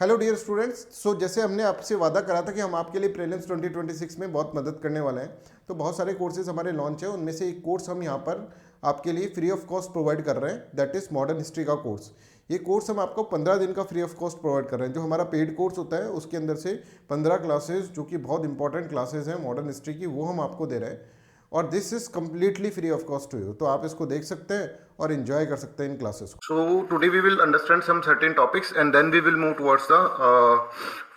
Hello dear students. जैसे हमने आपसे वादा करा था कि हम आपके लिए प्रीलिम्स 2026 में बहुत मदद करने वाले हैं, तो बहुत सारे कोर्सेज हमारे लॉन्च है। उनमें से एक कोर्स हम यहाँ पर आपके लिए फ्री ऑफ कॉस्ट प्रोवाइड कर रहे हैं, दैट इज़ मॉडर्न हिस्ट्री का कोर्स। ये कोर्स हम आपको 15 दिन का फ्री ऑफ कॉस्ट प्रोवाइड कर रहे हैं। जो हमारा पेड कोर्स होता है उसके अंदर से 15 क्लासेज जो कि बहुत इंपॉर्टेंट क्लासेज हैं मॉडर्न हिस्ट्री की, वो हम आपको दे रहे हैं और this is completely free of cost to you. तो आप इसको देख सकते हैं और इन्जॉय कर सकते हैं इन क्लासेस को। So today we will understand some certain topics and then we will move towards the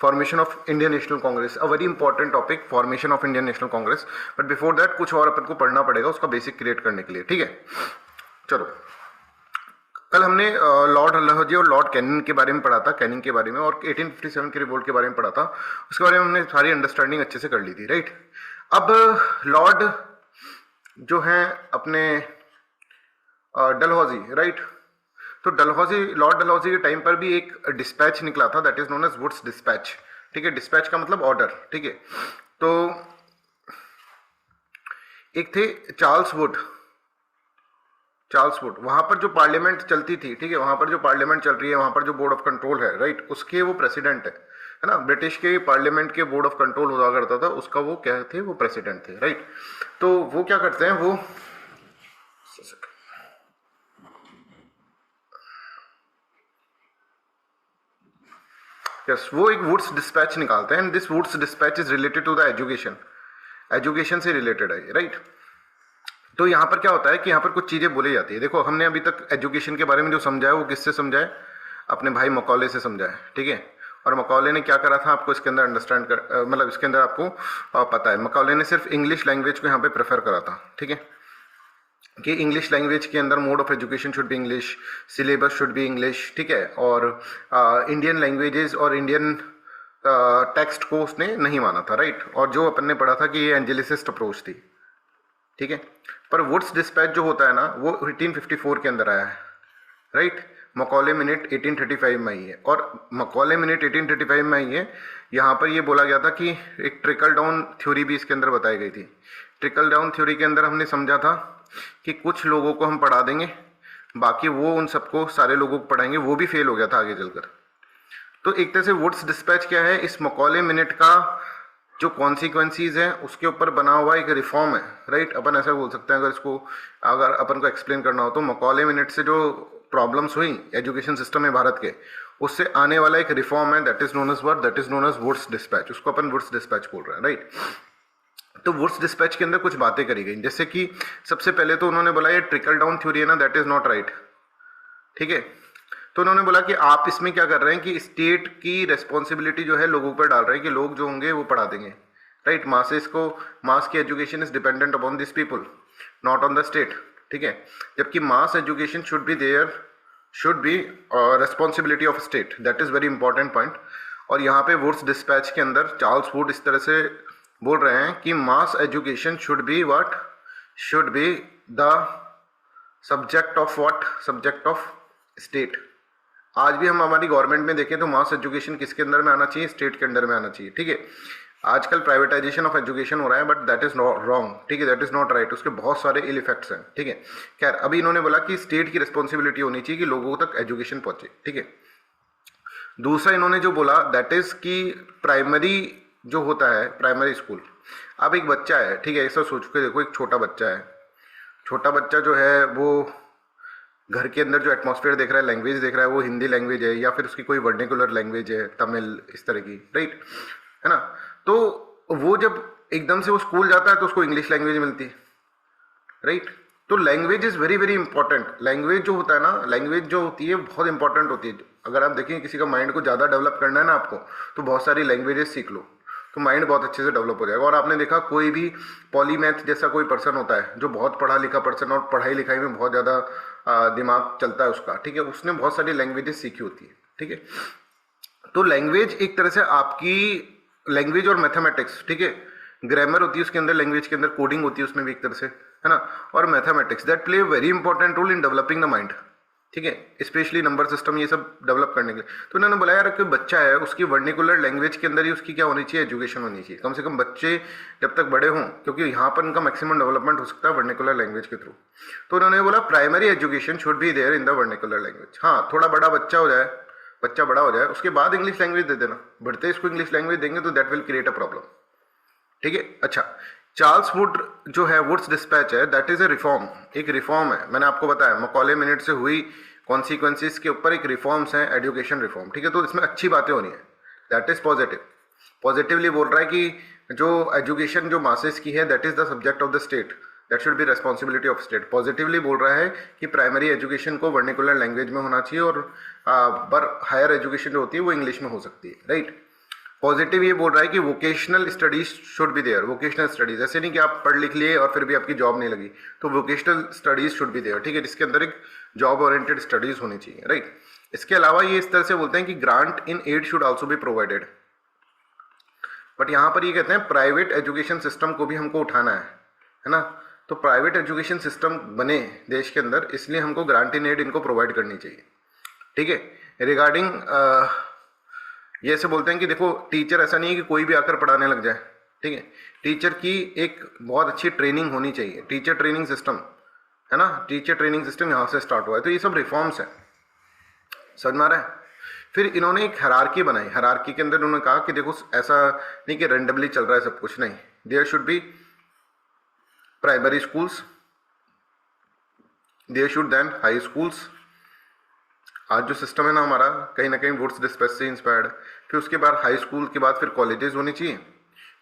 formation of Indian National Congress, a very important topic, formation of Indian National Congress. But before that कुछ और अपन को पढ़ना पड़ेगा उसका basic create करने के लिए, ठीक है। चलो, कल हमने लॉर्ड डलहौजी और लॉर्ड कैनिंग के बारे में पढ़ा था, कैनिंग के बारे में, और 1857 के रिवोल्ट के बारे में पढ़ा था। उसके बारे में हमने सारी अंडरस्टैंडिंग अच्छे से कर ली थी, राइट। अब लॉर्ड जो हैं अपने डलहौजी, राइट। तो डलहौजी, लॉर्ड डलहौजी के टाइम पर भी एक डिस्पैच निकला था, that is known as Wood's dispatch, ठीक है। डिस्पैच का मतलब ऑर्डर, ठीक है। तो एक थे चार्ल्स वुड, वहां पर जो पार्लियामेंट चलती थी, ठीक है, वहां पर जो पार्लियामेंट चल रही है, वहां पर जो बोर्ड ऑफ कंट्रोल है, राइट, उसके वो प्रेसिडेंट है ना। ब्रिटिश के पार्लियामेंट के बोर्ड ऑफ कंट्रोल हुआ करता था, उसका वो क्या थे, वो प्रेसिडेंट थे, राइट। तो वो क्या करते हैं, वो वो एक वुड्स डिस्पैच निकालते हैं and this Wood's dispatch is related to the education से रिलेटेड है, राइट। तो यहाँ पर क्या होता है कि यहाँ पर कुछ चीजें बोली जाती है। देखो, हमने अभी तक एजुकेशन के बारे में जो समझा है वो किससे समझा है, अपने भाई मकौले से समझा है, ठीक है। और मकौले ने क्या करा था आपको इसके अंदर अंडरस्टैंड कर, मतलब इसके अंदर आपको पता है, मकौले ने सिर्फ इंग्लिश लैंग्वेज को यहाँ पे प्रेफर करा था, ठीक है, कि इंग्लिश लैंग्वेज के अंदर mode of education should B English, syllabus should be English, ठीक है। और इंडियन लैंग्वेजेस और इंडियन टेक्स्ट को उसने नहीं माना था, राइट। और जो अपन ने पढ़ा था कि ये एंजेलिसिस्ट अप्रोच थी, ठीक है। पर वुड्स डिस्पैच जो होता है ना, वो 1854 के अंदर आया है, राइट। मकौले मिनट 1835 में आई है, और मकौले मिनट 1835 में आई है। यहाँ पर ये बोला गया था कि एक ट्रिकल डाउन थ्योरी भी इसके अंदर बताई गई थी। ट्रिकल डाउन थ्योरी के अंदर हमने समझा था कि कुछ लोगों को हम पढ़ा देंगे, बाकी वो उन सबको, सारे लोगों को पढ़ाएंगे, वो भी फेल हो गया था आगे चलकर। तो एक तरह से वुड्स डिस्पैच क्या है, इस मकौले मिनट का जो कॉन्सिक्वेंसीज है उसके ऊपर बना हुआ एक रिफॉर्म है, राइट। अपन ऐसा बोल सकते हैं, अगर अपन को एक्सप्लेन करना हो तो मकौले मिनट से जो प्रॉब्लम्स हुई एजुकेशन सिस्टम में भारत के, उससे आने वाला एक रिफॉर्म है, that is known as Wood's dispatch. उसको अपन वुड्स डिस्पैच बोल रहे हैं, राइट। तो वुड्स डिस्पैच के अंदर कुछ बातें करी गई, जैसे कि सबसे पहले तो उन्होंने बोला ये ट्रिकल डाउन थ्योरी है ना, दैट इज नॉट राइट, ठीक है। तो उन्होंने बोला कि आप इसमें क्या कर रहे हैं कि स्टेट की रेस्पॉन्सिबिलिटी जो है लोगों पर डाल रहे हैं कि लोग जो होंगे वो पढ़ा देंगे, राइट। मास की education is dependent upon this people, not on the state, ठीक है। जबकि मास education should B responsibility of state, that is very important point. और यहाँ पे वुड्स डिस्पैच के अंदर चार्ल्स वुड इस तरह से बोल रहे हैं कि मास education should be the subject of state. आज भी हम हमारी गवर्नमेंट में देखें तो मास एजुकेशन किसके अंदर में आना चाहिए, स्टेट के अंदर में आना चाहिए, ठीक है। आजकल प्राइवेटाइजेशन ऑफ एजुकेशन हो रहा है, बट दैट इज रॉन्ग, ठीक है, दैट इज नॉट राइट। उसके बहुत सारे इल इफेक्ट्स हैं, ठीक है। खैर, अभी इन्होंने बोला कि स्टेट की रिस्पॉन्सिबिलिटी होनी चाहिए कि लोगों तक एजुकेशन पहुंचे, ठीक है। दूसरा इन्होंने जो बोला दैट इज कि प्राइमरी जो होता है, प्राइमरी स्कूल, अब एक बच्चा है, ठीक है, ऐसा सोच के देखो, एक छोटा बच्चा जो है वो घर के अंदर जो एटमॉस्फेयर देख रहा है, लैंग्वेज देख रहा है, वो हिंदी लैंग्वेज है या फिर उसकी कोई वर्निकुलर लैंग्वेज है, तमिल, इस तरह की, राइट, है ना। तो वो जब एकदम से वो स्कूल जाता है तो उसको इंग्लिश लैंग्वेज मिलती है, राइट। तो language is very very important. Language जो होता है ना, लैंग्वेज जो होती है बहुत इंपॉर्टेंट होती है। अगर आप देखें किसी का माइंड को ज़्यादा डेवलप करना है ना आपको, तो बहुत सारी लैंग्वेजेस सीख लो, तो माइंड बहुत अच्छे से डेवलप हो जाएगा। और आपने देखा कोई भी पॉलीमैथ जैसा कोई पर्सन होता है जो बहुत पढ़ा लिखा पर्सन और पढ़ाई लिखाई में बहुत ज़्यादा दिमाग चलता है उसका, ठीक है, उसने बहुत सारी लैंग्वेजेस सीखी होती है, ठीक है। तो लैंग्वेज एक तरह से आपकी लैंग्वेज और मैथमेटिक्स, ठीक है, ग्रामर होती है उसके अंदर, लैंग्वेज के अंदर कोडिंग होती है उसमें भी एक तरह से, है ना, और mathematics that play very important role in developing the mind, ठीक है, स्पेशली नंबर सिस्टम ये सब डेवलप करने के लिए। तो उन्होंने बोला यार कोई बच्चा है उसकी वर्निकुलर लैंग्वेज के अंदर ही उसकी क्या होनी चाहिए, एजुकेशन होनी चाहिए। कम से कम बच्चे जब तक बड़े हों, क्योंकि यहाँ पर उनका मैक्सिमम डेवलपमेंट हो सकता है वर्निकुलर लैंग्वेज के थ्रू। तो उन्होंने बोला primary education should be there in the vernacular language. हाँ, थोड़ा बड़ा बच्चा हो जाए बच्चा बड़ा हो जाए उसके बाद इंग्लिश लैंग्वेज दे देना, बढ़ते इसको इंग्लिश लैंग्वेज देंगे तो that will create a problem. ठीक है, अच्छा चार्ल्स वुड जो है वुड्स डिस्पैच है दैट इज ए रिफॉर्म, एक रिफॉर्म है, मैंने आपको बताया मकौले मिनट से हुई कॉन्सिक्वेंसेस के ऊपर एक रिफॉर्म्स हैं, एजुकेशन रिफॉर्म। ठीक है, तो इसमें अच्छी बातें हो रही हैं, दैट इज पॉजिटिव, पॉजिटिवली बोल रहा है कि जो एजुकेशन जो मासेस की है that is the subject of the state, that should be responsibility of state. Positively बोल रहा है कि प्राइमरी एजुकेशन को वर्निकुलर लैंग्वेज में होना चाहिए और पर हायर एजुकेशन जो होती है वो इंग्लिश में हो सकती है, राइट। पॉजिटिव ये बोल रहा है कि vocational studies should be there, vocational studies, ऐसे नहीं कि आप पढ़ लिख लिए और फिर भी आपकी जॉब नहीं लगी, तो vocational studies should be there. ठीक है, जिसके अंदर एक जॉब ओरिएंटेड स्टडीज होनी चाहिए, राइट। इसके अलावा ये इस तरह से बोलते हैं कि grant in aid should also be provided, but यहाँ पर ये कहते हैं प्राइवेट एजुकेशन सिस्टम को भी हमको उठाना है ना, तो प्राइवेट एजुकेशन सिस्टम बने देश के अंदर, इसलिए हमको ग्रांट इन एड इनको प्रोवाइड करनी चाहिए। ठीक है, रिगार्डिंग ये ऐसे बोलते हैं कि देखो टीचर ऐसा नहीं है कि कोई भी आकर पढ़ाने लग जाए। ठीक है, टीचर की एक बहुत अच्छी ट्रेनिंग होनी चाहिए, टीचर ट्रेनिंग सिस्टम है ना, टीचर ट्रेनिंग सिस्टम यहाँ से स्टार्ट हुआ है। तो ये सब रिफॉर्म्स हैं, समझ में आ रहा है। फिर इन्होंने एक हायरार्की बनाई, हायरार्की के अंदर उन्होंने कहा कि देखो ऐसा नहीं कि रेंडमली चल रहा है सब कुछ, नहीं, there should be primary schools, there should then high schools. आज जो सिस्टम है ना हमारा कहीं ना कहीं वुड्स डिस्पैच से इंस्पायर्ड है। फिर उसके बाद हाई स्कूल के बाद फिर कॉलेजेस होनी चाहिए,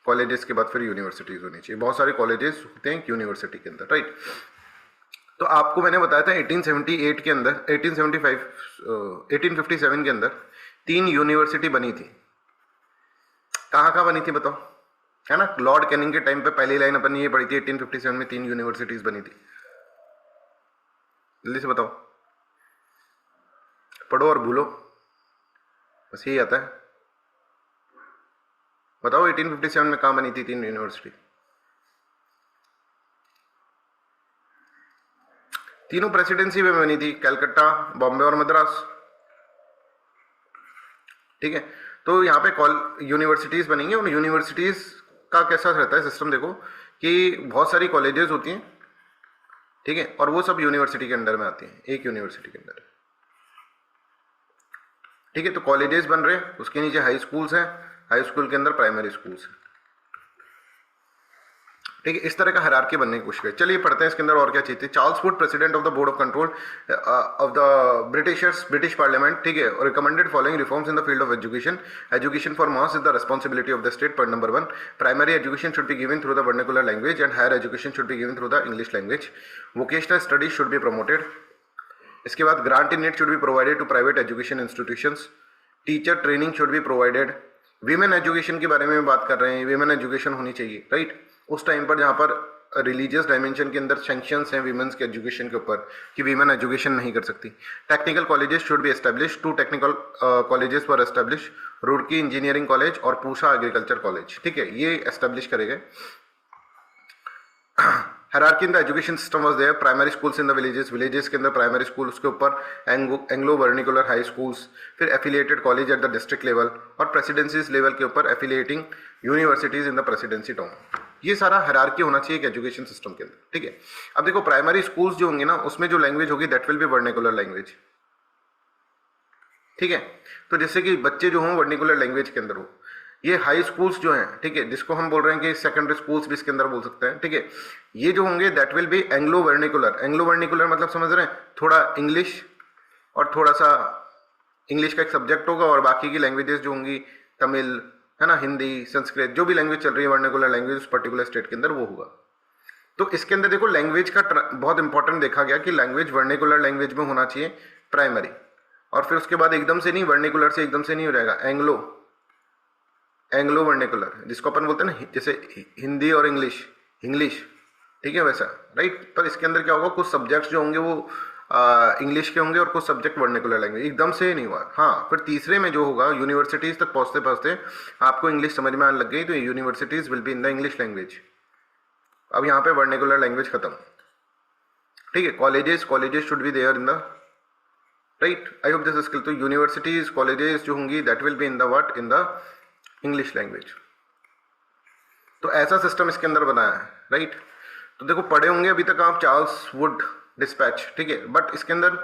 कॉलेजेस के बाद फिर यूनिवर्सिटीज़ होनी चाहिए। बहुत सारे कॉलेजेस होते हैं यूनिवर्सिटी के अंदर, राइट। तो आपको मैंने बताया था 1878 के अंदर 1857 के अंदर 3 यूनिवर्सिटी बनी थी। कहाँ कहाँ बनी थी बताओ, है ना, लॉर्ड कैनिंग के टाइम पे पहली लाइन अपन ये पढ़ी थी, 1857 में 3 यूनिवर्सिटीज़ बनी थी। जल्दी से बताओ, पढ़ो और भूलो, बस यही आता है। बताओ 1857 में कहाँ बनी थी 3 यूनिवर्सिटी? तीनों प्रेसिडेंसी में बनी थी, कलकत्ता, बॉम्बे और मद्रास। ठीक है, तो यहाँ पे यूनिवर्सिटीज बनेंगी। उन यूनिवर्सिटीज का कैसा रहता है सिस्टम, देखो कि बहुत सारी कॉलेजेस होती हैं, ठीक है, और वो सब यूनिवर्सिटी के अंडर में आती हैं, एक यूनिवर्सिटी के अंदर। ठीक है, तो कॉलेजेस बन रहे हैं, उसके नीचे हाई स्कूल्स हैं, हाई स्कूल के अंदर प्राइमरी स्कूल्स हैं। ठीक है, इस तरह का हायरार्की बनने की कोशिश करें। चलिए पढ़ते हैं इसके अंदर और क्या चीज थी। Charles Wood, president of the board of control of the British parliament, ठीक है, recommended following reforms in the field of education. Education for mass is the responsibility of the state. Point number 1, primary education should be given through the vernacular language and higher education should be given through the English language. Vocational studies should be promoted. इसके बाद grant in it should be provided to private education institutions. Teacher training should be provided. Women education के बारे में बात कर रहे हैं, women education होनी चाहिए, राइट। उस टाइम पर जहाँ पर रिलीजियस डायमेंशन के अंदर सैंक्शंस हैं वीमेंस के एजुकेशन के ऊपर कि वीमेन एजुकेशन नहीं कर सकती। Technical colleges should be establish. 2 technical colleges were establish, Roorkee engineering college और पूसा एग्रीकल्चर कॉलेज। ठीक है, ये एस्टेब्लिश करे गए। Hierarchy in the education system was there. Primary schools in the villages, villages के अंदर प्राइमरी स्कूल, उसके ऊपर एंग्लो वर्निकुलर हाई स्कूल्स, फिर affiliated college at the district level और प्रेसिडेंसीज लेवल के ऊपर affiliating universities in the presidency town. ये सारा हायरार्की होना चाहिए एक एजुकेशन सिस्टम के अंदर। ठीक है, अब देखो प्राइमरी स्कूल्स जो होंगे ना उसमें जो लैंग्वेज होगी that will B vernacular language. ठीक है, तो जैसे कि बच्चे जो हों वर्निकुलर लैंग्वेज के अंदर हो। ये हाई स्कूल्स जो हैं, ठीक है, जिसको हम बोल रहे हैं कि सेकेंडरी स्कूल्स भी इसके अंदर बोल सकते हैं। ठीक है, ये जो होंगे that will B Anglo vernacular. Anglo vernacular मतलब समझ रहे हैं, थोड़ा इंग्लिश और थोड़ा सा इंग्लिश का एक सब्जेक्ट होगा और बाकी की लैंग्वेजेस जो होंगी तमिल, है ना, हिंदी, संस्कृत, जो भी लैंग्वेज चल रही है वर्निकुलर लैंग्वेज उस पर्टिकुलर स्टेट के अंदर वो होगा। तो इसके अंदर देखो लैंग्वेज का बहुत इंपॉर्टेंट देखा गया कि लैंग्वेज वर्निकुलर लैंग्वेज में होना चाहिए प्राइमरी, और फिर उसके बाद एकदम से नहीं, वर्निकुलर से एकदम से नहीं हो जाएगा, एंग्लो वर्निकुलर, जिसको अपन बोलते हैं ना, जैसे हिंदी और इंग्लिश, ठीक है, वैसा, राइट। पर इसके अंदर क्या होगा, कुछ सब्जेक्ट्स जो होंगे वो इंग्लिश के होंगे और कुछ सब्जेक्ट वर्निकुलर लैंग्वेज, एकदम से नहीं हुआ। हाँ, फिर तीसरे में जो होगा यूनिवर्सिटीज तक पहुंचते पहुंचते आपको इंग्लिश समझ में आने लग गई, तो universities will be in the English language. अब यहाँ पे वर्निकुलर लैंग्वेज खत्म। ठीक है, colleges should be there in the, right, I hope this is clear. तो यूनिवर्सिटीज, कॉलेजेस जो होंगी that will be in the what, in the English language. तो ऐसा सिस्टम इसके अंदर बनाया है, राइट। तो देखो पढ़े होंगे अभी तक आप चार्ल्स वुड डिस्पैच, ठीक है। बट इसके अंदर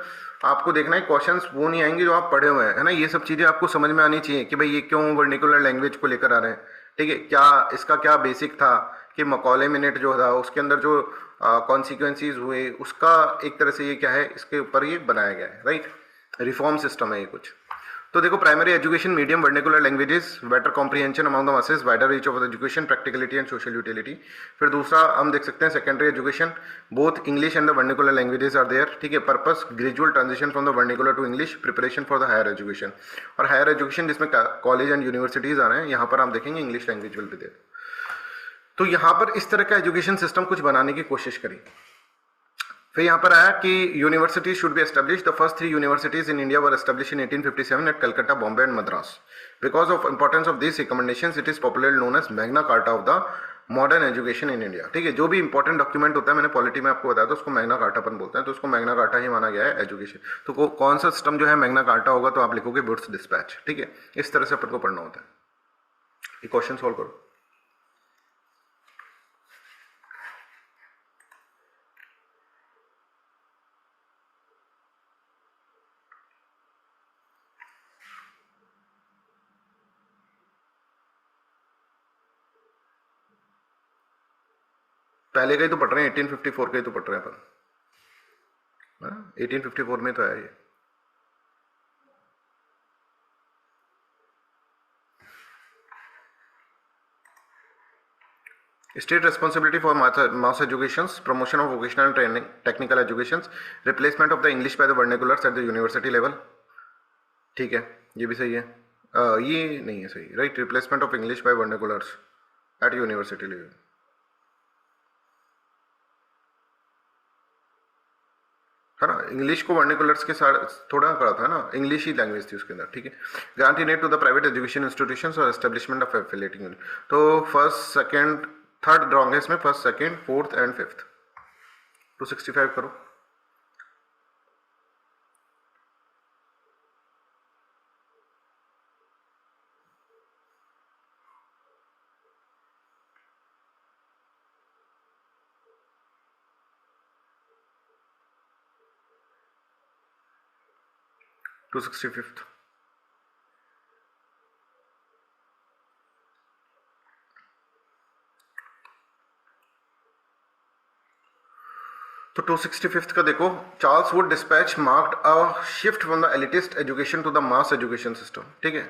आपको देखना है क्वेश्चंस वो नहीं आएंगे जो आप पढ़े हुए हैं, है ना। ये सब चीज़ें आपको समझ में आनी चाहिए कि भाई ये क्यों वर्निकुलर लैंग्वेज को लेकर आ रहे हैं, ठीक है। क्या इसका क्या बेसिक था कि मकौले मिनट जो था उसके अंदर जो कॉन्सिक्वेंसीज हुए उसका एक तरह से ये क्या है, इसके ऊपर ये बनाया गया है, राइट। रिफॉर्म सिस्टम है ये कुछ। तो देखो, primary education, medium vernacular languages, better comprehension among the masses, wider reach of education, practicality and social utility. फिर दूसरा हम देख सकते हैं secondary education, both English and the vernacular languages are there, ठीक है। Purpose gradual transition from the vernacular to English, preparation for the higher education. और higher education जिसमें कॉलेज एंड यूनिवर्सिटीज आ रहे हैं, यहाँ पर आप देखेंगे English language will be there. तो यहाँ पर इस तरह का एजुकेशन सिस्टम कुछ बनाने की कोशिश करी। फिर यहाँ पर आया कि universities should be establish. The first 3 universities in India were establish in 1857 at Calcutta, Bombay and Madras. Because of importance of this recommendations it is popularly known as Magna Carta of the modern education in India, ठीक है। जो भी important document होता है, मैंने polity में आपको बताया था, उसको मैग्ना कार्टा अपन बोलते हैं, तो उसको मैग्ना कार्टा ही माना गया है एजुकेशन। तो कौन सा सिस्टम जो है मैग्ना कार्टा होगा, तो आप लिखोगे वुड्स डिस्पैच, ठीक है। इस तरह से अपन को पढ़ना होता है। ये क्वेश्चन सॉल्व करो। पहले का ही तो पढ़ रहे हैं, 1854 का ही तो पढ़ रहे हैं अपन, है ना। 1854 में तो है ये। State responsibility for mass educations, promotion of vocational training, technical educations, replacement of the English by the vernaculars at the university level, ठीक है, ये भी सही है। ये नहीं है सही, right. Replacement of English by vernaculars at university level, है ना। इंग्लिश को वर्निकुलर्स के साथ थोड़ा करा था ना, इंग्लिश ही लैंग्वेज थी उसके अंदर, ठीक है। Guarantee net to the private education institutions और एस्टेब्लिशमेंट ऑफ एफिलिएटिंग यूनिट। तो फर्स्ट सेकंड थर्ड रॉन्ग है इसमें, first second fourth and fifth. 265 करो। Two 65th। तो 265th का देखो, Charles Wood dispatch marked a shift from the elitist education to the mass education system, ठीक है।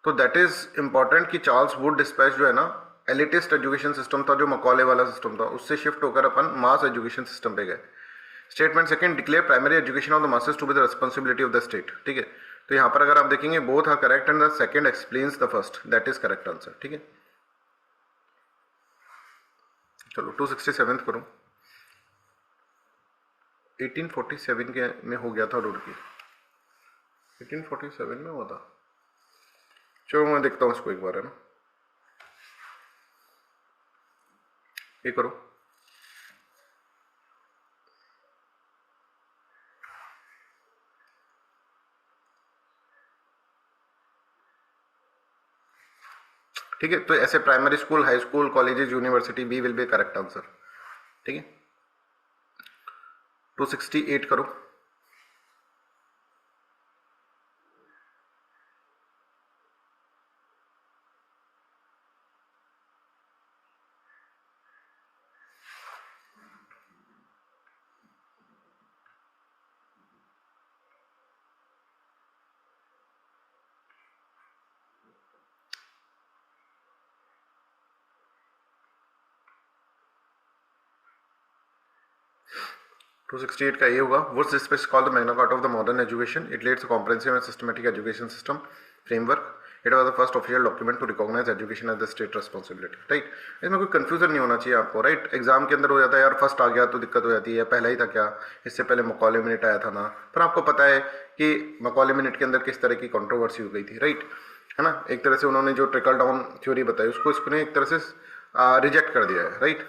तो दैट इज इंपॉर्टेंट कि चार्ल्स वुड डिस्पैच जो है ना, एलिटिस्ट एजुकेशन सिस्टम था जो मकौले वाला सिस्टम था, उससे शिफ्ट होकर अपन मास एजुकेशन सिस्टम पे गए। Statement second, declare primary education of the masses to be the responsibility of the state, ठीक है। तो यहाँ पर अगर आप देखेंगे both are correct and the second explains the first, that is correct answer, ठीक है। चलो 267 करो। 1847 के में हो गया था रुड़की, 1847 में हुआ था। चलो मैं देखता हूँ इसको एक बार, है ना। ये करो। ठीक है, तो ऐसे primary school, high school, colleges, university, B will be correct answer, ठीक है। 268 करो। टू 268 का ये होगा, Wood's dispatch called the Magna Carta of the modern education. It lets comprehensive and systematic education system framework. It was the first official document to recognise education as the state responsibility, right. इसमें कोई confusion नहीं होना चाहिए आपको, right. Exam के अंदर हो जाता है यार, फर्स्ट आ गया तो दिक्कत हो जाती है, पहला ही था क्या, इससे पहले मकौले मिनट आया था ना। पर आपको पता है कि मकौले मिनट के अंदर किस तरह की कंट्रोवर्सी हो गई थी, राइट, है ना। एक तरह से उन्होंने जो ट्रिकल डाउन थ्योरी बताई उसको इसने एक तरह से रिजेक्ट कर दिया है, राइट।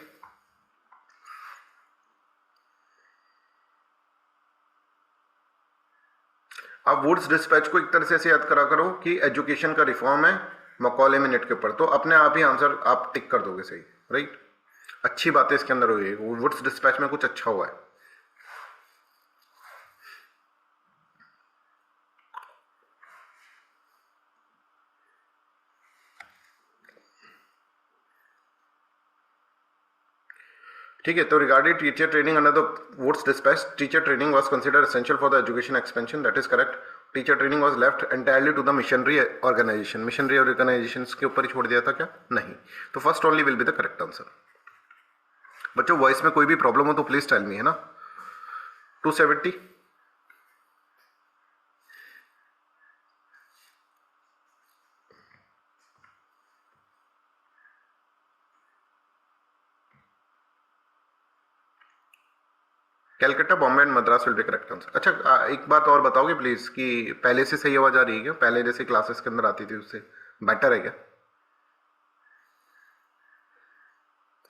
आप वुड्स डिस्पैच को एक तरह से ऐसे याद करा करो कि एजुकेशन का रिफॉर्म है मकौले मिनट के ऊपर, तो अपने आप ही आंसर आप टिक कर दोगे, सही, राइट। अच्छी बातें इसके अंदर हुई है, वुड्स डिस्पैच में कुछ अच्छा हुआ है। ठीक है, तो regarding teacher training under the Wood's dispatch, teacher training was considered essential for the education expansion, that is correct. Teacher training was left entirely to the missionary organisation. Missionary organisation के ऊपर ही छोड़ दिया था क्या? नहीं. तो first only will be the correct answer. बच्चों वॉइस में कोई भी प्रॉब्लम हो तो प्लीज टेल मी, है ना. 270. Calcutta, Bombay and Madras will be correct answer. अच्छा एक बात और बताओगे प्लीज कि पहले से सही आवाज आ रही है क्या? पहले जैसे क्लासेस के अंदर आती थी उससे बेटर है क्या?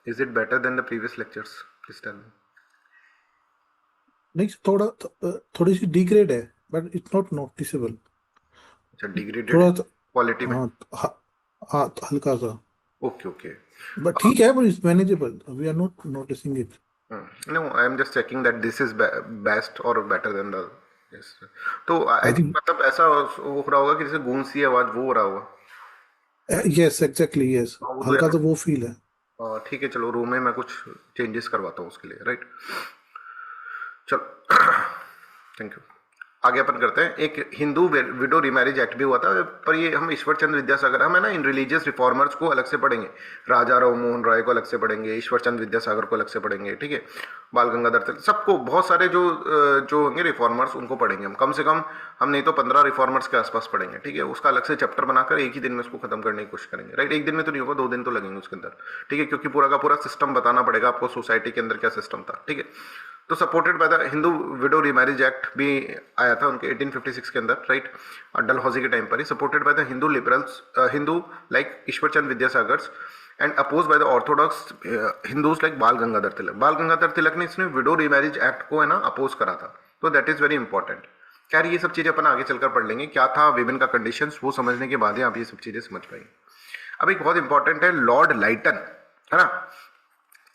Is it better than the previous lectures? Please tell me. नहीं, थोड़ी सी डिग्रेड है, बट इट्स नॉट नोटिसेबल. अच्छा, डिग्रेडेड थोड़ा क्वालिटी में. हाँ, हल्का सा. Okay okay. बट ठीक है, but it's manageable. We are not noticing it. No, I am just checking that this is best or better than the. Yes. तो आई I think think मतलब ऐसा हो रहा होगा कि जैसे गूंज सी आवाज वो हो रहा होगा. yes, exactly, yes. हाँ, वो तो हल्का यार तो वो फील है. ठीक है, चलो रूम में मैं कुछ चेंजेस करवाता हूँ उसके लिए, राइट. चलो थैंक यू. आगे अपन करते हैं. एक हिंदू विडो रिमैरिज एक्ट भी हुआ था, पर ये हम ईश्वर चंद्र विद्यासागर, हम है ना इन रिलीजियस रिफॉर्मर्स को अलग से पढ़ेंगे. राजा राव मोहन राय को अलग से पढ़ेंगे, ईश्वर चंद्र विद्यासागर को अलग से पढ़ेंगे, ठीक है. बाल गंगाधर तिलक, सबको बहुत सारे जो होंगे रिफॉर्मर्स उनको पढ़ेंगे हम. कम से कम हम नहीं तो 15 रिफॉर्मर्स के आसपास पढ़ेंगे, ठीक है. उसका अलग से चैप्टर बनाकर एक ही दिन में उसको खत्म करने की कोशिश करेंगे, राइट. एक दिन में तो नहीं होगा, 2 दिन तो लगेंगे उसके अंदर, ठीक है, क्योंकि पूरा का पूरा सिस्टम बताना पड़ेगा आपको, सोसाइटी के अंदर क्या सिस्टम था, ठीक है. तो supported by the Hindu window remarriage act भी आया था उनके 1856 के अंदर, राइट. डलहौजी के टाइम पर ही. Supported by the Hindu liberals, Hindu like Ishwar Chandra Vidyasagars, and oppose by the orthodox Hindus like Bal Gangadhar तिलक. बाल गंगाधर तिलक ने इसने विडो रिमैरिज एक्ट को है ना अपोज करा था. तो दैट इज वेरी इंपॉर्टेंट. खैर ये सब चीजें अपन आगे चलकर पढ़ लेंगे. क्या था विमेन का कंडीशंस, वो समझने के बाद ही आप ये सब चीजें समझ पाएंगे. अब एक बहुत इंपॉर्टेंट है लॉर्ड लाइटन, है ना.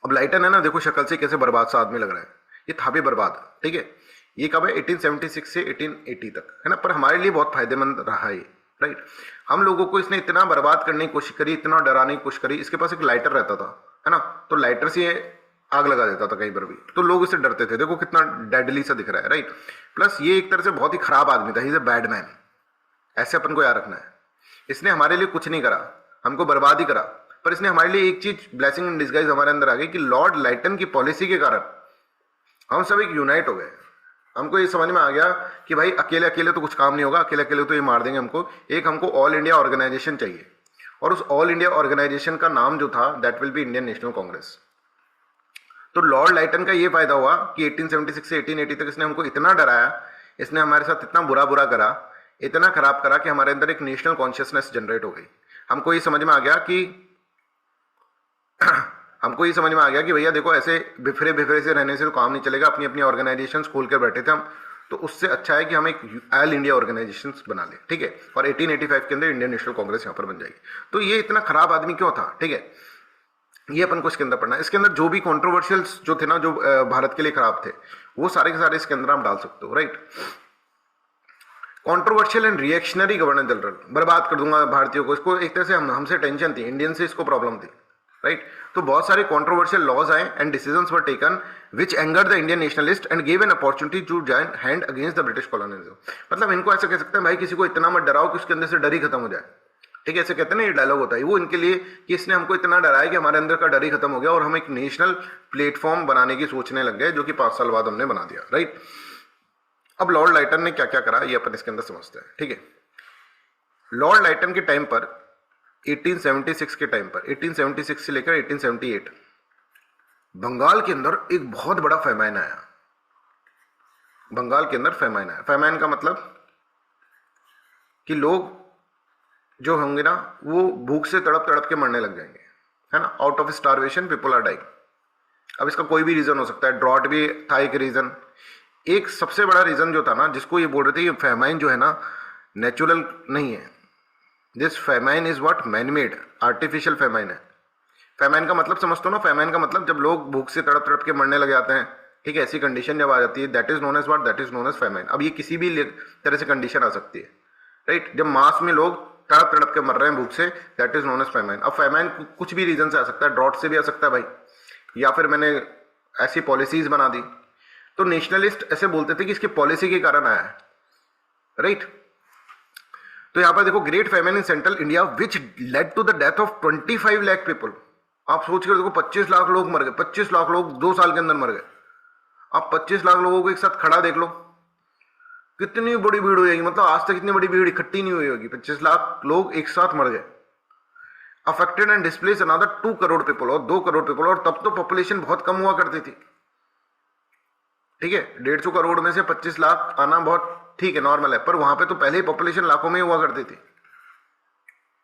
अब लाइटन है ना, देखो शक्ल से कैसे बर्बाद सा आदमी लग रहा है, ये था भी बर्बाद, ठीक है. ये कब है? 1876 से 1880 तक, है ना. पर हमारे लिए बहुत फायदेमंद रहा है, राइट. हम लोगों को इसने इतना बर्बाद करने की कोशिश करी, इतना डराने की कोशिश करी. इसके पास एक लाइटर रहता था, है ना, तो लाइटर से आग लगा देता था कहीं पर भी, तो लोग इससे डरते थे. देखो कितना डेडली सा दिख रहा है, राइट. प्लस ये एक तरह से बहुत ही खराब आदमी था, he is a bad man. ऐसे अपन को याद रखना है. इसने हमारे लिए कुछ नहीं करा, हमको बर्बाद ही करा. पर इसने हमारे लिए एक चीज, ब्लेसिंग इन डिस्गाइज हमारे अंदर आ गई कि लॉर्ड लाइटन की पॉलिसी के कारण हम सब एक यूनाइट हो गए. हमको ये समझ में आ गया कि भाई अकेले अकेले तो कुछ काम नहीं होगा, अकेले अकेले तो ये मार देंगे हमको. एक हमको ऑल इंडिया ऑर्गेनाइजेशन चाहिए, और उस ऑल इंडिया ऑर्गेनाइजेशन का नाम जो था that will B Indian national Congress. तो लॉर्ड लाइटन का ये फायदा हुआ कि 1876 से 1880 तक इसने हमको इतना डराया, इसने हमारे साथ इतना बुरा बुरा करा, इतना खराब करा कि हमारे अंदर एक नेशनल कॉन्शियसनेस जनरेट हो गई. हमको ये समझ में आ गया कि हमको ये समझ में आ गया कि भैया देखो ऐसे बिफरे बिफरे से रहने से तो काम नहीं चलेगा. अपनी अपनी ऑर्गेनाइजेशन खोल कर बैठे थे हम, तो उससे अच्छा है कि हम एक ऑल इंडिया ऑर्गेनाइजेशन बना ले, ठीक है. और 1885 के अंदर इंडियन नेशनल कांग्रेस यहाँ पर बन जाएगी. तो ये इतना खराब आदमी क्यों था, ठीक है, ये अपन को इसके अंदर पढ़ना है. इसके अंदर जो भी कॉन्ट्रोवर्शियल्स जो थे ना, जो भारत के लिए खराब थे, वो सारे के सारे इसके अंदर आप डाल सकते हो, right. Controversial and reactionary governor general, बर्बाद कर दूंगा भारतीयों को. इसको एक तरह से हमसे टेंशन थी, इंडियन से इसको प्रॉब्लम थी, राइट. तो बहुत सारे कंट्रोवर्शियल लॉज आए and decisions were taken which angered the Indian nationalist and give an opportunity to join hand against the British colonialism. मतलब इनको ऐसा कह सकते हैं भाई किसी को इतना मत डराओ कि उसके अंदर से डर ही खत्म हो जाए, ठीक है. ऐसे कहते हैं ना, ये डायलॉग होता है वो इनके लिए कि इसने हमको इतना डराया कि हमारे अंदर का डर ही खत्म हो गया और हम एक नेशनल प्लेटफॉर्म बनाने की सोचने लग गए, जो कि 5 साल बाद हमने बना दिया, राइट. अब लॉर्ड लाइटन ने क्या क्या करा ये अपन इसके अंदर समझते हैं, ठीक है. लॉर्ड लाइटन के टाइम पर 1876 के टाइम पर 1876 से लेकर 1878 बंगाल के अंदर एक बहुत बड़ा फैमाइन आया. बंगाल के अंदर फैमाइन आया. फैमाइन का मतलब कि लोग जो होंगे ना वो भूख से तड़प तड़प के मरने लग जाएंगे, है ना. Out of starvation people are dying. अब इसका कोई भी रीजन हो सकता है. ड्रॉट भी था एक रीजन. एक सबसे बड़ा रीजन जो था ना, जिसको ये बोल रहे थे ये फैमाइन जो है ना नेचुरल नहीं है. This famine is what man made, artificial famine है. फैमाइन का मतलब समझते हो ना, फैमाइन का मतलब जब लोग भूख से तड़प तड़प के मरने लग जाते हैं, ठीक है, ऐसी कंडीशन जब आ जाती है, that is known as what, that is known as famine. अब ये किसी भी तरह से कंडीशन आ सकती है, राइट. जब मास में लोग तड़प तड़प के मर रहे हैं भूख से, that is known as famine. अब फैमाइन कुछ भी रीजन से आ सकता है. ड्रॉट से भी आ सकता है भाई, या फिर मैंने ऐसी पॉलिसीज बना दी। तो नेशनलिस्ट ऐसे बोलते थे कि इसकी पॉलिसी के कारण आया है, राइट। तो यहां पर देखो, great famine in central India which led to the death of 25 lakh people. आप सोच कर देखो, 25 लाख लोग मर गए, 25 लाख लोग 2 साल के अंदर मर गए। आप 25 लाख लोगों को एक साथ खड़ा देख लो, कितनी बड़ी भीड़ हो जाएगी। मतलब आज तक इतनी बड़ी भीड़ इकट्ठी नहीं हुई होगी। 25 लाख लोग एक साथ मर गए। Affected and displace another 2 crore people, और 2 करोड़ पीपल, और तब तो पॉपुलेशन बहुत कम हुआ करती थी, ठीक है। 150 करोड़ में से 25 लाख आना बहुत ठीक है, नॉर्मल है, पर वहां पे तो पहले ही पॉपुलेशन लाखों में हुआ करती थी,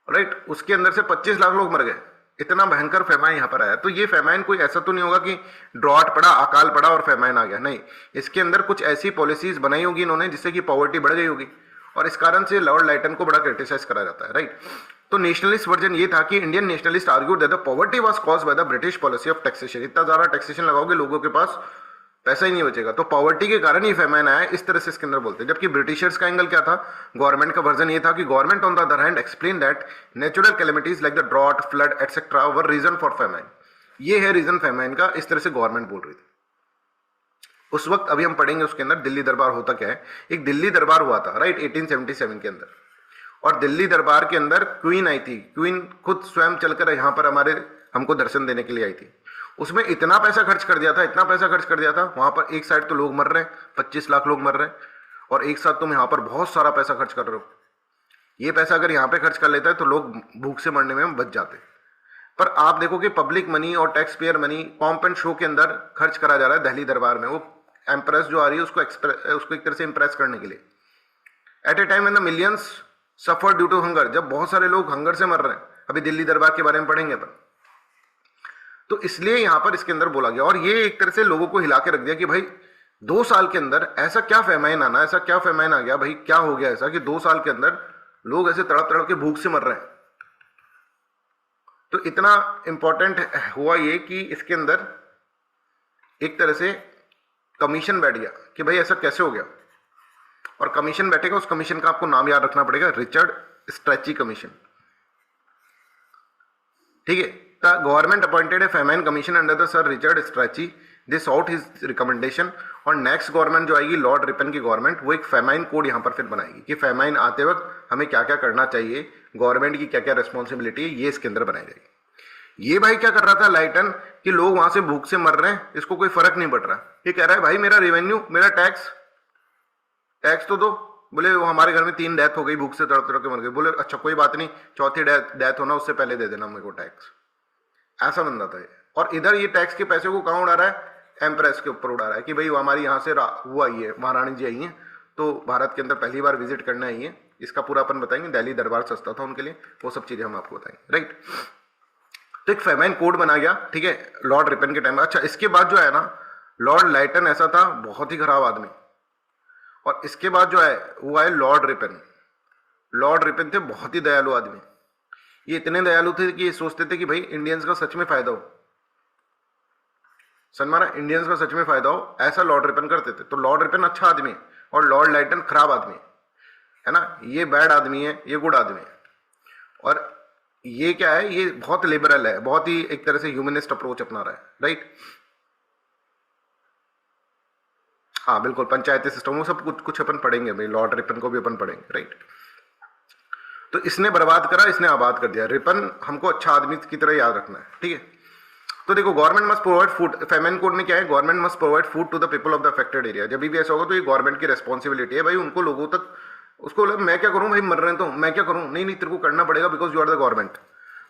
राइट। उसके अंदर से 25 लाख लोग मर गए। इतना भयंकर फेमाइन यहां पर आया। तो ये फेमाइन कोई ऐसा तो नहीं होगा कि ड्रॉट पड़ा, अकाल पड़ा और फेमाइन आ गया, नहीं। इसके अंदर कुछ ऐसी पॉलिसीज बनाई होगी इन्होंने जिससे कि पॉवर्टी बढ़ गई होगी, और इस कारण से लॉर्ड लाइटन को बड़ा क्रिटिसाइज करा जाता है, राइट। तो नेशनलिस्ट वर्जन ये था कि Indian nationalist argued that the poverty was caused by the British policy of taxation. इतना ज्यादा टैक्सेशन लगाओगे लोगों के पास पैसा ही नहीं बचेगा, तो पॉवर्टी के कारण ही फेमाइन आया, इस तरह से इसके अंदर बोलते हैं। जबकि ब्रिटिशर्स का एंगल क्या था, गवर्नमेंट का वर्जन ये था कि government on the other hand explain that natural calamities like the drought, flood etcetera were reason for famine. ये है रीजन फेमाइन का, इस तरह से गवर्नमेंट बोल रही थी उस वक्त। अभी हम पढ़ेंगे उसके अंदर दिल्ली दरबार होता क्या है। एक दिल्ली दरबार हुआ था, राइट, 1877 के अंदर, और दिल्ली दरबार के अंदर क्वीन आई थी। क्वीन खुद स्वयं चलकर यहाँ पर हमको दर्शन देने के लिए आई थी। उसमें इतना पैसा खर्च कर दिया था, इतना पैसा खर्च कर दिया था। वहां पर एक साइड तो लोग मर रहे हैं, 25 लाख लोग मर रहे हैं, और एक साथ तुम यहाँ पर बहुत सारा पैसा खर्च कर रहे हो। ये पैसा अगर यहाँ पे खर्च कर लेता है तो लोग भूख से मरने में बच जाते। पर आप देखो कि पब्लिक मनी और tax payer money pomp and show के अंदर खर्च करा जा रहा है दिल्ली दरबार में। वो एम्प्रेस जो आ रही है उसको एक तरह से इंप्रेस करने के लिए। At a time when the millions suffer due to hunger, जब बहुत सारे लोग हंगर से मर रहे हैं। अभी दिल्ली दरबार के बारे में पढ़ेंगे अपन। तो इसलिए यहां पर इसके अंदर बोला गया, और ये एक तरह से लोगों को हिला के रख दिया कि भाई 2 साल के अंदर ऐसा क्या फेमाइन आना, ऐसा क्या फेमाइन आ गया भाई, क्या हो गया ऐसा कि 2 साल के अंदर लोग ऐसे तड़प तड़प के भूख से मर रहे हैं। तो इतना इंपॉर्टेंट हुआ ये कि इसके अंदर एक तरह से कमीशन बैठ गया कि भाई ऐसा कैसे हो गया। और कमीशन बैठेगा, उस कमीशन का आपको नाम याद रखना पड़ेगा, रिचर्ड स्ट्रेची कमीशन, ठीक है। The government appointed a famine commission under the Sir Richard Strachey. They sought his recommendation, और नेक्स्ट गवर्नमेंट जो आएगी लॉर्ड रिपन की गवर्नमेंट, वो एक फेमाइन कोड यहाँ पर फिर बनाएगी कि फेमाइन आते वक्त हमें क्या क्या करना चाहिए, गवर्नमेंट की क्या क्या रिस्पॉन्सिबिलिटी है, ये इसके अंदर बनाई जाएगी। ये भाई क्या कर रहा था लाइटन कि लोग वहां से भूख से मर रहे हैं, इसको कोई फर्क नहीं पड़ रहा। ये कह रहा है भाई मेरा रेवेन्यू, मेरा टैक्स तो दो। बोले वो हमारे घर में 3 डेथ हो गई, भूख से तड़प तड़प के मर गए। बोले अच्छा कोई बात नहीं, चौथी डेथ होना उससे पहले दे देना मेरे को टैक्स। ऐसा बंदा था ये। और इधर ये टैक्स के पैसे को कहां उड़ा रहा है, एम्प्रेस के ऊपर उड़ा रहा है कि भाई हमारी यहाँ से वो आई है, महारानी जी आई हैं, तो भारत के अंदर पहली बार विजिट करने आई है। इसका पूरा अपन बताएंगे, दिल्ली दरबार सस्ता था उनके लिए, वो सब चीजें हम आपको बताएंगे, राइट। तो एक फेमाइन कोड बना गया, ठीक है, लॉर्ड रिपन के टाइम में। अच्छा, इसके बाद जो है ना, लॉर्ड लाइटन ऐसा था बहुत ही खराब आदमी, और इसके बाद जो है वो आए लॉर्ड रिपन। लॉर्ड रिपन थे बहुत ही दयालु आदमी। ये इतने दयालु थे कि ये सोचते थे कि भाई इंडियंस का सच में फायदा हो, सनमारा इंडियंस का सच में फायदा हो, ऐसा लॉर्ड रिपन करते थे। तो लॉर्ड रिपन अच्छा आदमी है और लॉर्ड लाइटन खराब आदमी है ना। ये बैड आदमी है, ये गुड आदमी है। और ये क्या है, ये बहुत लिबरल है, बहुत ही एक तरह से ह्यूमनिस्ट अप्रोच अपना रहा है, राइट। हाँ बिल्कुल, पंचायती सिस्टम वो सब कुछ अपन पढ़ेंगे भाई, लॉर्ड रिपन को भी अपन पढ़ेंगे, राइट। तो इसने बर्बाद करा, इसने आबाद कर दिया। रिपन हमको अच्छा आदमी की तरह याद रखना है, ठीक है। तो देखो, government must provide food, famine code में क्या है, government must provide food to the people of the affected area. जब भी ऐसा होगा तो ये गवर्नमेंट की रेस्पॉन्सिबिलिटी है भाई, उनको लोगों तक, उसको मैं क्या करूं भाई, मर रहे हैं तो मैं क्या करूं, नहीं तेरे को करना पड़ेगा, because you are the government.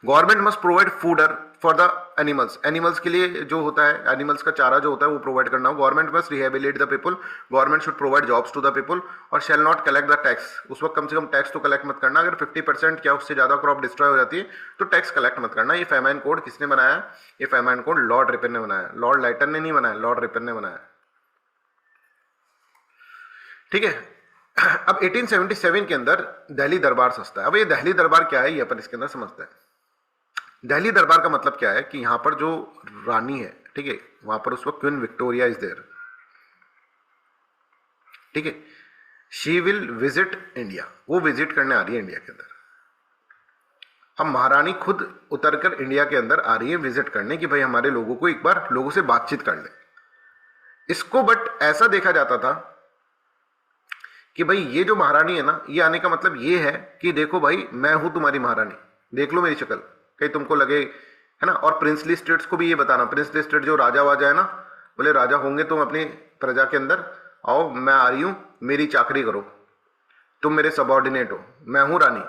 Government must provide fodder for the animals, animals के लिए जो होता है, एनिमल्स का चारा जो होता है वो प्रोवाइड करना हो। Government must rehabilitate the people, government should provide jobs to the people, और shall not collect the tax. उस वक्त कम से कम टैक्स तो कलेक्ट मत करना। अगर 50% क्या उससे ज्यादा क्रॉप डिस्ट्रॉय हो जाती है तो टैक्स कलेक्ट मत करना। ये फेमाइन कोड किसने बनाया, ये फेमाइन कोड लॉर्ड रिपन ने बनाया, लॉर्ड लाइटन ने नहीं बनाया, लॉर्ड रिपन ने बनाया, ठीक है। अब 1877 के अंदर दिल्ली दरबार सस्ता है। अब ये दिल्ली दरबार क्या है, ये अपन इसके अंदर समझते हैं। दिल्ली दरबार का मतलब क्या है कि यहां पर जो रानी है, ठीक है, वहां पर उस वक्त क्वीन विक्टोरिया इज देयर, ठीक है। शी विल विजिट इंडिया, वो विजिट करने आ रही है इंडिया के अंदर। अब महारानी खुद उतरकर इंडिया के अंदर आ रही है विजिट करने कि भाई हमारे लोगों को एक बार लोगों से बातचीत कर ले। इसको बट ऐसा देखा जाता था कि भाई ये जो महारानी है ना, ये आने का मतलब ये है कि देखो भाई मैं हूं तुम्हारी महारानी, देख लो मेरी शक्ल, कहीं तुमको लगे, है ना। और प्रिंसली स्टेट्स को भी ये बताना, प्रिंसली स्टेट जो राजा वाजा है ना, बोले राजा होंगे तुम अपनी प्रजा के अंदर, आओ मैं आ रही हूं, मेरी चाकरी करो, तुम मेरे सबॉर्डिनेट हो, मैं हूं रानी,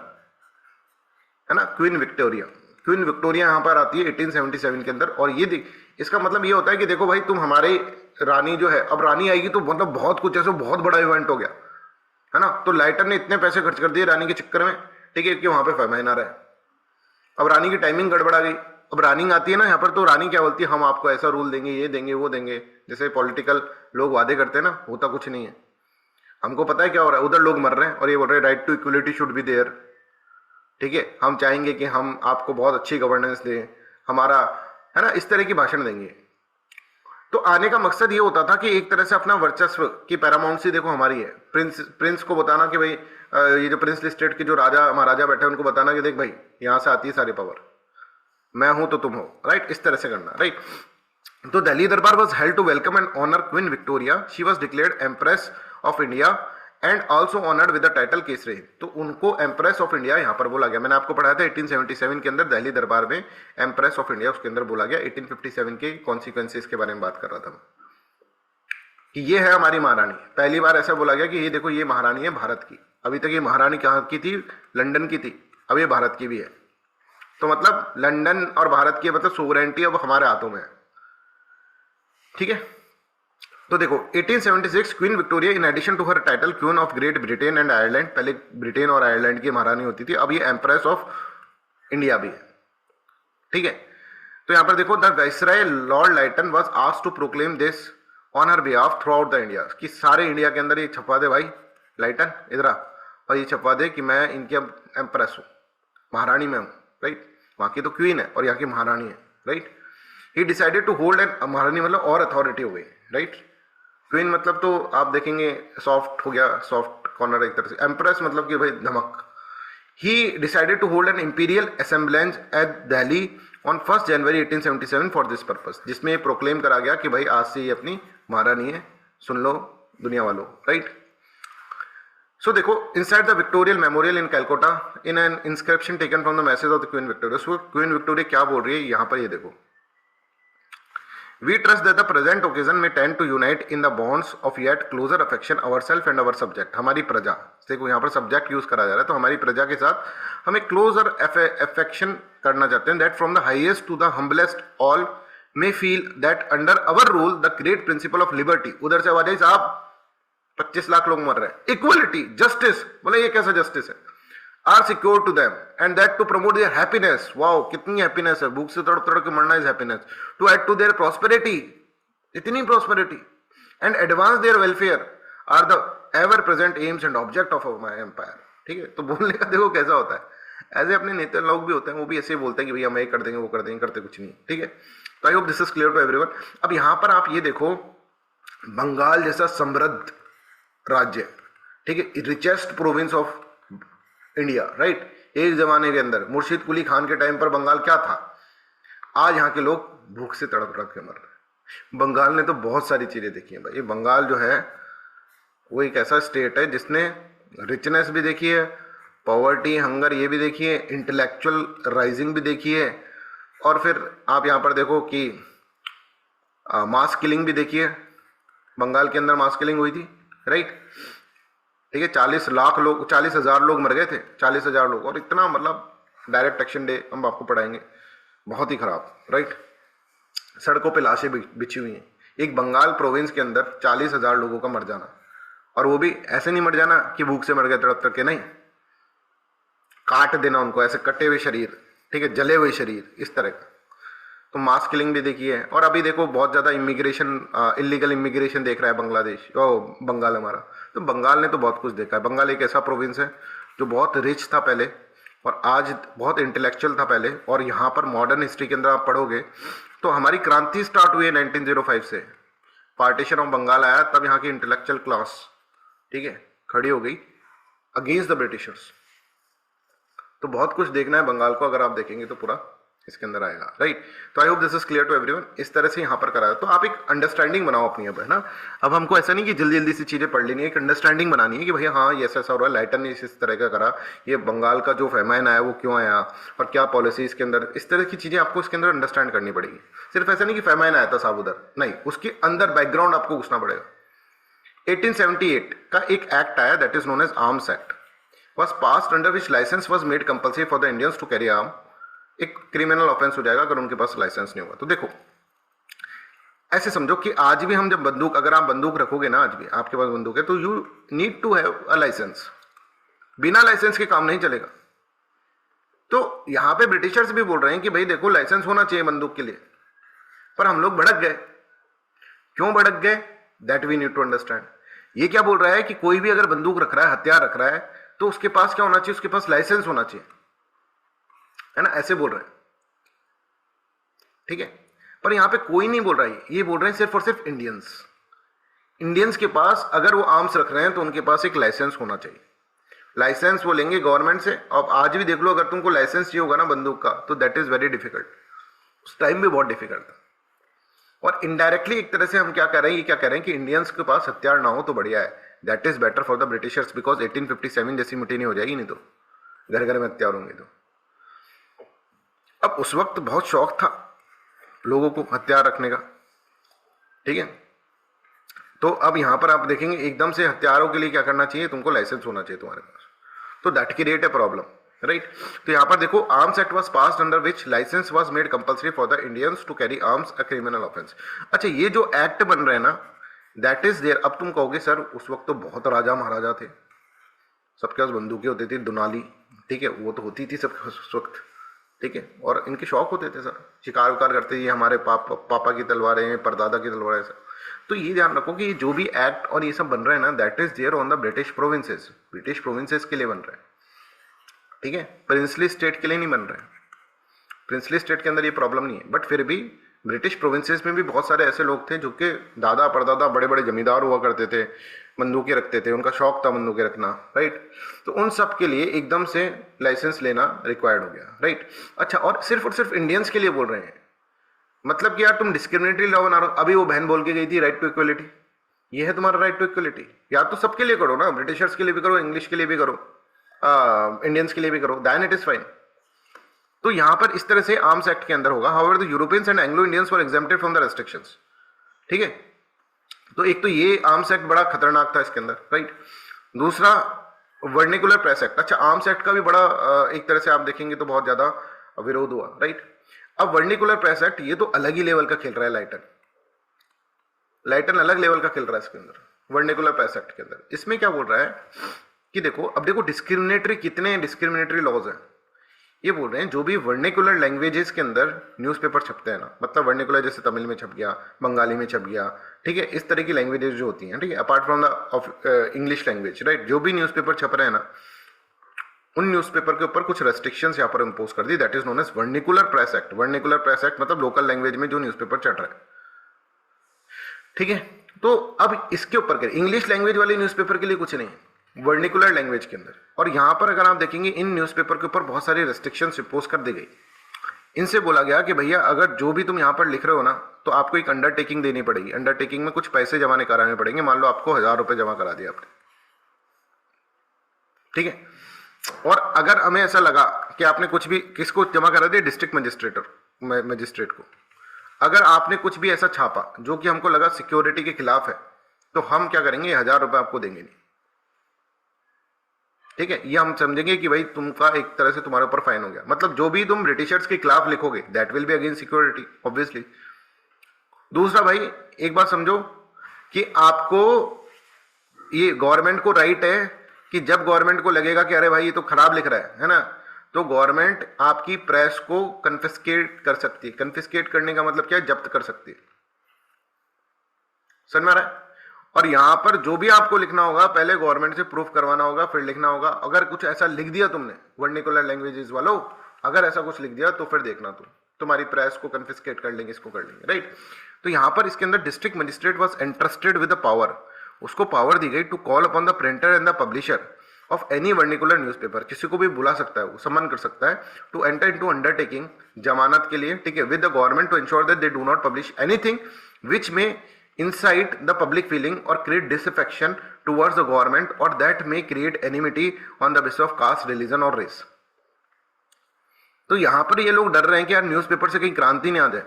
है ना। क्वीन विक्टोरिया, क्वीन विक्टोरिया यहां पर आती है 1877 के अंदर। और ये इसका मतलब ये होता है कि देखो भाई तुम हमारे रानी जो है, अब रानी आएगी तो मतलब बहुत कुछ ऐसा बहुत बड़ा इवेंट हो गया, है ना। तो लाइटर ने इतने पैसे खर्च कर दिए रानी के चक्कर में, ठीक है, कि वहां पे फैमाइन आ रहा है। अब रानी की टाइमिंग गड़बड़ा गई। अब रानी आती है ना यहाँ पर, तो रानी क्या बोलती है, हम आपको ऐसा रूल देंगे, ये देंगे, वो देंगे, जैसे पॉलिटिकल लोग वादे करते हैं ना, होता कुछ नहीं है। हमको पता है क्या हो रहा है, उधर लोग मर रहे हैं और ये बोल रहे हैं right to equality should be there, ठीक है, हम चाहेंगे कि हम आपको बहुत अच्छी गवर्नेंस दें, हमारा, है ना, इस तरह की भाषण देंगे। तो आने का मकसद ये होता था कि एक तरह से अपना वर्चस्व की पैरामाउंसी देखो हमारी है, प्रिंस को बताना कि भाई ये जो प्रिंसली स्टेट के जो राजा महाराजा बैठे हैं उनको बताना कि देख भाई यहाँ से आती है सारी पावर, मैं हूं तो तुम हो, राइट, इस तरह से करना, राइट। तो Delhi Durbar was held to welcome and honour Queen Victoria, she was declared Empress of India and also honoured with the title Kesari. तो उनको एम्प्रेस ऑफ इंडिया यहाँ पर बोला गया। मैंने आपको पढ़ाया था 1877 के अंदर दिल्ली दरबार में एम्प्रेस ऑफ इंडिया उसके अंदर बोला गया। 1857 के कॉन्सिक्वेंसेस के बारे में बात कर रहा था कि ये है हमारी महारानी। पहली बार ऐसा बोला गया कि ये देखो ये महारानी है भारत की। अभी तक ये महारानी कहाँ की थी, लंदन की थी, अब ये भारत की भी है। तो मतलब लंदन और भारत की मतलब सोवरेंटी अब हमारे हाथों में है, ठीक है। तो देखो 1876 Queen Victoria in addition to her title Queen of Great Britain and Ireland, पहले ब्रिटेन और आयरलैंड की महारानी होती थी, अब ये एम्प्रेस ऑफ इंडिया भी है, ठीक है। तो यहां पर देखो the Viceroy Lord Lytton was asked to proclaim this on her behalf throughout the India, कि सारे इंडिया के अंदर ये छपवा दे भाई लाइटन इधर आ, और ये छपवा दे कि मैं इनकी अब एम्प्रेस हूं, महारानी में हूं, राइट। वहां की तो क्वीन है और यहाँ की महारानी है, right. He decided to hold an, महारानी मतलब और अथॉरिटी हो गई, राइट। क्वीन मतलब तो आप देखेंगे सॉफ्ट हो गया, सॉफ्ट कॉर्नर एक तरह से, एम्प्रेस मतलब कि भाई धमक। He decided to hold an imperial assemblance at Delhi on 1 January 1877 for this purpose, जिसमें ये प्रोक्लेम करा गया कि भाई आज से ये अपनी महारानी है, सुन लो दुनिया वालों, राइट। सो देखो inside the विक्टोरियल memorial in Calcutta in an inscription taken from the message of the queen Victoria. So queen Victoria क्या बोल रही है यहाँ पर, ये देखो, We trust that the present occasion may tend to unite in the bonds of yet closer affection ourselves and our subject। हमारी प्रजा, देखो यहाँ पर सब्जेक्ट यूज करा जा रहा है, तो हमारी प्रजा के साथ हम एक क्लोजर अफेक्शन करना चाहते हैं। That from the highest to the humblest all may feel that under our rule the great principle of liberty. उधर से आवाज आई साहब 25 लाख लोग मर रहे हैं, इक्वलिटी, जस्टिस, बोले ये कैसा जस्टिस है, are secure to them and that to promote their happiness. Wow कितनी हैप्पीनेस है, भूख से तड़प तड़प के मरना is happiness, to add to their prosperity, इतनी prosperity, and advance their welfare are the ever present aims and object of my empire. ठीक है, तो बोलने का देखो कैसा होता है, ऐसे अपने नेता लोग भी होते हैं, वो भी ऐसे ही बोलते हैं कि भैया हम ये कर देंगे वो कर देंगे, करते कुछ नहीं। ठीक है, तो I hope this is clear to everyone. अब यहां पर आप ये देखो, बंगाल जैसा समृद्ध राज्य, ठीक है, richest province of India, right, एक जमाने के अंदर मुर्शिद कुली खान के टाइम पर बंगाल क्या था, आज यहाँ के लोग भूख से तड़प तड़प के मर रहे हैं। बंगाल ने तो बहुत सारी चीजें देखी हैं भाई। ये बंगाल जो है वो एक ऐसा स्टेट है जिसने रिचनेस भी देखी है, पॉवर्टी, हंगर ये भी देखी है, इंटेलेक्चुअल राइजिंग भी देखी है, और फिर आप यहाँ पर देखो कि मास किलिंग भी देखी है। बंगाल के अंदर मास किलिंग हुई थी, राइट, ठीक है, 40 लाख लोग, 40,000 लोग मर गए थे, 40,000 लोग, और इतना मतलब डायरेक्ट एक्शन डे हम आपको पढ़ाएंगे, बहुत ही खराब, राइट। सड़कों पे लाशें बिछी हुई हैं, एक बंगाल प्रोविंस के अंदर 40,000 लोगों का मर जाना, और वो भी ऐसे नहीं मर जाना कि भूख से मर गए तड़प तड़प के, नहीं, काट देना उनको, ऐसे कटे हुए शरीर, ठीक है, जले हुए शरीर, इस तरह का। तो मास किलिंग भी देखी है। और अभी देखो बहुत ज़्यादा इमिग्रेशन, इलीगल इमिग्रेशन देख रहा है बांग्लादेश, बंगाल हमारा। तो बंगाल ने तो बहुत कुछ देखा है। बंगाल एक ऐसा प्रोविंस है जो बहुत रिच था पहले और आज बहुत इंटेलेक्चुअल था पहले, और यहाँ पर मॉडर्न हिस्ट्री के अंदर आप पढ़ोगे तो हमारी क्रांति स्टार्ट हुई है 1905 से, पार्टीशन ऑफ बंगाल आया, तब यहाँ की इंटेलेक्चुअल क्लास, ठीक है, खड़ी हो गई अगेंस्ट द ब्रिटिशर्स। तो बहुत कुछ देखना है बंगाल को, अगर आप देखेंगे तो पूरा इसके अंदर आएगा, राइट। तो I hope this is clear to everyone. इस तरह से यहाँ पर करा है, तो आप एक अंडरस्टैंडिंग बनाओ अपनी अब, है ना। अब हमको ऐसा नहीं कि जल्दी जल्दी से चीजें पढ़ लेनी है, एक अंडरस्टैंडिंग बनानी है कि भैया हाँ ये ऐसा हो रहा है, लाइटन ने इस तरह का करा, ये बंगाल का जो फेमाइन आया वो क्यों आया और क्या पॉलिसी इसके अंदर, इस तरह की चीजें आपको इसके अंदर अंडरस्टैंड करनी पड़ेगी। सिर्फ ऐसा नहीं कि फेमाइन आया था साहब उधर, नहीं, उसके अंदर बैकग्राउंड आपको घुसना पड़ेगा। 1878 का एक एक्ट आया, that is known as arms act, was passed under which license was made compulsory for the Indians to carry arm। एक क्रिमिनल ऑफेंस हो जाएगा अगर उनके पास लाइसेंस नहीं होगा। तो देखो ऐसे समझो कि आज भी हम जब बंदूक, अगर आप बंदूक रखोगे ना, आज भी आपके पास बंदूक है, तो you need to have a licence. बिना लाइसेंस के काम नहीं चलेगा। तो यहां पे ब्रिटिशर्स भी बोल रहे हैं कि भाई देखो लाइसेंस होना चाहिए बंदूक के लिए, पर हम लोग भड़क गए। क्यों भड़क गए, that we need to understand. ये क्या बोल रहा है कि कोई भी अगर बंदूक रख रहा है, हथियार रख रहा है, तो उसके पास क्या होना चाहिए, उसके पास लाइसेंस होना चाहिए, है ना, ऐसे बोल रहे हैं, ठीक है। पर यहां पे कोई नहीं बोल रहा है, ये बोल रहे हैं सिर्फ और सिर्फ इंडियंस। इंडियंस के पास अगर वो आर्म्स रख रहे हैं तो उनके पास एक लाइसेंस होना चाहिए। लाइसेंस वो लेंगे गवर्नमेंट से। अब आज भी देख लो, अगर तुमको लाइसेंस चाहिए होगा ना बंदूक का, तो दैट इज वेरी डिफिकल्ट। उस टाइम भी बहुत डिफिकल्ट था। और इनडायरेक्टली एक तरह से हम क्या कह रहे हैं, ये क्या कह रहे हैं कि इंडियंस के पास हथियार ना हो तो बढ़िया है, that is better for the Britishers, because 1857 जैसी मुठीनी हो जाएगी, नहीं तो घर घर में हथियार होंगे। तो अब उस वक्त बहुत शौक था लोगों को हथियार रखने का, ठीक है। तो अब यहां पर आप देखेंगे एकदम से हथियारों के लिए क्या करना चाहिए, तुमको लाइसेंस होना चाहिए तुम्हारे पास, तो that create a problem, right. तो यहां पर देखो, arms act was passed under which licence was made compulsory for the Indians to carry arms, a criminal offence. अच्छा, ये जो एक्ट बन रहे हैं ना, दैट इज देयर। अब तुम कहोगे सर उस वक्त तो बहुत राजा महाराजा थे, सबके पास बंदूकें होती थी, दुनाली, ठीक है, वो तो होती थी सबके उस वक्त, ठीक है, और इनके शौक होते थे सर, शिकार उकार करते थे, हमारे पापा की तलवारें, परदादा की तलवारें, सर। तो ये ध्यान रखो कि जो भी एक्ट और ये सब बन रहे हैं ना, that is there on the British provinces, British provinces के लिए बन रहे हैं, ठीक है, प्रिंसली स्टेट के लिए नहीं बन रहे हैं। प्रिंसली स्टेट के अंदर ये प्रॉब्लम नहीं है, बट फिर भी ब्रिटिश प्रोविंसेस में भी बहुत सारे ऐसे लोग थे जो कि दादा परदादा बड़े बड़े जमींदार हुआ करते थे, बंदूकें रखते थे, उनका शौक था बंदूकें रखना, राइट। तो उन सब के लिए एकदम से लाइसेंस लेना रिक्वायर्ड हो गया, राइट। अच्छा, और सिर्फ इंडियंस के लिए बोल रहे हैं, मतलब कि यार तुम डिस्क्रिमिनेटरी लॉ बना रहे हो। अभी वो बहन बोल के गई थी राइट टू इक्वलिटी, ये है तुम्हारा राइट टू इक्वलिटी, या तो सबके लिए करो ना, ब्रिटिशर्स के लिए भी करो, इंग्लिश के लिए भी करो, इंडियंस के लिए भी करो, दैन इट इज फाइन। तो यहां पर इस तरह से आर्म्स एक्ट के अंदर होगा। However the Europeans and Anglo Indians were exempted from the restrictions, ठीक है। तो एक तो ये आर्म्स एक्ट बड़ा खतरनाक था इसके अंदर, राइट। दूसरा वर्निकुलर प्रेस एक्ट। अच्छा, आर्म्स एक्ट का भी बड़ा एक तरह से आप देखेंगे तो बहुत ज्यादा विरोध हुआ, राइट। अब वर्निकुलर प्रेस एक्ट, ये तो अलग ही लेवल का खेल रहा है लाइटन अलग लेवल का खेल रहा है इसके अंदर, वर्निकुलर प्रेस एक्ट के अंदर। इसमें क्या बोल रहा है कि देखो, अब देखो डिस्क्रिमिनेटरी, कितने डिस्क्रिमिनेटरी लॉज हैं। ये बोल रहे हैं जो भी वर्निकुलर लैंग्वेजेस के अंदर न्यूज़पेपर छपते हैं ना, मतलब वर्निकुलर जैसे तमिल में छप गया, बंगाली में छप गया, ठीक है, इस तरह की लैंग्वेजेस जो होती हैं, ठीक है, apart from the English language, right, जो भी न्यूज़पेपर छप रहे हैं ना, उन न्यूज़पेपर के ऊपर कुछ रेस्ट्रिक्शंस यहाँ पर इम्पोज कर दी, that is known as vernacular press act. Vernacular press act मतलब लोकल लैंग्वेज में जो न्यूज़पेपर चढ़ रहा है, ठीक है। तो अब इसके ऊपर इंग्लिश लैंग्वेज वाले न्यूज़पेपर के लिए कुछ नहीं, वर्निकुलर लैंग्वेज के अंदर। और यहां पर अगर आप देखेंगे, इन न्यूज़पेपर के ऊपर बहुत सारी रेस्ट्रिक्शंस इम्पोज कर दी गई। इनसे बोला गया कि भैया अगर जो भी तुम यहां पर लिख रहे हो ना, तो आपको एक अंडरटेकिंग देनी पड़ेगी, अंडरटेकिंग में कुछ पैसे जमा कराने पड़ेंगे। मान लो आपको 1000 रुपए जमा करा दिया आपने, ठीक है, और अगर हमें ऐसा लगा कि आपने कुछ भी, किसको जमा करा दिया, डिस्ट्रिक्ट मजिस्ट्रेट को, अगर आपने कुछ भी ऐसा छापा जो कि हमको लगा सिक्योरिटी के खिलाफ है, तो हम क्या करेंगे, 1000 रुपए आपको देंगे नहीं, ठीक है। ये हम समझेंगे कि भाई तुमका एक तरह से तुम्हारे ऊपर फाइन हो गया। मतलब जो भी तुम ब्रिटिशर्स के खिलाफ लिखोगे, that will be against security, obviously. दूसरा भाई एक बात समझो कि आपको, ये गवर्नमेंट को राइट है कि जब गवर्नमेंट को लगेगा कि अरे भाई ये तो खराब लिख रहा है ना, तो गवर्नमेंट आपकी प्रेस को कन्फिस्केट कर सकती है। कन्फिस्केट करने का मतलब क्या है, जब्त कर सकती है, समझ में आ रहा है। और यहां पर जो भी आपको लिखना होगा, पहले गवर्नमेंट से प्रूफ करवाना होगा, फिर लिखना होगा। अगर कुछ ऐसा लिख दिया तुमने, वर्निकुलर लैंग्वेजेस वालों, अगर ऐसा कुछ लिख दिया तो फिर देखना तुम्हारी प्रेस को कन्फिस्केट कर लेंगे, इसको कर लेंगे, राइट। तो यहां पर इसके अंदर district magistrate was entrusted with the power, उसको पावर दी गई to call upon the printer and the publisher of any vernacular newspaper, किसी को भी बुला सकता है, वो सम्मान कर सकता है, टू एंटर इनटू अंडरटेकिंग जमानत के लिए, ठीक है, with the government to ensure that they do not publish anything which में incite the public feeling or create disaffection towards the government or that may create enmity on the basis of caste, religion or race. तो यहां पर ये लोग डर रहे हैं कि यार न्यूज़पेपर से कहीं क्रांति नहीं आ जाए,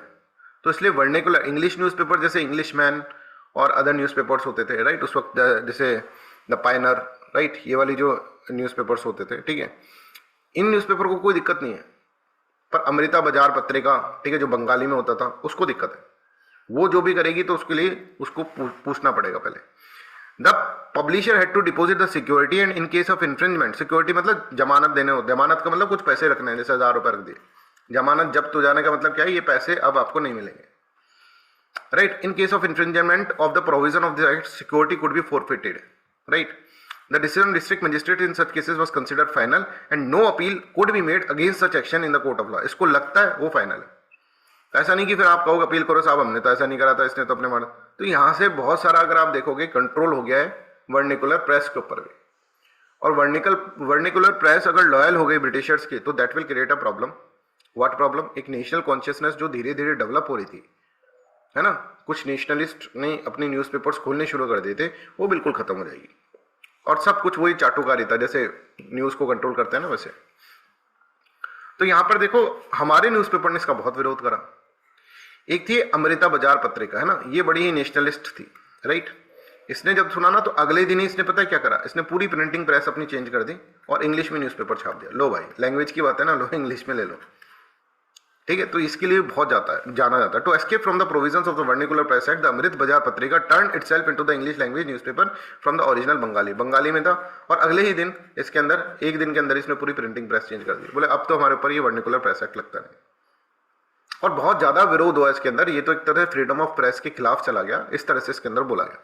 तो इसलिए वर्निकुलर इंग्लिश न्यूज़पेपर जैसे इंग्लिशमैन और अदर न्यूज़पेपर्स होते थे, राइट, उस वक्त जैसे द पायनर, राइट, ये वाली जो न्यूज़पेपर्स होते थे, ठीक है, इन न्यूज़पेपर को कोई दिक्कत नहीं है, पर अमृता बाजार पत्रिका, ठीक है, जो बंगाली में होता था, उसको दिक्कत है। वो जो भी करेगी तो उसके लिए उसको पूछना पड़ेगा पहले। The publisher had to deposit the security and in case of infringement, security मतलब जमानत देने होते, जमानत का मतलब कुछ पैसे रखने हैं, जैसे 1000 रुपए रख दिए, जमानत जब्त हो जाने का मतलब क्या है, ये पैसे अब आपको नहीं मिलेंगे, right. In case of infringement of the provision of the act security could be forfeited, right. The decision district magistrate in such cases was considered final and no appeal could be made against such action in the court of law. इसको लगता है वो final है, ऐसा नहीं कि फिर आप कहोगे अपील करो साहब हमने तो ऐसा नहीं करा था, इसने तो अपने मारा। तो यहां से बहुत सारा अगर आप देखोगे कंट्रोल हो गया है वर्निकुलर प्रेस के ऊपर भी, और वर्निकुलर प्रेस अगर लॉयल हो गई ब्रिटिशर्स की तो that will create a problem. What problem? एक नेशनल कॉन्शियसनेस जो धीरे धीरे डेवलप हो रही थी, है ना, कुछ नेशनलिस्ट ने अपनी न्यूज़पेपर्स खोलने शुरू कर दिए थे, वो बिल्कुल खत्म हो जाएगी। और सब कुछ वही चाटुकारी था, जैसे न्यूज़ को कंट्रोल करते हैं ना वैसे। तो यहां पर देखो हमारे न्यूज़पेपर ने इसका बहुत विरोध करा। एक थी अमृता बाजार पत्रिका, है ना, ये बड़ी ही नेशनलिस्ट थी, राइट। इसने जब सुना ना तो अगले दिन ही इसने पता है क्या करा, इसने पूरी प्रिंटिंग प्रेस अपनी चेंज कर दी और इंग्लिश में न्यूज़पेपर छाप दिया। लो भाई, लैंग्वेज की बात है ना, लो इंग्लिश में ले लो, ठीक है। तो इसके लिए बहुत जाना जाता है। To escape from the provisions of the vernacular press act, the Amrita Bazar Patrika turn itself into the English language newspaper from the original Bengali में था, और अगले ही दिन इसके अंदर एक दिन के अंदर इसने पूरी प्रिंटिंग प्रेस चेंज कर दी। बोले अब तो हमारे ऊपर ये वर्निकुलर प्रेस एक्ट लगता नहीं, और बहुत ज्यादा विरोध हुआ इसके अंदर। ये तो एक तरह से फ्रीडम ऑफ प्रेस के खिलाफ चला गया, इस तरह से इसके अंदर बोला गया।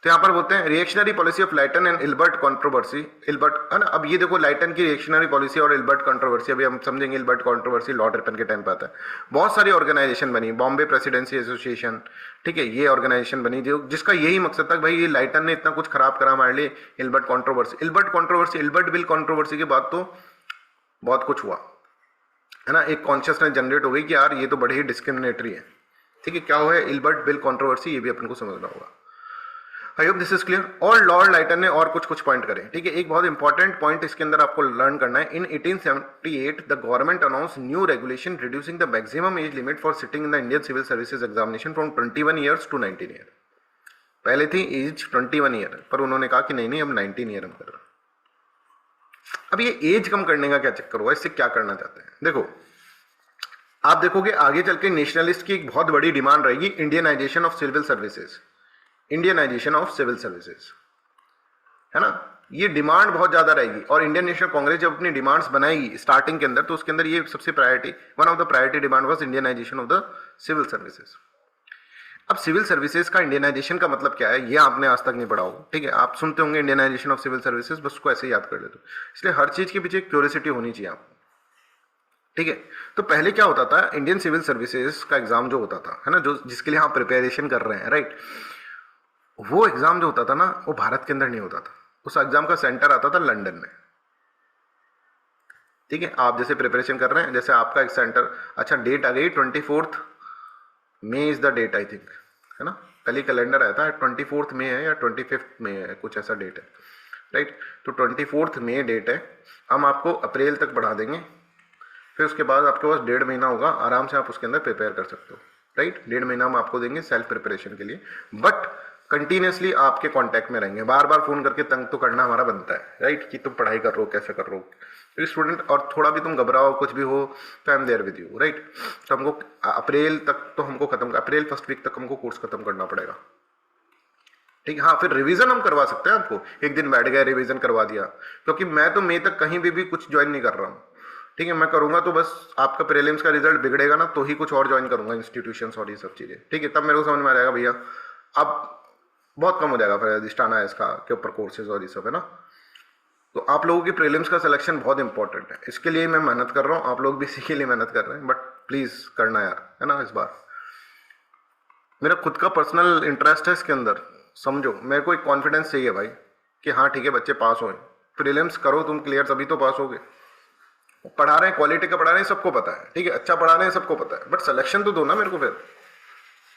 तो यहाँ पर बोलते हैं reactionary policy of lighten and Ilbert controversy, Ilbert, है ना। अब ये देखो लाइटन की रिएक्शनरी पॉलिसी और इल्बर्ट कंट्रोवर्सी, अभी हम समझेंगे। इल्बर्ट कंट्रोवर्सी लॉर्ड रिपन के टाइम पे आता है। बहुत सारी ऑर्गेनाइजेशन बनी, बॉम्बे प्रेसिडेंसी एसोसिएशन, ठीक है, ये ऑर्गेनाइजेशन बनी जो जिसका यही मकसद था भाई ये लाइटन ने इतना कुछ खराब करा हमारे लिए, Ilbert controversy, Ilbert bill controversy के बाद तो बहुत कुछ हुआ, है ना। एक कॉन्शियसनेस जनरेट हो गई कि यार ये तो बड़े ही डिस्क्रिमिनेटरी है, ठीक है। क्या हुआ है इल्बर्ट बिल कंट्रोवर्सी, ये भी अपन को समझना होगा। आई होप दिस इज क्लियर। और लॉर्ड लाइटन ने और कुछ पॉइंट करे, ठीक है। एक बहुत इंपॉर्टेंट पॉइंट इसके अंदर आपको लर्न करना है। In 1878 the government announce new regulation reducing the maximum age limit for sitting in the Indian civil services examination from 21 years to 19 year. पहले थी एज 21 ईयर, पर उन्होंने कहा कि नहीं अब 19 ईयर हम कर रहे हैं। अब ये एज कम करने का क्या चक्कर हुआ, इससे क्या करना चाहते हैं? देखो आप देखोगे आगे चल के नेशनलिस्ट की एक बहुत बड़ी डिमांड रहेगी Indianisation of civil services, Indianisation of civil services, है ना। ये डिमांड बहुत ज्यादा रहेगी, और इंडियन नेशनल कांग्रेस जब अपनी डिमांड्स बनाएगी स्टार्टिंग के अंदर, तो उसके अंदर ये सबसे priority, one of the priority demand was Indianisation of the civil services. अब सिविल सर्विसेज का इंडियनाइजेशन का मतलब क्या है, ये आपने आज तक नहीं पढ़ा होगा, ठीक है। आप सुनते होंगे इंडियनाइजेशन ऑफ सिविल सर्विसेज, बस उसको ऐसे याद कर लेते हो। इसलिए हर चीज के पीछे क्यूरियोसिटी होनी चाहिए आपको, ठीक है। तो पहले क्या होता था, इंडियन सिविल सर्विसेज का एग्जाम जो होता था, है ना, जो जिसके लिए आप प्रिपरेशन कर रहे हैं, राइट, वो एग्जाम जो होता था ना वो भारत के अंदर नहीं होता था। उस एग्जाम का सेंटर आता था लंदन में, ठीक है। आप जैसे प्रिपरेशन कर रहे हैं, जैसे आपका एक सेंटर, अच्छा डेट आ गई 24 May is the date I think, है ना। कल ही कैलेंडर आया था, 24 मई है या 25 मई है, कुछ ऐसा डेट है, राइट। तो 24 मई डेट है, हम आपको अप्रैल तक बढ़ा देंगे, फिर उसके बाद आपके पास 1.5 महीना होगा, आराम से आप उसके अंदर प्रिपेयर कर सकते हो, राइट। 1.5 महीना हम आपको देंगे सेल्फ प्रिपरेशन के लिए, बट कंटिन्यूसली आपके कांटेक्ट में रहेंगे। बार बार फोन करके तंग तो करना हमारा बनता है, राइट, कि तुम पढ़ाई कर रहे हो, कैसे कर रहे हो, तो स्टूडेंट, और थोड़ा भी तुम घबराओ कुछ भी हो तो I am there with you, right. तो हमको अप्रैल तक तो हमको अप्रैल फर्स्ट वीक तक हमको कोर्स खत्म करना पड़ेगा, ठीक है। हाँ, फिर रिवीजन हम करवा सकते हैं, आपको एक दिन बैठ गए रिवीजन करवा दिया, क्योंकि मैं तो मई तक कहीं भी कुछ ज्वाइन नहीं कर रहा हूँ, ठीक है। मैं करूंगा तो बस आपका प्रीलिम्स का रिजल्ट बिगड़ेगा ना, तो ही कुछ और ज्वाइन करूंगा इंस्टीट्यूशंस और ये सब चीजें, ठीक है। तब मेरे को समझ में आ जाएगा भैया अब बहुत कम हो जाएगा फिर अधिष्ठाना इसका के ऊपर कोर्सेज और ये सब, है ना। तो आप लोगों की प्रीलिम्स का सिलेक्शन बहुत इंपॉर्टेंट है, इसके लिए मैं मेहनत कर रहा हूँ, आप लोग भी इसी के लिए मेहनत कर रहे हैं, बट प्लीज करना यार, है ना। इस बार मेरा खुद का पर्सनल इंटरेस्ट है इसके अंदर, समझो। मेरे को एक कॉन्फिडेंस चाहिए भाई कि हाँ ठीक है बच्चे पास होए, प्रीलिम्स करो तुम क्लियर, तभी तो पास होगे, पढ़ा रहे हैं, क्वालिटी का पढ़ा रहे हैं, सबको पता है, ठीक है, अच्छा पढ़ा रहे हैं, सबको पता है, बट सिलेक्शन तो दो ना मेरे को फिर।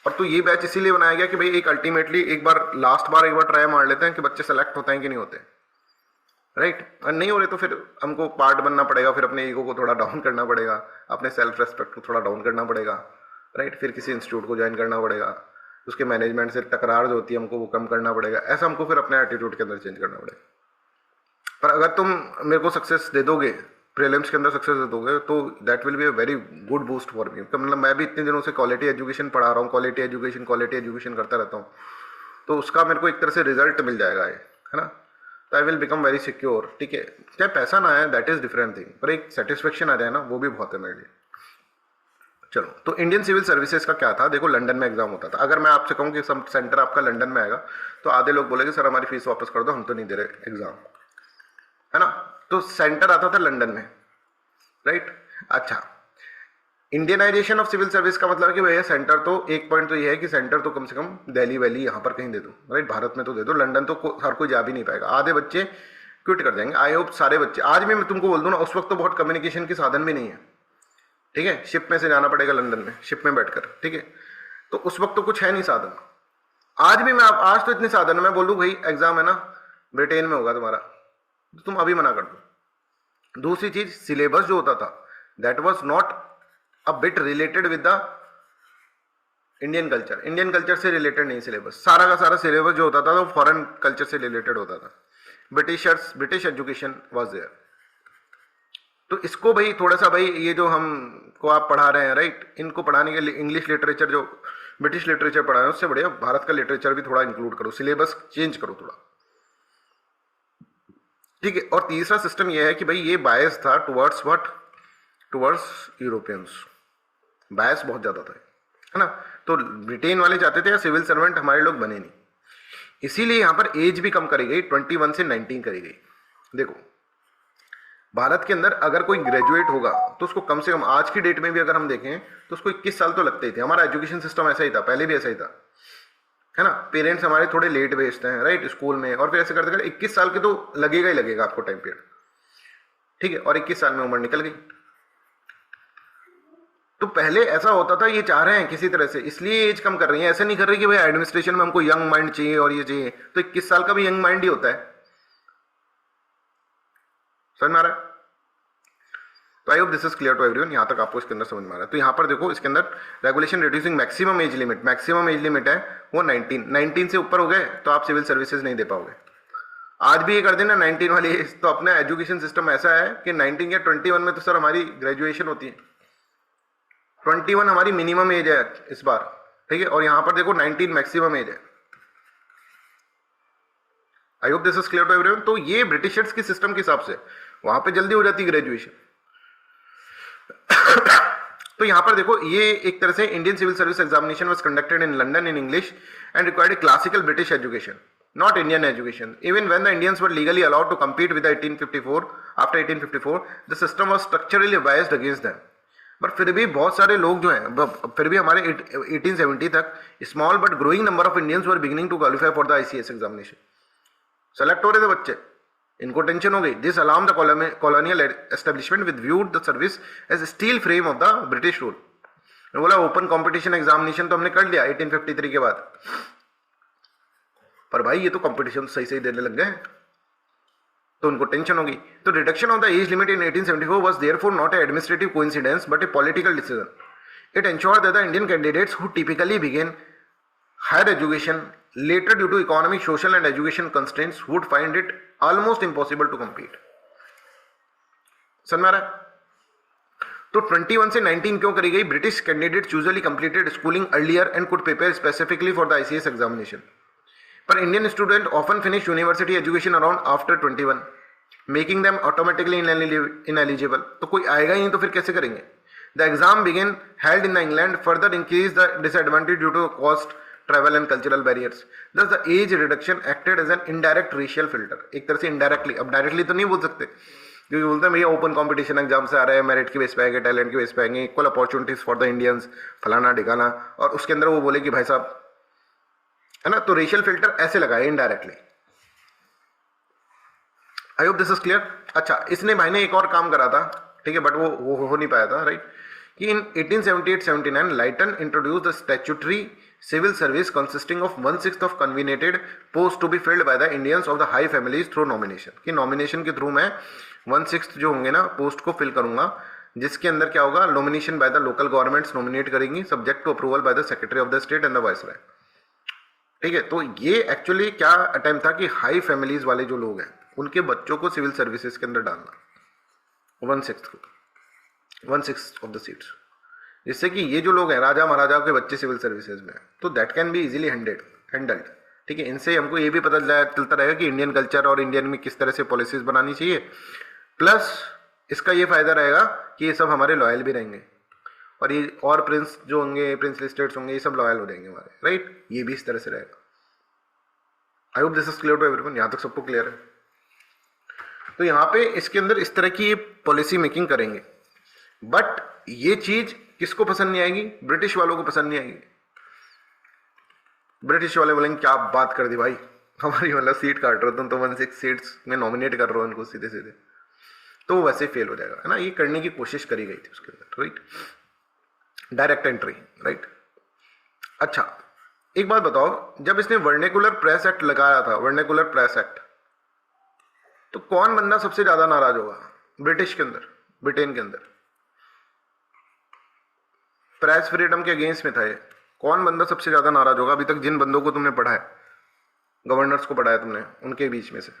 और तो ये बैच इसीलिए बनाया गया कि भाई एक अल्टीमेटली एक बार लास्ट बार एक बार ट्राई मार लेते हैं कि बच्चे सेलेक्ट होते हैं कि नहीं होते, राइट। और नहीं हो रहे तो फिर हमको पार्ट बनना पड़ेगा, फिर अपने ईगो को थोड़ा डाउन करना पड़ेगा, अपने सेल्फ रेस्पेक्ट को थोड़ा डाउन करना पड़ेगा, राइट। फिर किसी इंस्टीट्यूट को ज्वाइन करना पड़ेगा, उसके मैनेजमेंट से टकरार जो होती है हमको वो कम करना पड़ेगा, ऐसा हमको फिर अपने एटीट्यूड के अंदर चेंज करना पड़ेगा। पर अगर तुम मेरे को सक्सेस दे दोगे, प्रीलिम्स के अंदर सक्सेस दे दोगे, तो that will be a very good boost for me. मतलब मैं भी इतने दिनों से क्वालिटी एजुकेशन पढ़ा रहा हूँ, क्वालिटी एजुकेशन करता रहता हूँ, तो उसका मेरे को एक तरह से रिजल्ट मिल जाएगा, है ना। तो I will become very secure, ठीक है। चाहे पैसा ना आए, दैट इज डिफरेंट थिंग, पर एक सेटिस्फेक्शन आ जाए ना, वो भी बहुत है मेरे लिए। चलो, तो इंडियन सिविल सर्विसेज का क्या था, देखो लंदन में एग्जाम होता था। अगर मैं आपसे कहूँ कि सेंटर आपका लंदन में आएगा, तो आधे लोग बोलेंगे सर हमारी फीस वापस कर दो, हम तो नहीं दे रहे एग्जाम, है ना। तो सेंटर आता था लंदन में, राइट। अच्छा, इंडियनाइजेशन ऑफ सिविल सर्विस का मतलब कि भैया सेंटर तो एक पॉइंट तो ये है कि सेंटर तो कम से कम दिल्ली वैली यहाँ पर कहीं दे दो, राइट, भारत में तो दे दो। लंदन तो हर कोई जा भी नहीं पाएगा, आधे बच्चे क्विट कर जाएंगे। आई होप सारे बच्चे, आज भी मैं तुमको बोल दूं ना, उस वक्त तो बहुत कम्युनिकेशन के साधन भी नहीं है, ठीक है, शिप में से जाना पड़ेगा लंदन में, शिप में बैठकर, ठीक है। तो उस वक्त तो कुछ है नहीं साधन। आज भी मैं, आज तो इतने साधन, मैं बोल दूं भाई एग्जाम है ना ब्रिटेन में होगा तुम्हारा, तो तुम अभी मना कर दो। दूसरी चीज, सिलेबस जो होता था that was not a bit related with the Indian culture. Indian culture से रिलेटेड नहीं सिलेबस, सारा का सारा सिलेबस जो होता था वो फॉरेन कल्चर से रिलेटेड होता था। British education was there. तो इसको भाई थोड़ा सा, भाई ये जो हम को आप पढ़ा रहे हैं, राइट, इनको पढ़ाने के लिए इंग्लिश लिटरेचर, जो ब्रिटिश लिटरेचर पढ़ा है उससे बढ़िया भारत का लिटरेचर भी थोड़ा इंक्लूड करो, सिलेबस चेंज करो थोड़ा, ठीक है। और तीसरा सिस्टम ये है कि भाई ये बायस था टुवर्ड्स व्हाट, टुवर्ड्स यूरोपियंस, बायस बहुत ज्यादा था, है ना। तो ब्रिटेन वाले चाहते थे या सिविल सर्वेंट हमारे लोग बने नहीं, इसीलिए यहां पर एज भी कम करी गई, 21 से 19 करी गई। देखो भारत के अंदर अगर कोई ग्रेजुएट होगा तो उसको कम से कम आज की डेट में भी अगर हम देखें तो उसको 21 साल तो लगते ही थे। हमारा एजुकेशन सिस्टम ऐसा ही था, पहले भी ऐसा ही था, है ना। पेरेंट्स हमारे थोड़े लेट भेजते हैं, राइट, स्कूल में, और फिर ऐसे करते करते 21 साल के तो लगेगा ही लगेगा आपको टाइम पीरियड, ठीक है। और 21 साल में उम्र निकल गई। तो पहले ऐसा होता था, ये चाह रहे हैं किसी तरह से, इसलिए एज कम कर रही है, ऐसे नहीं कर रही कि भाई एडमिनिस्ट्रेशन में हमको यंग माइंड चाहिए और ये चाहिए, तो 21 साल का भी यंग माइंड ही होता है, समझ में आ रहा है। तो I hope this is clear to everyone, यहां तक आपको इसके अंदर समझ में आ रहा है। तो यहां पर देखो इसके अंदर regulation reducing maximum age limit है वो 19 से ऊपर हो गए तो आप सिविल सर्विसेज नहीं दे पाओगे। आज भी ये कर देना 19 वाली एज, तो अपना एजुकेशन सिस्टम ऐसा है कि 19 या 21 में तो सर हमारी ग्रेजुएशन होती है, 21 हमारी मिनिमम एज है इस बार, ठीक है। और यहां पर देखो 19 मैक्सिमम एज है। I hope this is clear to everyone. तो ये ब्रिटिशर्स की सिस्टम के हिसाब से वहां पे जल्दी हो जाती ग्रेजुएशन। तो यहां पर देखो ये एक तरह से Indian civil service examination was conducted in London in English and required a classical British education, not Indian education. Even when the Indians were legally allowed to compete with the 1854, after 1854, the system was structurally biased against them. पर फिर भी बहुत सारे लोग जो हैं, फिर भी हमारे 1870 तक small but growing number of Indians were beginning to qualify for the ICS examination. Select हो रहे थे बच्चे, इनको टेंशन हो गई। This alarm the colonial establishment with viewed the service as steel frame of the British rule. बोला open competition examination तो हमने कर लिया 1853 के बाद, पर भाई ये तो कंपटीशन सही सही देने लग गए, तो उनको टेंशन होगी। तो reduction of the age limit in 1874 was therefore not a administrative coincidence but a political decision. It ensured that the Indian candidates who typically begin higher education later due to economic, social and education constraints would find it almost impossible to compete. समझ में आ रहा है। तो 21 से 19 क्यों करी गई? British candidates usually completed schooling earlier and could prepare specifically for the ICS examination, पर Indian student often finish university education around after 21, making them automatically ineligible. तो कोई आएगा ही नहीं तो फिर कैसे करेंगे? द एग्जाम बिगेन held in England further increase the disadvantage due to cost, travel and cultural barriers. Thus the age reduction acted as an indirect racial filter. एक तरह से indirectly, अब directly तो नहीं बोल सकते क्योंकि बोलते हैं भैया ओपन कंपटीशन एग्जाम से आ रहे हैं, मेरिट की बेस पे आएंगे, टैलेंट की बेस पे आएंगे, equal opportunities for the Indians, फलाना ढिकाना, और उसके अंदर वो बोले कि भाई साहब, है ना। तो रेशियल फिल्टर ऐसे लगाए indirectly. I hope this is clear. अच्छा, इसने भाई ने एक और काम करा था, ठीक है, बट वो हो नहीं पाया था, राइट। कि in 1878-79 Lytton introduce the statutory civil service consisting of 1/6 of covenanted post to be filled by the Indians of the high families through nomination, कि नॉमिनेशन के थ्रू मैं 1/6 जो होंगे ना पोस्ट को फिल करूंगा, जिसके अंदर क्या होगा, nomination by the local governments nominate करेंगी subject to approval by the secretary of the state and the viceroy. ठीक है, तो ये एक्चुअली क्या अटेम्प्ट था कि हाई फैमिलीज वाले जो लोग हैं उनके बच्चों को सिविल सर्विसेज के अंदर डालना 1/6 ऑफ द सीट्स, जिससे कि ये जो लोग हैं राजा महाराजा के बच्चे सिविल सर्विसेज में, तो that can be easily handled. ठीक है, इनसे हमको ये भी पता चलता रहेगा कि इंडियन कल्चर और इंडियन में किस तरह से पॉलिसीज बनानी चाहिए, प्लस इसका ये फायदा रहेगा कि ये सब हमारे लॉयल भी रहेंगे, और ये और प्रिंस जो होंगे, प्रिंसली स्टेट्स होंगे, ये सब लॉयल हो जाएंगे हमारे, राइट। ये भी इस तरह से रहेगा। I hope this is clear to everyone, यहाँ तक सबको क्लियर है। तो यहाँ पे इसके अंदर इस तरह की पॉलिसी मेकिंग करेंगे, बट ये चीज किसको पसंद नहीं आएगी, ब्रिटिश वालों को पसंद नहीं आएगी। ब्रिटिश वाले बोलेंगे क्या बात कर दी भाई, हमारी मतलब सीट काट रहे हो तुम, तो 1/6 सीट्स में नॉमिनेट कर रहे हो उनको सीधे सीधे, तो वो वैसे फेल हो जाएगा, है ना। ये करने की कोशिश करी गई थी उसके अंदर, राइट, डायरेक्ट एंट्री, राइट। अच्छा, एक बात बताओ, जब इसने वर्नेकुलर प्रेस एक्ट लगाया था, वर्नेकुलर प्रेस एक्ट, तो कौन बंदा सबसे ज्यादा नाराज होगा ब्रिटिश के अंदर, ब्रिटेन के अंदर? प्रेस फ्रीडम के अगेंस्ट में था ये, कौन बंदा सबसे ज्यादा नाराज होगा? अभी तक जिन बंदों को तुमने पढ़ा है, गवर्नर्स को पढ़ा है तुमने, उनके बीच में से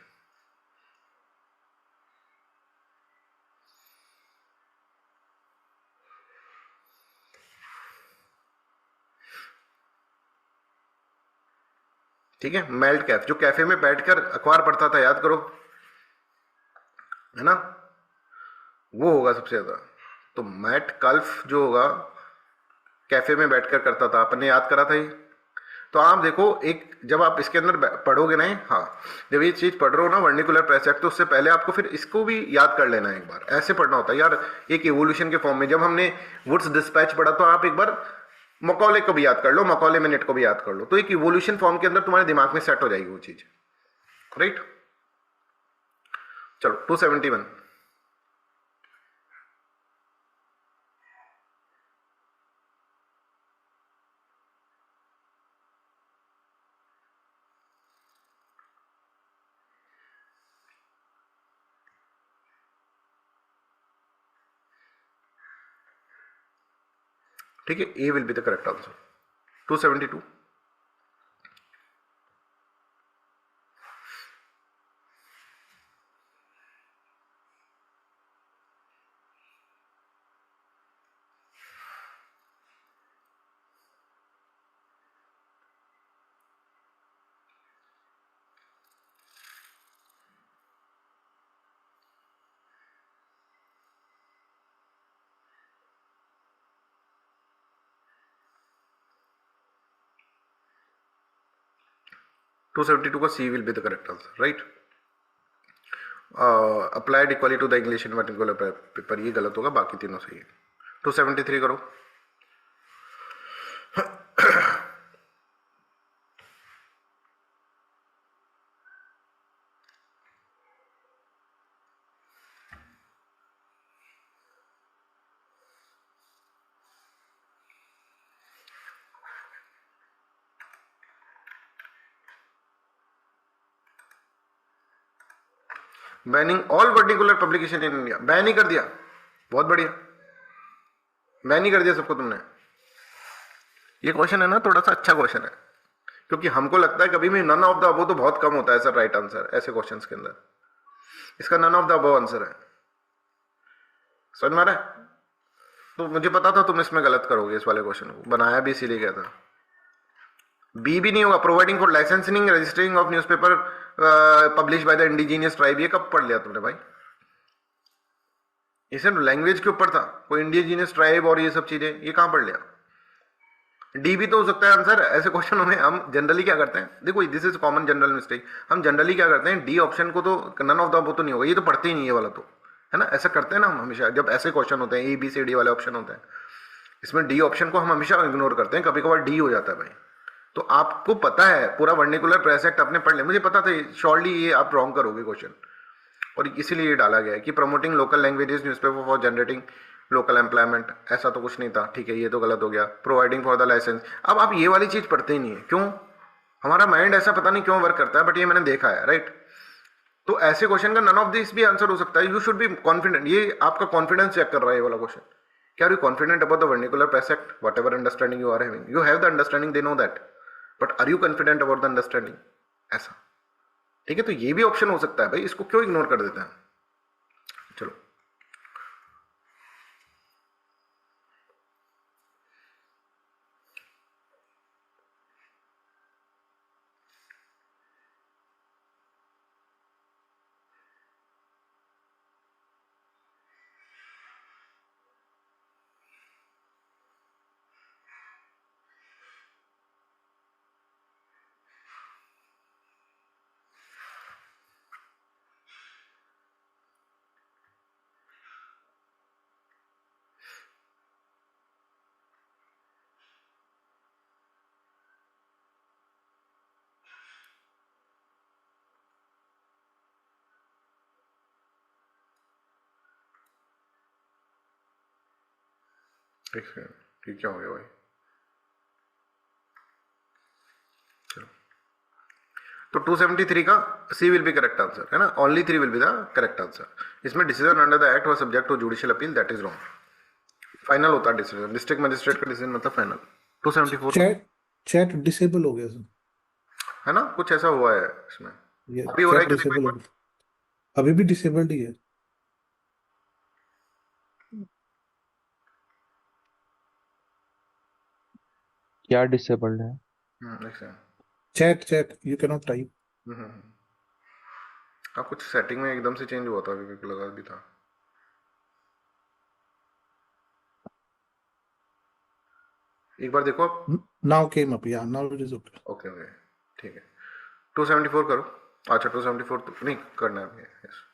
ठीक है, मेल्ट कैफ, जो कैफे में बैठकर अखबार पढ़ता था, याद करो, है ना, वो होगा सबसे ज्यादा। तो मैट कल्फ जो होगा कैफे में बैठकर करता था, अपने याद करा था ये। तो आप देखो, एक जब आप इसके अंदर पढ़ोगे ना, हाँ, जब ये चीज पढ़ रहे हो ना वर्निकुलर प्रेस एक्ट, तो उससे पहले आपको फिर इसको भी याद कर लेना है एक बार, ऐसे पढ़ना होता है यार, एक इवोल्यूशन के फॉर्म में। जब हमने वुड्स डिस्पैच पढ़ा, तो आप एक बार मकौले को भी याद कर लो, मकौले मिनट को भी याद कर लो, तो एक इवोल्यूशन फॉर्म के अंदर तुम्हारे दिमाग में सेट हो जाएगी वो चीज, राइट। चलो 271, ठीक है, A will be the correct answer. 272, का C will be the correct answer, right. Applied equally to the English and vernacular paper, ये गलत होगा, बाकी तीनों सही है। 273 करो। Banning all vernacular publication in India, ban ही कर दिया, बहुत बढ़िया, बैन ही कर दिया सबको तुमने। ये क्वेश्चन है ना, थोड़ा सा अच्छा क्वेश्चन है, क्योंकि हमको लगता है कभी भी नन ऑफ द अबव तो बहुत कम होता है सर राइट आंसर ऐसे क्वेश्चंस के अंदर। इसका none of the above answer है, समझ में आ रहा है? तो मुझे पता था तुम इसमें गलत करोगे, इस वाले क्वेश्चन को बनाया भी इसीलिए गया था। बी भी नहीं होगा, providing for licensing registering of newspaper publish by the indigenous tribe, ये कब पढ़ लिया तुमने भाई? ये सिर्फ लैंग्वेज के ऊपर था, कोई इंडिजीनियस ट्राइब और ये सब चीजें, ये कहां पढ़ लिया? डी भी तो हो सकता है आंसर। ऐसे क्वेश्चनों में हम जनरली क्या करते हैं, देखो this is common general mistake, हम जनरली क्या करते हैं, डी ऑप्शन को तो नन ऑफ द अबव तो नहीं होगा, ये तो पढ़ते ही नहीं है वाला, तो है ना, ऐसा करते हैं ना हम हमेशा जब ऐसे क्वेश्चन होते हैं, ए बी सी डी वाले ऑप्शन होते हैं, इसमें डी ऑप्शन को हम हमेशा इग्नोर करते हैं, कभी कभार डी हो जाता है भाई। तो आपको पता है पूरा वर्निकुलर प्रेस एक्ट आपने पढ़ लिया, मुझे पता था श्योरली ये आप रॉन्ग करोगे क्वेश्चन, और इसीलिए ये डाला गया है कि promoting local languages newspaper for generating local employment, ऐसा तो कुछ नहीं था, ठीक है, ये तो गलत हो गया। प्रोवाइडिंग फॉर द लाइसेंस, अब आप ये वाली चीज़ पढ़ते ही नहीं है, क्यों? हमारा माइंड ऐसा पता नहीं क्यों वर्क करता है, बट ये मैंने देखा है, राइट। तो ऐसे क्वेश्चन का नन ऑफ दिस भी आंसर हो सकता है। यू शुड बी कॉन्फिडेंट, ये आपका कॉन्फिडेंस चेक कर रहा है ये वाला क्वेश्चन। क्या are you confident about the vernacular press act, whatever understanding you are having, you have the understanding, they know that, but are you confident about the understanding, ऐसा, ठीक है। तो ये भी ऑप्शन हो सकता है भाई, इसको क्यों इग्नोर कर देते हैं। चलो एक सेकंड, ठीक, क्या हो गया भाई। चलो, तो 273 का C will be correct answer है ना, only 3 will be the correct answer. इसमें decision under the act was subject to judicial appeal, that is wrong. Final होता है डिसीजन, डिस्ट्रिक्ट मजिस्ट्रेट का डिसीजन मतलब फाइनल। 274 चैट चैट डिसेबल हो गया sir. है ना, कुछ ऐसा हुआ है इसमें, ये अभी हो रहा है चैट क्या, देखो एक डिसेबल हो बार। गया, अभी भी डिसेबल्ड ही है। क्या डिसेबल्ड है? एक second. Chat chat you can not type. हाँ, कुछ सेटिंग में एकदम से चेंज हुआ था, अभी मेरे को लगा भी था। एक बार देखो आप। नाउ केम अप, या now it is okay. Okay okay, ठीक है। 274 करो। अच्छा 274 तो नहीं करना है अभी, यस।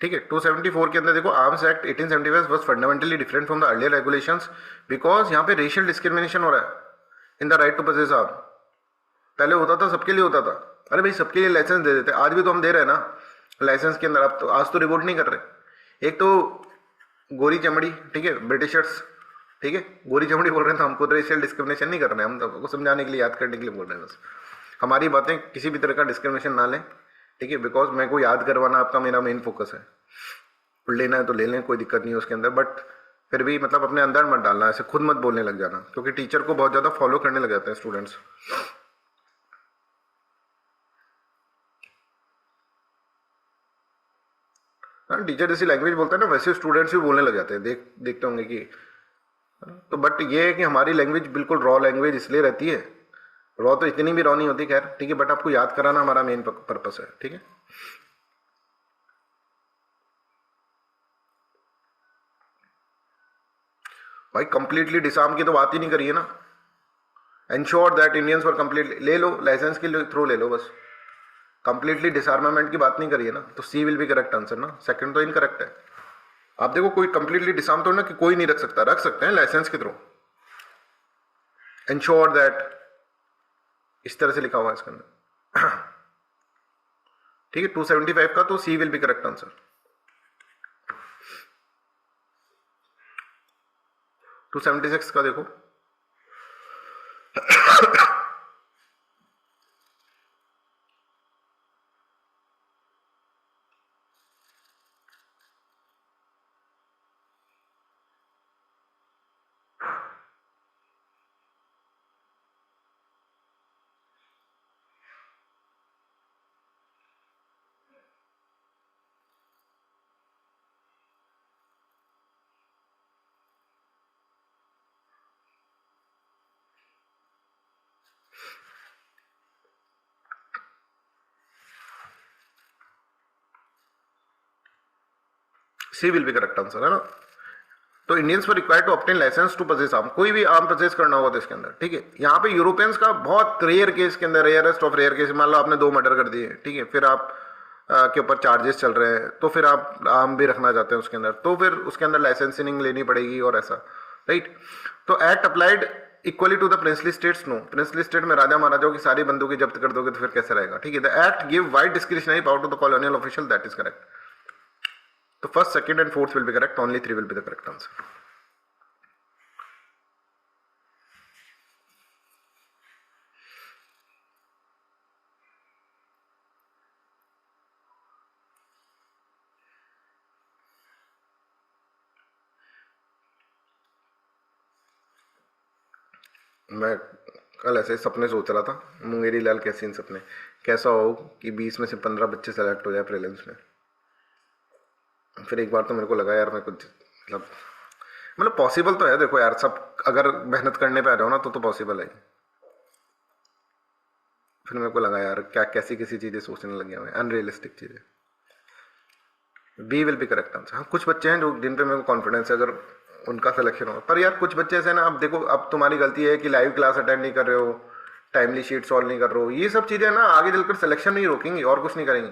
ठीक है, 274 के अंदर देखो, arms act 1875 was fundamentally different from the earlier regulations because यहाँ पे रेशियल डिस्क्रिमिनेशन हो रहा है in the right to possess arm. पहले होता था, सबके लिए होता था, अरे भाई सबके लिए लाइसेंस दे देते, आज भी तो हम दे रहे हैं ना लाइसेंस के अंदर। अब तो आज तो रिवोल्ट नहीं कर रहे। एक तो गोरी चमड़ी, ठीक है, ब्रिटिशर्स, ठीक है, गोरी चमड़ी बोल रहे हैं, तो हमको तो रेशियल डिस्क्रिमिनेशन नहीं कर रहे हैं, हम तो आपको समझाने के लिए, याद करने के लिए बोल रहे हैं बस। हमारी बातें किसी भी तरह का डिस्क्रिमिनेशन ना लें, ठीक है, बिकॉज मेरे को याद करवाना आपका मेरा मेन फोकस है। लेना है तो ले लें, कोई दिक्कत नहीं है उसके अंदर, बट फिर भी मतलब अपने अंदर मत डालना, ऐसे खुद मत बोलने लग जाना, क्योंकि टीचर को बहुत ज़्यादा फॉलो करने लग जाते हैं स्टूडेंट्स। हाँ, टीचर जैसी लैंग्वेज बोलता है ना, वैसे स्टूडेंट्स भी बोलने लग जाते हैं, देखते होंगे कि। तो बट ये है कि हमारी लैंग्वेज बिल्कुल रॉ लैंग्वेज इसलिए रहती है, रॉ तो इतनी भी रॉ नहीं होती, खैर ठीक है, बट आपको याद कराना हमारा मेन पर्पस है, ठीक है। भाई कंप्लीटली डिसआर्म की तो बात ही नहीं करिए ना। Ensure that Indians were completely, ले लो लाइसेंस के थ्रू ले लो बस, कंप्लीटली डिसआर्मामेंट की बात नहीं करिए ना। तो C will be correct answer ना, सेकंड तो इनकरेक्ट है। आप देखो कोई कंप्लीटली डिसआर्म तो ना कि कोई नहीं रख सकता, रख सकते हैं लाइसेंस के थ्रू। एंश्योर दैट, इस तरह से लिखा हुआ है इसके अंदर, ठीक है। 275 का तो C will be correct answer. 276 का देखो, C will be correct answer, है ना। तो Indians were required to obtain licence to purchase arm, कोई भी आर्म परचेज करना होगा तो इसके अंदर, ठीक है। यहाँ पे यूरोपियंस का बहुत रेयर केस के अंदर, रेयरेस्ट ऑफ रेयर केस, मान लो आपने 2 मर्डर कर दिए, ठीक है, फिर आप के ऊपर चार्जेस चल रहे हैं, तो फिर आप आर्म भी रखना चाहते हैं उसके अंदर, तो फिर उसके अंदर लाइसेंसिंग लेनी पड़ेगी और ऐसा, राइट। तो act applied equally to the princely states, no, princely state में राजा महाराजाओं की सारी बंदूकें जब्त कर दोगे तो फिर कैसे रहेगा, ठीक है। The act give wide discretionary power to the colonial official, that is correct. तो first, second and fourth will be correct, only 3 will be the correct answer. मैं कल ऐसे सपने सोच रहा था, मुंगेरी लाल कैसे इन सपने, कैसा हो कि 20 में से 15 बच्चे सेलेक्ट हो जाए प्रीलिम्स में। फिर एक बार तो मेरे को लगा यार मैं कुछ मतलब पॉसिबल तो है, देखो यार, सब अगर मेहनत करने पे आ जाओ ना तो पॉसिबल है। फिर मेरे को लगा यार क्या कैसी चीजें सोचने लग गया मैं, अनरियलिस्टिक चीजें। B will be correct answer. हाँ, कुछ बच्चे हैं जो जिन पे मेरे को कॉन्फिडेंस है अगर उनका सिलेक्शन होगा, पर यार कुछ बच्चे ऐसे ना, अब देखो, अब तुम्हारी गलती है कि लाइव क्लास अटेंड नहीं कर रहे हो, टाइमली शीट सॉल्व नहीं कर रहे हो, ये सब चीजें ना आगे चलकर सिलेक्शन नहीं रोकेंगी और कुछ नहीं करेंगी।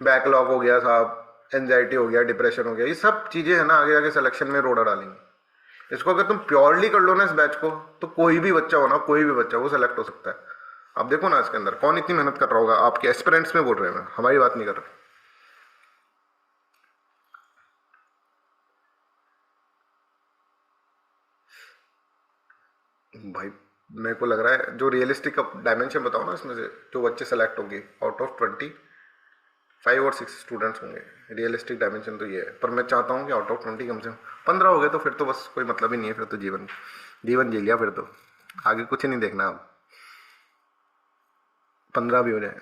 बैकलॉग हो गया साहब, एंजाइटी हो गया, डिप्रेशन हो गया, ये सब चीजें है ना आगे आगे सिलेक्शन में रोड़ा डालेंगी। इसको अगर तुम प्योरली कर लो ना इस बैच को, तो कोई भी बच्चा हो ना, कोई भी बच्चा वो सेलेक्ट हो सकता है। आप देखो ना इसके अंदर कौन इतनी मेहनत कर रहा होगा, आपके एस्पिरेंट्स में बोल रहे हैं, हमारी बात नहीं कर रहे। भाई मेरे को लग रहा है जो रियलिस्टिक डायमेंशन बताओ ना इसमें से, जो बच्चे सेलेक्ट होंगे आउट ऑफ 25 और 6 स्टूडेंट्स होंगे, रियलिस्टिक डायमेंशन तो ये है। पर मैं चाहता हूँ कि आउट ऑफ 20 कम से कम 15 हो गए तो फिर तो बस कोई मतलब ही नहीं है, फिर तो जीवन जी लिया, फिर तो आगे कुछ नहीं देखना। अब 15 भी हो जाए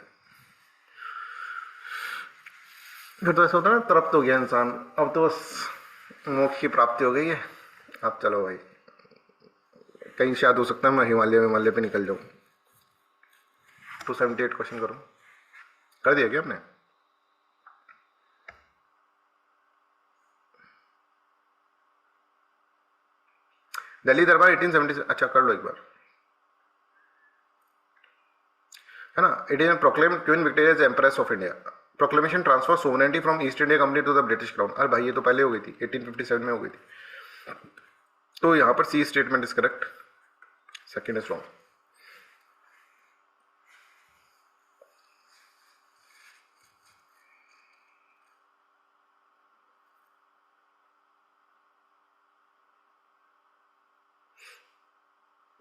फिर तो ऐसा होता है ना, तृप्त हो गया इंसान, अब तो बस मोक्ष की प्राप्ति हो गई है। अब चलो भाई, कहीं शायद हो सकता है मैं हिमालय पे निकल जाऊं। 278 क्वेश्चन करो, कर दिया क्या आपने? दिल्ली दरबार 1870, अच्छा कर लो एक बार, है ना। It is proclaim Queen Victoria as empress of India. Proclamation transfer sovereignty from East India company to the British crown. अरे भाई ये तो पहले हो गई थी, 1857 में हो गई थी। तो यहां पर C statement is correct, second is wrong.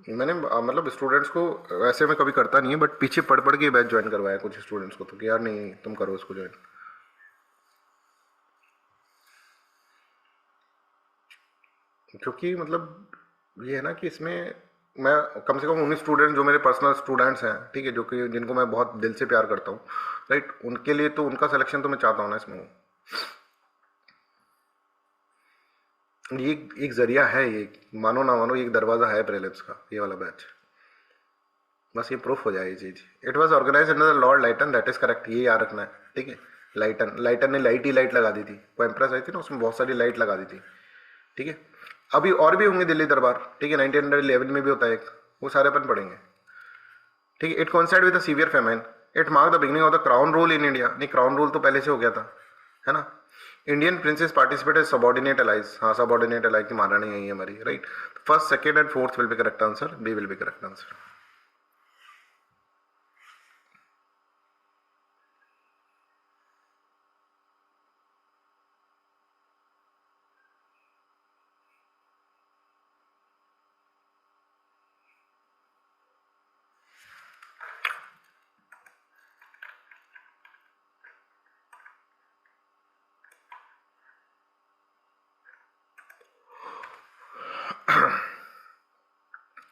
मैंने मतलब स्टूडेंट्स को वैसे मैं कभी करता नहीं है, बट पीछे पढ़ के बैच ज्वाइन करवाया कुछ स्टूडेंट्स को, तो कि यार नहीं तुम करो इसको ज्वाइन। क्योंकि मतलब ये है ना कि इसमें मैं कम से कम 19 स्टूडेंट जो मेरे पर्सनल स्टूडेंट्स हैं, ठीक है, जो कि जिनको मैं बहुत दिल से प्यार करता हूँ, राइट, उनके लिए तो उनका सिलेक्शन तो मैं चाहता हूँ ना इसमें। ये एक जरिया है, ये मानो ना मानो, एक दरवाजा है प्रीलिम्स का, ये वाला बैच। बस ये प्रूफ हो जाए ये चीज। It was organised under the Lord Lytton, that is correct, ये याद रखना है, ठीक है। लाइटन ने लाइट लगा दी थी, वो एम्प्रेस आई थी ना, उसमें बहुत सारी लाइट लगा दी थी, ठीक है। अभी और भी होंगे दिल्ली दरबार, ठीक है, 1911 में भी होता है एक, वो सारे अपन पढ़ेंगे, ठीक है। It coincide with severe famine, it mark the beginning of the crown rule in India. नहीं, क्राउन रूल तो पहले से हो गया था, है ना। Indian princes participate as subordinate allies, हाँ सबॉर्डिनेट अलाई की महारानी यही है हमारी, right. First, second and fourth will be correct answer, B will be correct answer.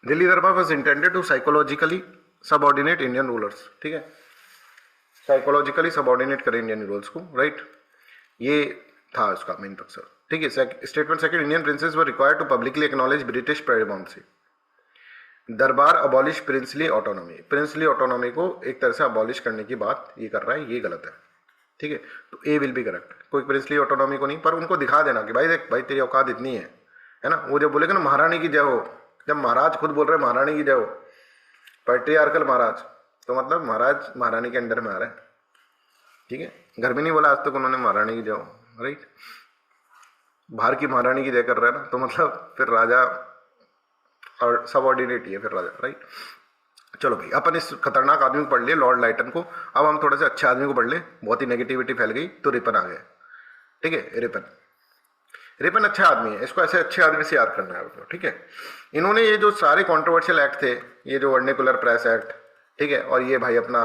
Delhi Durbar was intended to psychologically subordinate Indian rulers, ठीक है, साइकोलॉजिकली सबॉर्डिनेट करे Indian rulers को, राइट, ये था उसका मेन मकसद, ठीक है। Statement second, Indian princes were required to publicly acknowledge British paramountcy. Durbar abolish princely autonomy, princely autonomy को एक तरह से अबॉलिश करने की बात ये कर रहा है, ये गलत है, ठीक है, तो ए विल बी करेक्ट। कोई प्रिंसली ऑटोनॉमी को नहीं, पर उनको दिखा देना कि भाई देख भाई तेरी औकात इतनी है ना। वो जब बोलेगा ना महारानी की जय हो, जब महाराज खुद बोल रहे हैं महारानी की जय हो, पैट्रियार्कल महाराज, तो मतलब महाराज महारानी के अंडर में आ रहा है, ठीक है। घर में नहीं बोला आज तक उन्होंने महारानी की जय हो, राइट। बाहर की महारानी की जय कर रहा है ना, तो मतलब फिर राजा और सबऑर्डिनेट ही है फिर राजा, राइट। चलो भाई, अपन इस खतरनाक आदमी को पढ़ लिए लॉर्ड लाइटन को। अब हम थोड़े से अच्छे आदमी को पढ़ ले, बहुत ही नेगेटिविटी फैल गई तो रिपन आ गए, ठीक है। रिपन अच्छा आदमी है, इसको ऐसे अच्छे आदमी से याद करना है आपको, ठीक है। इन्होंने ये जो सारे कॉन्ट्रोवर्शियल एक्ट थे, ये जो वर्निकुलर प्रेस एक्ट, ठीक है, और ये भाई अपना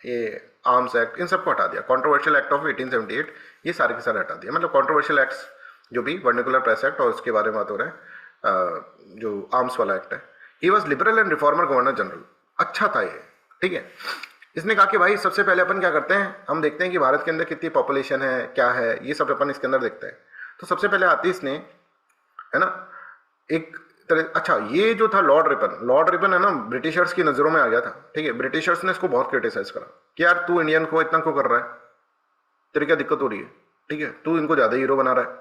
ये आर्म्स एक्ट, इन सबको हटा दिया। कॉन्ट्रोवर्शियल एक्ट ऑफ 1878 ये सारे के सारे हटा दिया। मतलब कॉन्ट्रोवर्शियल एक्ट्स जो भी वर्निकुलर प्रेस एक्ट और उसके बारे में बात हो रहा है, जो आर्म्स वाला एक्ट है। He was liberal and reformer governor general, अच्छा था ये, ठीक है। इसने कहा कि भाई सबसे पहले अपन क्या करते हैं, हम देखते हैं कि भारत के अंदर कितनी पॉपुलेशन है, क्या है, ये सब अपन इसके अंदर देखते हैं। तो सबसे पहले आती इसने, है ना, एक तरह, अच्छा ये जो था लॉर्ड रिपन है ना, ब्रिटिशर्स की नज़रों में आ गया था, ठीक है। ब्रिटिशर्स ने इसको बहुत क्रिटिसाइज करा कि यार तू इंडियन को इतना क्यों कर रहा है, तेरी क्या दिक्कत हो रही है, ठीक है, तू इनको ज़्यादा हीरो बना रहा है।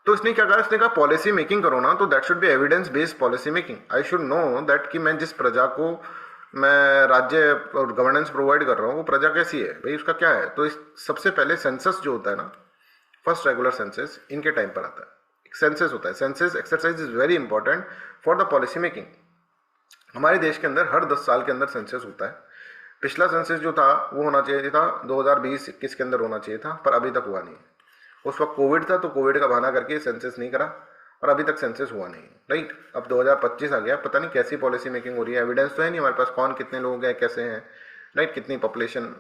तो इसने क्या कहा, इसने कहा पॉलिसी मेकिंग करो ना, तो that should be evidence based policy making. I should know that कि मैं जिस प्रजा को मैं राज्य और गवर्नेंस प्रोवाइड कर रहा हूँ वो प्रजा कैसी है भाई, उसका क्या है। तो इस सबसे पहले सेंसस जो होता है ना, फर्स्ट रेगुलर सेंसस इनके टाइम पर आता है, एक सेंसस होता है। Census exercise is very important for the policy making. हमारे देश के अंदर हर 10 साल के अंदर सेंसस होता है। पिछला सेंसस जो था वो होना चाहिए था 2020-21 के अंदर होना चाहिए था, पर अभी तक हुआ नहीं। उस वक्त कोविड था, तो कोविड का बहाना करके सेंसस नहीं करा और अभी तक सेंसस हुआ नहीं, राइट। अब 2025 आ गया, पता नहीं कैसी पॉलिसी मेकिंग हो रही है, एविडेंस तो है नहीं हमारे पास कौन कितने लोग हैं, कैसे हैं, राइट, कितनी पॉपुलेशन।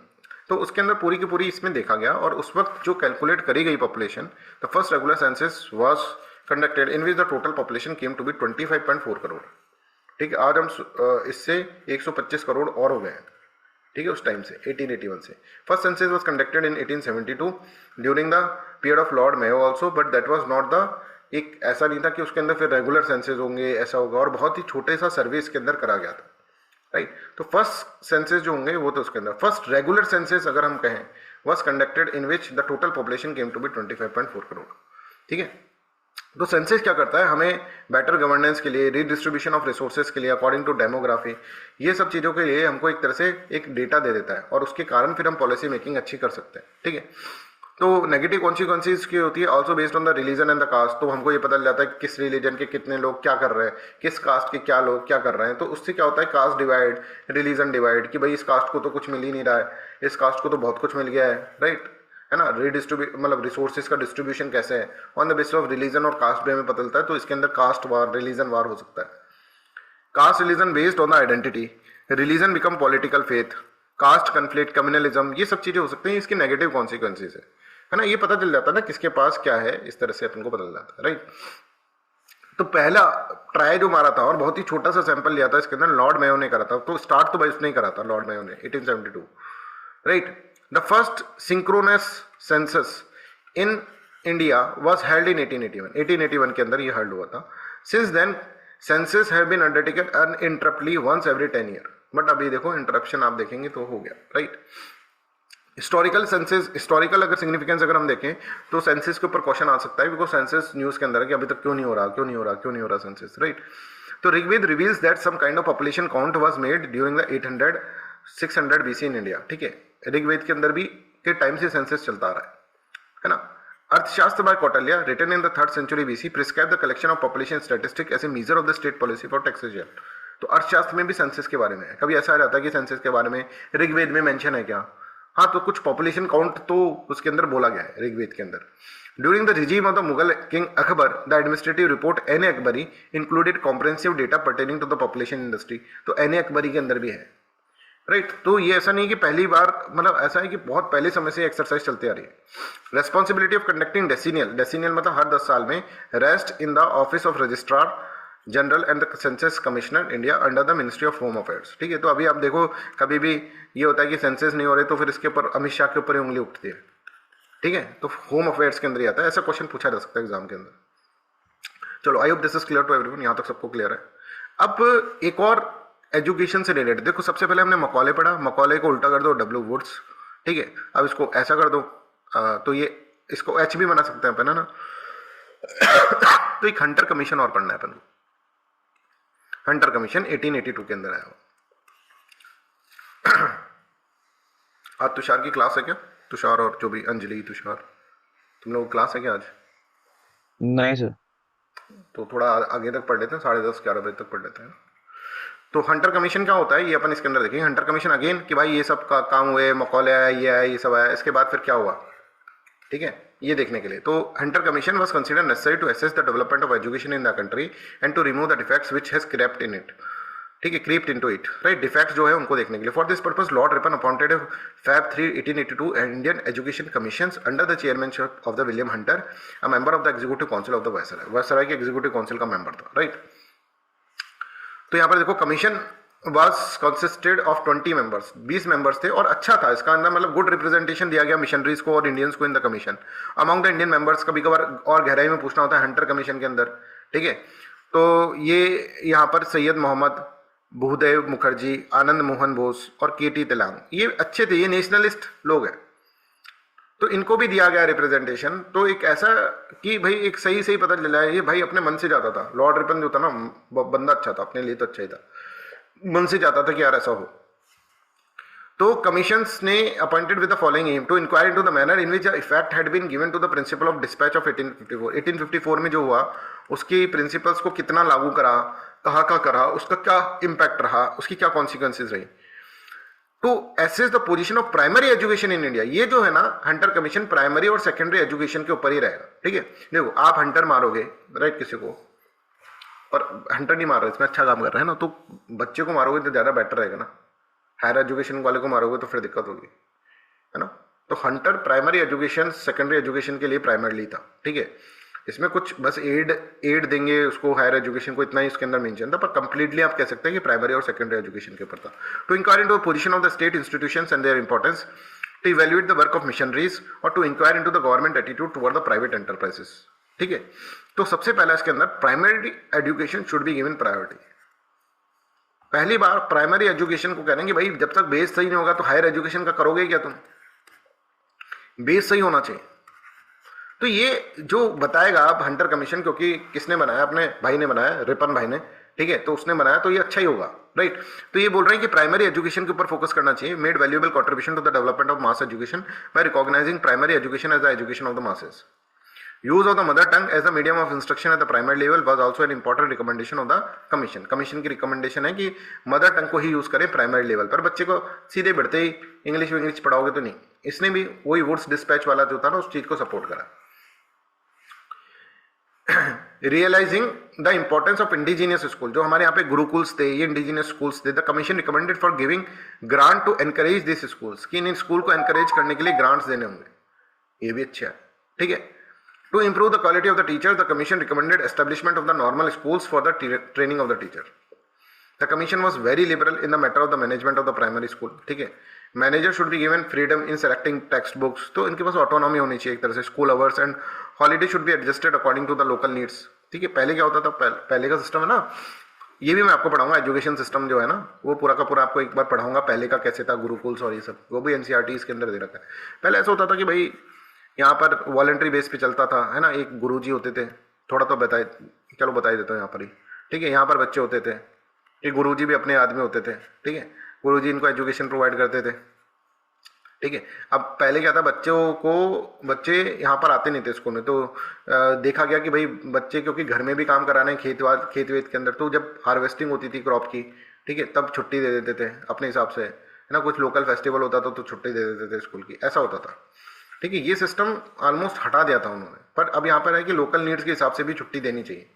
तो उसके अंदर पूरी की पूरी इसमें देखा गया, और उस वक्त जो कैलकुलेट करी गई population, the first regular census was conducted in which the total population came to be 25.4 crore, ठीक है। आज हम इससे 125 करोड़ और हो गए हैं, ठीक है, उस टाइम से 1881 से। First census was conducted in 1872 during the period of Lord Mayo also, but that was not the, एक ऐसा नहीं था कि उसके अंदर फिर रेगुलर सेंसस होंगे, ऐसा होगा, और बहुत ही छोटे सा सर्वे इसके अंदर करा गया था, राइट। तो फर्स्ट सेंसस जो होंगे वो तो उसके अंदर, फर्स्ट रेगुलर सेंसस अगर हम कहें was conducted in which the total population came to be 25.4 crore, ठीक है। तो सेंसस क्या करता है, हमें बेटर गवर्नेंस के लिए, रीडिस्ट्रीब्यूशन ऑफ रिसोर्सेज के लिए अकॉर्डिंग टू डेमोग्राफी, ये सब चीज़ों के लिए हमको एक तरह से एक डेटा दे देता है, और उसके कारण फिर हम पॉलिसी मेकिंग अच्छी कर सकते हैं, ठीक है। तो नेगेटिव कॉन्सिक्वेंसेज की होती है also based on the religion and the caste. तो हमको ये पता चल जाता है कि किस रिलीजन के कितने लोग क्या कर रहे हैं, किस कास्ट के क्या लोग क्या कर रहे हैं। तो उससे क्या होता है, कास्ट डिवाइड, रिलीजन डिवाइड, कि भाई इस कास्ट को तो कुछ मिल ही नहीं रहा है, इस कास्ट को तो बहुत कुछ मिल गया है, राइट, है ना। रीडिस्ट्रीब्यूट मतलब रिसोर्सेज का डिस्ट्रीब्यूशन कैसे है, on the basis of religion और कास्ट भी हमें पता चलता है। तो इसके अंदर कास्ट वार, रिलीजन वार हो सकता है। Caste religion based on the identity, religion become political faith, caste conflict, communalism, ये सब चीजें हो सकती हैं। इसके नेगेटिव कॉन्सिक्वेंसेज है ना, ये पता चल जाता है ना किसके पास क्या है, इस तरह से अपन को पता चल जाता है, राइट। तो पहला ट्राई जो मारा था और बहुत ही छोटा सा सैंपल लिया था इसके अंदर, लॉर्ड मेयो ने करा था। तो स्टार्ट तो भाई उसने ही करा था, लॉर्ड मेयो ने 1872, right. The first synchronous census in India was held in 1881 के अंदर ये हेल्ड हुआ था। Since then census have been undertaken uninterruptedly once every 10 year, but अभी देखो इंटरप्शन आप देखेंगे तो हो गया, राइट। हिस्टोरिकल सेंसस, हिस्टोरिकल अगर सिग्निफिकेंस अगर हम देखें तो सेंसस के ऊपर क्वेश्चन आ सकता है, बिकॉज सेंसस न्यूज के अंदर है कि अभी तक क्यों नहीं हो रहा सेंसस, राइट। तो Rigveda reveals that some kind of population count was made during the 600 BC in India, ठीक है। ऋग्वेद के अंदर भी के टाइम से सेंसस चलता आ रहा है ना। Arthashastra by Kautilya written in the 3rd century BC prescribe the collection of population statistic as a measure of the state policy for taxation. तो अर्थशास्त्र में भी सेंसस के बारे में है। कभी ऐसा आ जाता है कि सेंसस के बारे में ऋग्वेद में मेंशन है क्या, हाँ, तो कुछ पॉपुलेशन काउंट तो उसके अंदर बोला गया है ऋग्वेद के अंदर। During the regime of the Mughal king Akbar the administrative report Ain Akbari included comprehensive data pertaining to the population industry. तो एन अकबरी के अंदर भी है, राइट। तो ये ऐसा नहीं कि पहली बार, मतलब ऐसा है कि बहुत पहले समय से एक्सरसाइज चलती आ रही है। रेस्पॉन्सिबिलिटी ऑफ कंडक्टिंग डेसिनियल मतलब हर 10 साल में rest in the office of registrar general and the census commissioner India under the ministry of home affairs, ठीक है। तो अभी आप देखो कभी भी ये होता है कि सेंसस नहीं हो रहे तो फिर इसके ऊपर अमित शाह के ऊपर ही उंगली उठती है, ठीक है। तो होम अफेयर्स के अंदर ही आता है, ऐसा क्वेश्चन पूछा जा सकता है एग्जाम के अंदर। चलो, I hope this is clear to everyone, यहाँ तक सबको क्लियर है। अब एक और एजुकेशन से रिलेटेड देखो, सबसे पहले हमने मकौले पढ़ा, मकौले को उल्टा कर दो W वुड्स, ठीक है, अब इसको ऐसा कर दो, तो ये इसको एच भी बना सकते हैं अपन, है ना। तो एक हंटर कमीशन और पढ़ना है अपन को, हंटर कमीशन 1882 के अंदर आया हुआ। आज तुषार की क्लास है क्या? तुषार और जो भी अंजलि, तुषार, तुम लोग क्लास है क्या आज? नहीं सर। तो थोड़ा आगे तक पढ़ लेते हैं, 10:30-11 बजे तक पढ़ लेते हैं। तो हंटर कमीशन क्या होता है ये अपन इसके अंदर देखेंगे। हंटर कमीशन अगेन कि भाई ये सब का काम हुए, मकौले आया, ये आया, ये सब आया, इसके बाद फिर क्या हुआ, ठीक है, ये देखने के लिए। तो Hunter commission was considered necessary to assess the development of education in the country and to remove the defects which has crept in it, ठीक है, crept into it, right, defects जो है उनको देखने के लिए। For this purpose Lord Ripon appointed Feb 3, 1882 Indian education commissions under the chairmanship of the William Hunter, a member of the executive council of the viceroy. Viceroy के executive council का member था, right. तो यहाँ पर देखो commission was consisted of 20 members, 20 members थे, और अच्छा था इसका अंदर, मतलब गुड रिप्रेजेंटेशन दिया गया मिशनरीज को और इंडियंस को in the commission. Among the Indian members कभी कभार और गहराई में पूछना होता है हंटर कमीशन के अंदर, ठीक है। तो ये यहाँ पर सैयद मोहम्मद, भूदेव मुखर्जी, आनंद मोहन बोस और केटी तिलांग, ये अच्छे थे, ये नेशनलिस्ट लोग हैं, तो इनको भी दिया गया रिप्रेजेंटेशन। तो एक ऐसा कि भाई एक सही सही पता चला है, ये भाई अपने मन से जाता था, लॉर्ड रिपन जो था ना, बंदा अच्छा था, अपने लिए तो अच्छा ही था, मन से जाता था कि यार ऐसा हो। तो कमीशंस ने appointed with the following aim to inquire into the manner in which effect had been given to the principle of dispatch of 1854। 1854 में जो हुआ उसकी प्रिंसिपल्स को कितना लागू करा, कहाँ का करा, उसका क्या इम्पैक्ट रहा, उसकी क्या कॉन्सिक्वेंसेज रही। To assess the position of primary education in India, ये जो है ना हंटर कमीशन प्राइमरी और सेकेंडरी एजुकेशन के ऊपर ही रहेगा, ठीक है। देखो आप हंटर मारोगे, राइट, किसी को, और हंटर नहीं मार रहे, इसमें अच्छा काम कर रहे हैं ना, तो बच्चे को मारोगे तो ज़्यादा बेटर रहेगा ना। हायर एजुकेशन वाले को मारोगे तो फिर दिक्कत होगी, है ना। तो Hunter primary education secondary education के लिए प्राइमरीली था, ठीक है। इसमें कुछ बस एड देंगे उसको, हायर एजुकेशन को, इतना ही इसके अंदर मेंशन था, पर कंप्लीटली आप कह सकते हैं कि प्राइमरी और सेकेंडरी एजुकेशन के ऊपर था। To inquire into the position of the state institutions and their importance, to evaluate the work of missionaries, और to inquire into the government attitude toward the private enterprises, ठीक है। तो सबसे पहला इसके अंदर primary education should be given priority. पहली बार प्राइमरी एजुकेशन को कह रहे हैं कि भाई जब तक बेस सही नहीं होगा तो हायर एजुकेशन का करोगे क्या तुम, बेस सही होना चाहिए। तो ये जो बताएगा आप हंटर कमीशन, क्योंकि किसने बनाया, अपने भाई ने बनाया, रिपन भाई ने, ठीक है, तो उसने बनाया, तो ये अच्छा ही होगा, राइट। तो ये बोल रहे हैं कि प्राइमरी एजुकेशन के ऊपर फोकस करना चाहिए। Made valuable contribution to the development of mass education by recognising primary education as the education of the masses. Use of the mother tongue as the medium of instruction at the primary level was also an important recommendation of the commission. Commission की recommendation है कि mother tongue को ही use करें primary level पर। बच्चे को सीधे बढ़ते ही इंग्लिश पढ़ाओगे तो नहीं। इसने भी वही वुड्स डिस्पैच वाला जो था ना, उस चीज को सपोर्ट करा। Realising the importance of indigenous school, जो हमारे यहाँ पे गुरुकुल्स थे, ये इंडिजीनियस स्कूल्स थे। The commission recommended for giving grant to encourage this schools, कि इन स्कूल को एनकरेज करने के लिए ग्रांट्स देने होंगे, ये भी अच्छा है, ठीक है। To improve the quality of the teachers, the commission recommended establishment of the normal schools for the training of the teacher. The commission was very liberal in the matter of the management of the primary school, ठीक है। Manager should be given freedom in selecting textbooks, तो इनके पास autonomy होनी चाहिए एक तरह से। School hours and holiday should be adjusted according to the local needs, ठीक है। पहले क्या होता था, पहले का सिस्टम है ना, ये भी मैं आपको पढ़ाऊंगा, एजुकेशन सिस्टम जो है ना, वो पूरा का पूरा आपको एक बार पढ़ाऊंगा, पहले का कैसे था, गुरुकुल्स और ये सब, वो भी एनसीईआरटी इसके अंदर दे रखा है। पहले ऐसा होता था कि भाई यहाँ पर वॉलंटरी बेस पे चलता था, है ना, एक गुरुजी होते थे, थोड़ा तो बता ही देता हूँ यहाँ पर ही, ठीक है। यहाँ पर बच्चे होते थे, एक गुरुजी भी अपने आदमी होते थे, ठीक है। गुरुजी इनको एजुकेशन प्रोवाइड करते थे, ठीक है। अब पहले क्या था, बच्चे यहाँ पर आते नहीं थे स्कूल में, तो देखा गया कि भाई बच्चे क्योंकि घर में भी काम कराने खेत वेत के अंदर, तो जब हार्वेस्टिंग होती थी क्रॉप की, ठीक है, तब छुट्टी दे देते थे अपने हिसाब से, है ना। कुछ लोकल फेस्टिवल होता था तो छुट्टी दे देते थे स्कूल की, ऐसा होता था, ठीक है। ये सिस्टम ऑलमोस्ट हटा दिया था उन्होंने, पर अब यहाँ पर है कि लोकल नीड्स के हिसाब से भी छुट्टी देनी चाहिए,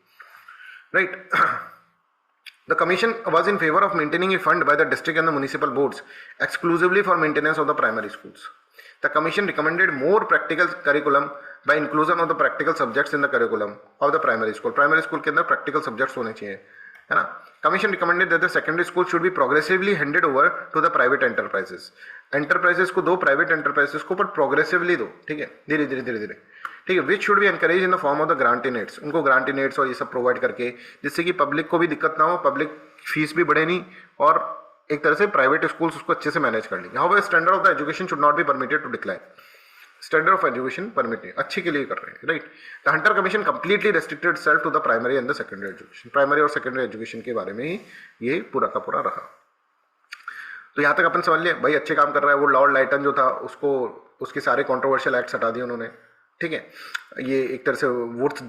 right. The commission was in favour of maintaining a fund by the district and the municipal boards exclusively for maintenance of the primary schools. The commission recommended more practical curriculum by inclusion of the practical subjects in the curriculum of the primary school. Primary school के अंदर practical subjects होने चाहिए, है ना। Commission recommended that the secondary school should be progressively handed over to the private enterprises. Enterprises को दो, private enterprises को, पर प्रोग्रेसिवली दो, ठीक है, धीरे धीरे, ठीक है। Which should be encourage in the form of the grant in aids, उनको ग्रांटिनेट्स और ये सब प्रोवाइड करके, जिससे कि पब्लिक को भी दिक्कत ना हो, पब्लिक फीस भी बढ़े नहीं और एक तरह से प्राइवेट स्कूल्स उसको अच्छे से मैनेज कर लेंगे। How standard of the education should not be permitted to decline. Standard of education permitted, अच्छे के लिए कर रहे हैं, right. The Hunter commission completely restricted self to the primary and the secondary education. Primary और secondary education के बारे में ही ये पूरा का पूरा रहा। तो यहाँ तक अपन समझ लिया भाई, अच्छे काम कर रहा है। वो लॉर्ड लाइटन जो था उसको, उसके सारे कॉन्ट्रोवर्शियल एक्ट्स हटा दिए उन्होंने, ठीक है। ये एक तरह से वुड्स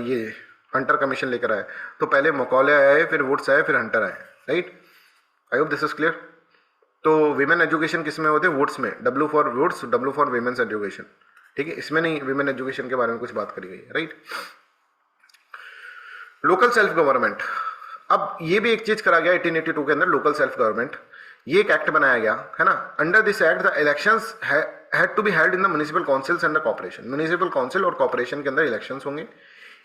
ये हंटर कमीशन लेकर आए। तो पहले मकौले आए, फिर वुड्स आए, फिर हंटर आए, right. I hope this is clear. तो विमेन एजुकेशन किस में होते हैं? वुड्स में। W for Wood's, W for women's education, ठीक है। इसमें नहीं विमेन एजुकेशन के बारे में कुछ बात करी गई है, राइट। लोकल सेल्फ गवर्नमेंट, अब ये भी एक चीज करा गया 1882 के अंदर, लोकल सेल्फ गवर्नमेंट। ये एक एक्ट बनाया गया है ना। Under this act the elections had to be held in the municipal councils and the corporation. Municipal council और कॉर्पोरेशन के अंदर इलेक्शंस होंगे।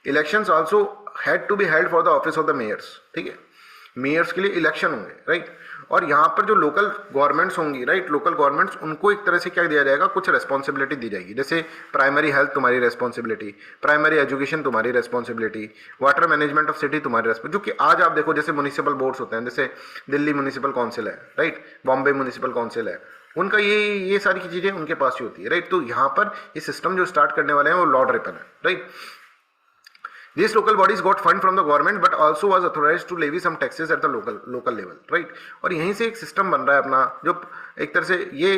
Elections also had to be held for the office of the mayors, ठीक है। Myers के लिए election होंगे, right. और यहाँ पर जो लोकल गवर्नमेंट्स होंगी, राइट, लोकल गवर्नमेंट्स, उनको एक तरह से क्या दिया जाएगा, कुछ रेस्पॉन्सिबिलिटी दी जाएगी। जैसे प्राइमरी हेल्थ तुम्हारी रेस्पॉन्सिबिलिटी, प्राइमरी एजुकेशन तुम्हारी responsibility, water management of city तुम्हारी रेस्पॉन्सिबिलिटी। जो कि आज आप देखो जैसे म्युनिसिपल बोर्ड्स होते हैं, जैसे दिल्ली म्युनिसिपल काउंसिल है, राइट, बॉम्बे म्युनिसिपल काउंसिल है, उनका ये सारी चीजें उनके पास ही होती है, राइट। तो यहाँ पर ये सिस्टम जो स्टार्ट करने वाले हैं वो लॉर्ड रिपन है, right. These local bodies got fund from the government but also was authorized to levy some taxes at the local level, right। और यहीं से एक सिस्टम बन रहा है अपना, जो एक तरह से ये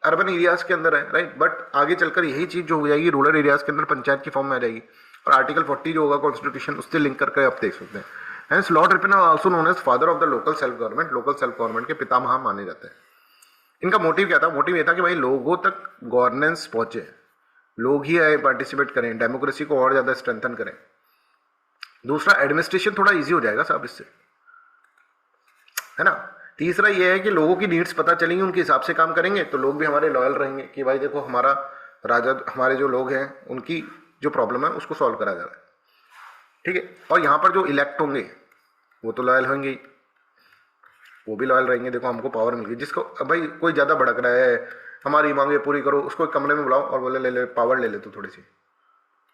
अर्बन एरियाज के अंदर है, राइट। बट आगे चलकर यही चीज जो हो जाएगी रूरल एरियाज के अंदर पंचायत की फॉर्म में आ जाएगी। और आर्टिकल 40 जो होगा कॉन्स्टिट्यूशन, उससे लिंक करके आप देख सकते हैं। Hence Lord Ripon are also known as father of the local self government. Local self government के पितामह माने जाते हैं। इनका मोटिव क्या था? मोटिव ये था कि भाई लोगों तक गवर्नेंस पहुंचे, लोग ही आए पार्टिसिपेट करें, डेमोक्रेसी को और ज्यादा स्ट्रेंथन करें। दूसरा, एडमिनिस्ट्रेशन थोड़ा इजी हो जाएगा साहब इससे, है ना। तीसरा ये है कि लोगों की नीड्स पता चलेंगी, उनके हिसाब से काम करेंगे तो लोग भी हमारे लॉयल रहेंगे कि भाई देखो हमारा राजा, हमारे जो लोग हैं उनकी जो प्रॉब्लम है उसको सॉल्व करा जा रहा है, ठीक है। और यहाँ पर जो इलेक्ट होंगे वो तो लॉयल होंगे ही, वो भी लॉयल रहेंगे। देखो हमको पावर मिल गई, जिसको भाई कोई ज़्यादा भड़क रहा है, हमारी मांगे पूरी करो, उसको एक कमरे में बुलाओ और बोले ले ले पावर ले ले तू थोड़ी सी,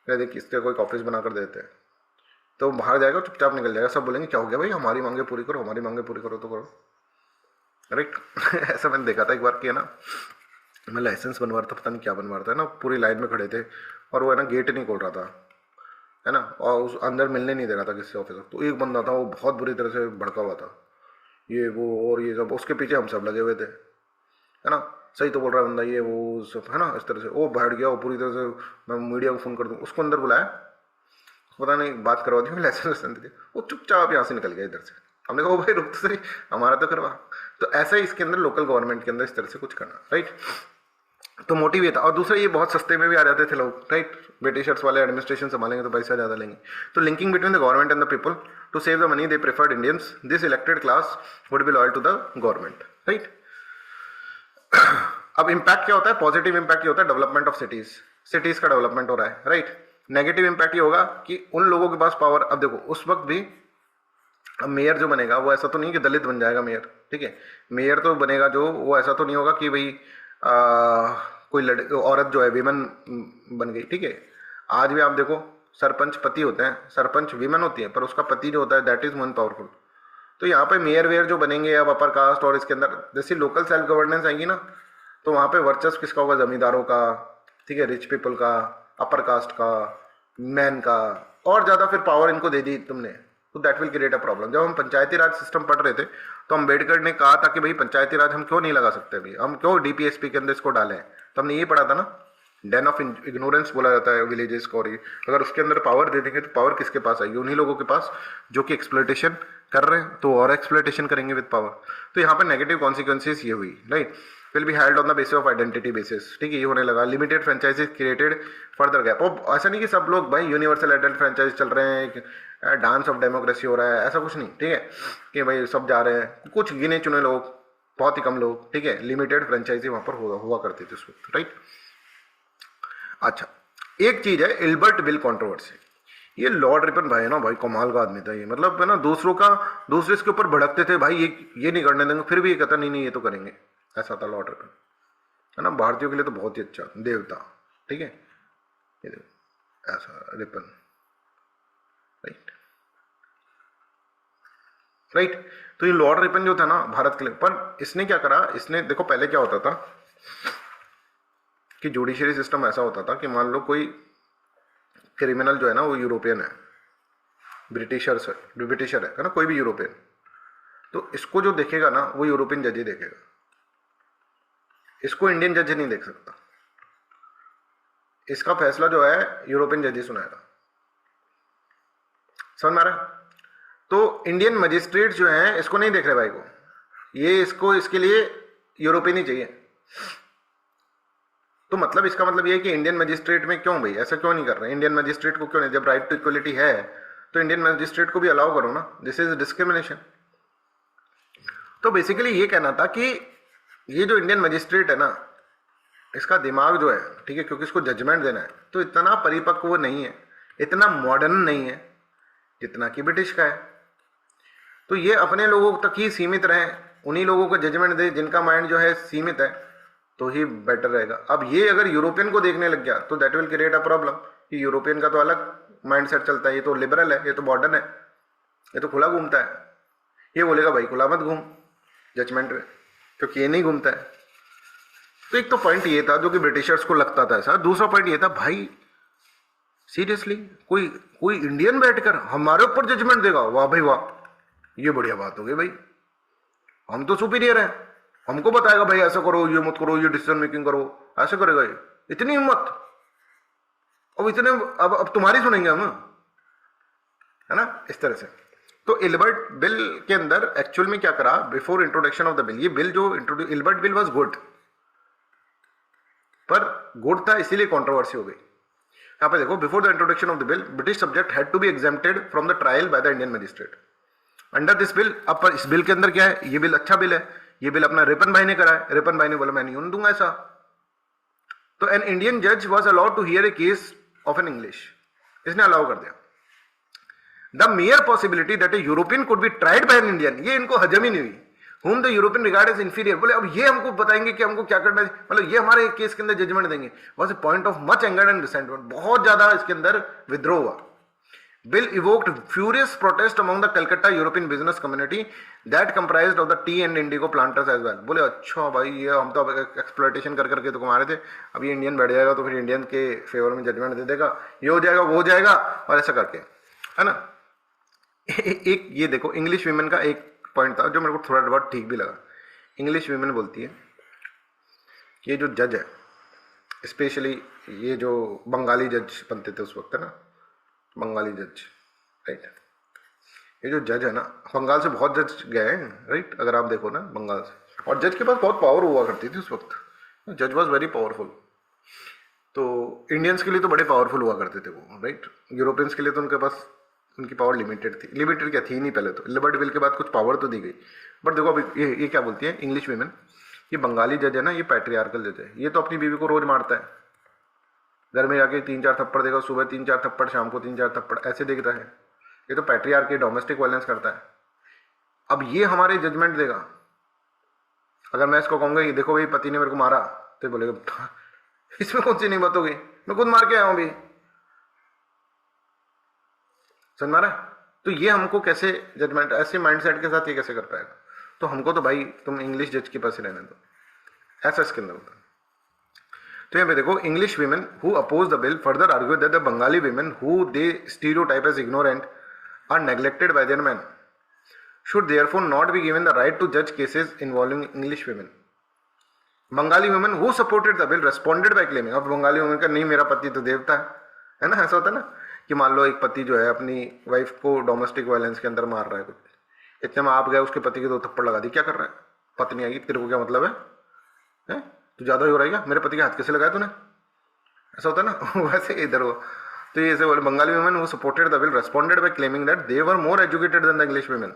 देख किससे कोई ऑफिस बना कर देते हैं, तो बाहर जाएगा, चुपचाप निकल जाएगा। सब बोलेंगे क्या हो गया भाई, हमारी मांगे पूरी करो, हमारी मांगे पूरी करो तो करो, राइट। ऐसा मैंने देखा था एक बार, किया ना, मैं लाइसेंस बनवा रहा था, पता नहीं क्या बनवा रहा था ना, पूरी लाइन में खड़े थे और वो है ना गेट नहीं खोल रहा था, है ना, और उस अंदर मिलने नहीं दे रहा था किसी ऑफिसर। तो एक बंदा था वो बहुत बुरी तरह से भड़का हुआ था, ये वो और ये सब, उसके पीछे हम सब लगे हुए थे, है ना। सही तो बोल रहा है बंदा, ये वो सब, है ना। इस तरह से वो बैठ गया, वो पूरी तरह से, मैं मीडिया को फ़ोन कर दूँ, उसको अंदर बुलाया, पता नहीं बात करवा दी, लाइसेंस दी, वो चुपचाप यहाँ से निकल गया इधर से। हमने कहा भाई रुक तो सही, हमारा तो करवा। तो ऐसा ही इसके अंदर लोकल गवर्नमेंट के अंदर इस तरह से कुछ करना, राइट। तो मोटिव ये था। और दूसरा, ये बहुत सस्ते में भी आ जाते थे लोग, राइट। ब्रिटिशर्स वाले एडमिनिस्ट्रेशन संभालेंगे तो पैसा ज़्यादा लेंगे। तो linking between the government and the people to save the money they preferred Indians, this elected class would be loyal to the government, right. अब इम्पैक्ट क्या होता है? पॉजिटिव इम्पैक्ट ये होता है डेवलपमेंट ऑफ सिटीज, सिटीज का development हो रहा है, राइट। नेगेटिव इम्पैक्ट ये होगा कि उन लोगों के पास पावर, अब देखो उस वक्त भी, अब मेयर जो बनेगा वो ऐसा तो नहीं कि दलित बन जाएगा मेयर, ठीक है। मेयर तो बनेगा जो, वो ऐसा तो नहीं होगा कि भाई कोई औरत जो है विमेन बन गई, ठीक है। आज भी आप देखो सरपंच पति होते हैं, सरपंच विमेन होती है, पर उसका पति जो होता है दैट इज वन पावरफुल। तो यहाँ पे मेयर वेयर जो बनेंगे अब अपर कास्ट, और इसके अंदर जैसे लोकल सेल्फ गवर्नेंस आएगी ना, तो वहाँ पे वर्चस्व किसका होगा? जमींदारों का, ठीक है, रिच पीपल का, अपर कास्ट का, मैन का, और ज़्यादा फिर पावर इनको दे दी तुमने, तो that will create a problem. जब हम पंचायती राज सिस्टम पढ़ रहे थे तो अम्बेडकर ने कहा था कि भाई पंचायती राज हम क्यों नहीं लगा सकते, भाई हम क्यों डीपीएसपी के अंदर इसको डालें। तो हमने ये पढ़ा था ना, डेन ऑफ इग्नोरेंस बोला जाता है विलेजेस को। और अगर उसके अंदर पावर दे देंगे तो पावर किसके पास आएगी? उन्हीं लोगों के पास जो कि एक्सप्लोइटेशन कर रहे हैं, तो और एक्सप्लोइटेशन करेंगे विद पावर। तो यहाँ पर नेगेटिव कॉन्सिक्वेंसेस ये हुई, right. Will be held on the basis of identity basis, ठीक है, ये होने लगा। Limited franchises created further gap. और ऐसा नहीं कि सब लोग भाई यूनिवर्सल एडल्ट फ्रेंचाइज चल रहे हैं, डांस ऑफ डेमोक्रेसी हो रहा है, ऐसा कुछ नहीं, ठीक है, कि भाई सब जा रहे हैं, कुछ गिने चुने लोग, बहुत ही कम लोग, ठीक है। लिमिटेड फ्रेंचाइजी वहां पर हुआ करती थी उस वक्त, राइट। अच्छा, एक चीज है एल्बर्ट बिल कंट्रोवर्सी। ये लॉर्ड रिपन भाई है ना, भाई कमाल का आदमी था ये, मतलब है ना, दूसरे इसके ऊपर भड़कते थे, भाई ये नहीं करने देंगे, फिर भी ये कहता नहीं ये तो करेंगे, ऐसा था लॉर्ड रिपन, है ना। भारतीयों के लिए तो बहुत ही अच्छा देवता, ठीक है, ये ऐसा रिपन, राइट। राइट। तो ये लॉर्ड रिपन जो था ना भारत के लिए, पर इसने क्या करा, इसने देखो पहले क्या होता था कि जुडिशरी सिस्टम ऐसा होता था कि मान लो कोई क्रिमिनल जो है ना वो यूरोपियन है, ब्रिटिशर है ना, कोई भी यूरोपियन, तो इसको जो देखेगा ना वो यूरोपियन जज ही देखेगा, इसको इंडियन जज नहीं देख सकता, इसका फैसला जो है यूरोपियन जज ही सुनाएगा। समझ में आ रहा है? तो इंडियन मजिस्ट्रेट जो है इसको नहीं देख रहे भाई को, ये इसको इसके लिए यूरोपियन ही चाहिए। तो मतलब इसका मतलब ये है कि इंडियन मजिस्ट्रेट में क्यों भाई ऐसा क्यों नहीं कर रहे, इंडियन मजिस्ट्रेट को क्यों नहीं, जब राइट टू इक्वलिटी है तो इंडियन मजिस्ट्रेट को भी अलाउ करो ना, दिस इज डिस्क्रिमिनेशन। तो बेसिकली ये कहना था कि ये जो इंडियन मजिस्ट्रेट है ना इसका दिमाग जो है, ठीक है, क्योंकि इसको जजमेंट देना है, तो इतना परिपक्व वो नहीं है, इतना मॉडर्न नहीं है जितना कि ब्रिटिश का है। तो ये अपने लोगों तक ही सीमित रहे, उन्हीं लोगों को जजमेंट दे जिनका माइंड जो है सीमित है, तो ही बेटर रहेगा। अब ये अगर यूरोपियन को देखने लग गया तो that will create a problem कि यूरोपियन का तो अलग माइंडसेट चलता है, ये तो लिबरल है, ये तो मॉडर्न है, ये तो खुला घूमता है, ये बोलेगा भाई खुला मत घूम जजमेंट में, क्योंकि ये नहीं घूमता है। तो एक तो पॉइंट ये था जो कि ब्रिटिशर्स को लगता था ऐसा। दूसरा पॉइंट ये था भाई सीरियसली कोई इंडियन बैठकर हमारे ऊपर जजमेंट देगा, वाह भाई वाह, ये बढ़िया बात हो गई भाई, हम तो सुपीरियर हैं, हमको बताएगा भाई ऐसा करो, ये मत करो, ये डिसीजन मेकिंग करो, ऐसे करेगा ये, इतनी हिम्मत, अब इतने अब तुम्हारी सुनेंगे हम, है ना, इस तरह से। तो इल्बर्ट बिल के अंदर एक्चुअल में क्या करा, before introduction of the bill, ये बिल जो introduce, Ilbert bill was good, पर गुड था इसीलिए कंट्रोवर्सी हो गई। यहां पे देखो, before the introduction of the bill British subject had to be exempted from the trial by the Indian magistrate under this bill. अब पर इस बिल के अंदर क्या है, ये बिल अच्छा बिल है, ये बिल अपना रिपन भाई ने करा है, रिपन भाई ने बोला मैं नहीं होने दूंगा ऐसा। तो एन इंडियन जज was allowed to hear a case of an English, इसने अलाउ कर दिया। The mere possibility that a European could be tried by an Indian, ये इनको हजम ही नहीं हुई। whom the European regard as inferior, बोले अब ये हमको बताएंगे कि हमको क्या करना है, मतलब ये हमारे केस के अंदर जजमेंट देंगे, was a point of much anger and resentment, बहुत ज्यादा इसके अंदर विद्रोह हुआ। Bill evoked furious protest among the Calcutta European business community that comprised of the tea and indigo planters as well। बोले अच्छा भाई ये हम तो एक्सप्लॉयटेशन कर करके तो कमा रहे थे, अब ये इंडियन बैठ जाएगा तो फिर इंडियन के फेवर में जजमेंट दे देगा, ये हो जाएगा वो हो जाएगा, और ऐसा करके, है ना। एक ये देखो इंग्लिश वीमेन का एक पॉइंट था जो मेरे को थोड़ा बहुत ठीक भी लगा। इंग्लिश वीमेन बोलती है ये जो जज है, स्पेशली ये जो बंगाली जज बनते थे उस वक्त, है ना, बंगाली जज, राइट, ये जो जज है ना, बंगाल से बहुत जज गए हैं, राइट, अगर आप देखो ना बंगाल से, और जज के पास बहुत पावर हुआ करती थी उस वक्त, जज वॉज वेरी पावरफुल। तो इंडियंस के लिए तो बड़े पावरफुल हुआ करते थे वो, राइट, यूरोपियंस के लिए तो उनके पास उनकी पावर लिमिटेड थी, लिमिटेड क्या थी नहीं पहले तो, इल्बर्ट बिल के बाद कुछ पावर तो दी गई। बट देखो अभी ये क्या बोलती है इंग्लिश वीमेन, ये बंगाली जज है ना, ये पैट्रियार्कल जज है, ये तो अपनी बीवी को रोज मारता है, घर में जाके 3-4 थप्पड़ देगा, सुबह 3-4 थप्पड़, शाम को 3-4 थप्पड़, ऐसे देखता है, ये तो पैट्रियार्की डोमेस्टिक वायलेंस करता है। अब ये हमारे जजमेंट देगा, अगर मैं इसको कहूंगा ये देखो भाई पति ने मेरे को मारा, तो बोलेगा इसमें कौन सी नहीं बात हो गई, मैं खुद मार के आया हूं अभी, समझ में आ रहा है। तो ये हमको कैसे जजमेंट, ऐसे माइंडसेट के साथ ये कैसे कर पाएगा, तो हमको तो भाई तुम इंग्लिश जज के पास ही रहने दो, ऐसा इसके अंदर होता है। तो यहाँ पे देखो English women who oppose the bill further argue that the Bengali women who they stereotype as ignorant are neglected by their man should therefore not be given the right to judge cases involving English women. Bengali women who supported the bill responded by claiming, अब Bengali women का नहीं मेरा पति तो देवता है ना, ऐसा होता है ना कि मान लो एक पति जो है अपनी वाइफ को डोमेस्टिक वायलेंस के अंदर मार रहा है, कुछ इतने में आप गए उसके पति के 2 थप्पड़ लगा दी, क्या कर रहा है, पत्नी आएगी तेरे को क्या मतलब है? तू ज्यादा ही हो रहा है क्या, मेरे पति के हाथ कैसे लगाया तूने, ऐसा होता है ना वैसे इधर हो। तो ये ऐसे बोले Bengali women who supported the bill responded by claiming that they were more educated than the English women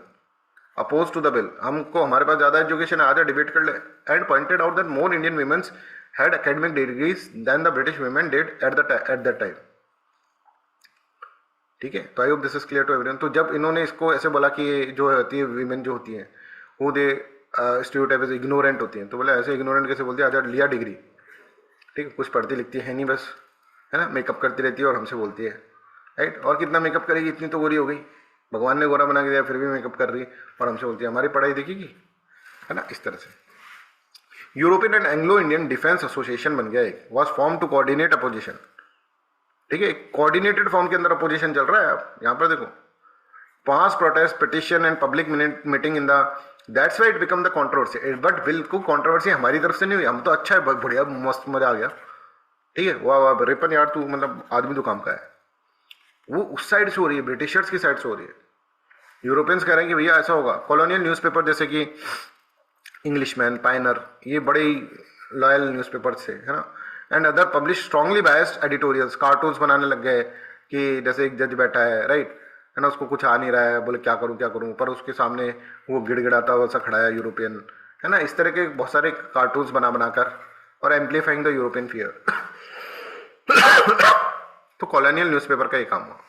opposed to the bill, हमको हमारे पास ज्यादा एजुकेशन है, आजा डिबेट कर ले, and pointed out that more Indian women had academic degrees than the British women did at that time. ठीक है, तो I hope this is clear to everyone. तो जब इन्होंने इसको ऐसे बोला कि जो होती है वीमेन जो होती हैं वो दे स्टीरियोटाइप एज इग्नोरेंट होती हैं, तो बोला ऐसे इग्नोरेंट कैसे बोलती है, आजा लिया डिग्री, ठीक है, कुछ पढ़ती लिखती है नहीं, बस है ना, मेकअप करती रहती है और हमसे बोलती है, राइट, और कितना मेकअप करेगी, इतनी तो गोरी हो गई, भगवान ने गोरा बना के दिया फिर भी मेकअप कर रही है और हमसे बोलती है हमारी पढ़ाई देखेगी, है ना, इस तरह से। European and Anglo Indian defence association बन गया एक, was form to coordinate opposition. ठीक है, कोऑर्डिनेटेड फॉर्म के अंदर अपोजिशन चल रहा है। आप यहाँ पर देखो, पास protest petition and public meeting in the, that's why it become the controversy. But bill को कंट्रोवर्सी हमारी तरफ से नहीं हुई, हम तो अच्छा है, बढ़िया, मस्त, मजा आ गया, ठीक है, वाह वाह रिपन यार तू मतलब आदमी तो काम का है। वो उस साइड से हो रही है, ब्रिटिशर्स की साइड से हो रही है। यूरोपियंस कह रहे हैं कि भैया ऐसा होगा। कॉलोनियल न्यूज़पेपर जैसे कि इंग्लिशमैन, पायनर, ये बड़े ही लॉयल न्यूज़पेपर थे, है ना, and other publish strongly biased editorials, cartoons बनाने लग गए कि जैसे एक जज बैठा है, राइट, है ना, उसको कुछ आ नहीं रहा है, बोले क्या करूं, पर उसके सामने वो गिड़गिड़ाता हुआ सा खड़ा है यूरोपियन, है ना, इस तरह के बहुत सारे कार्टून्स बनाकर और एम्पलीफाइंग द यूरोपियन फियर। तो कॉलोनियल न्यूज़पेपर का ये काम हुआ।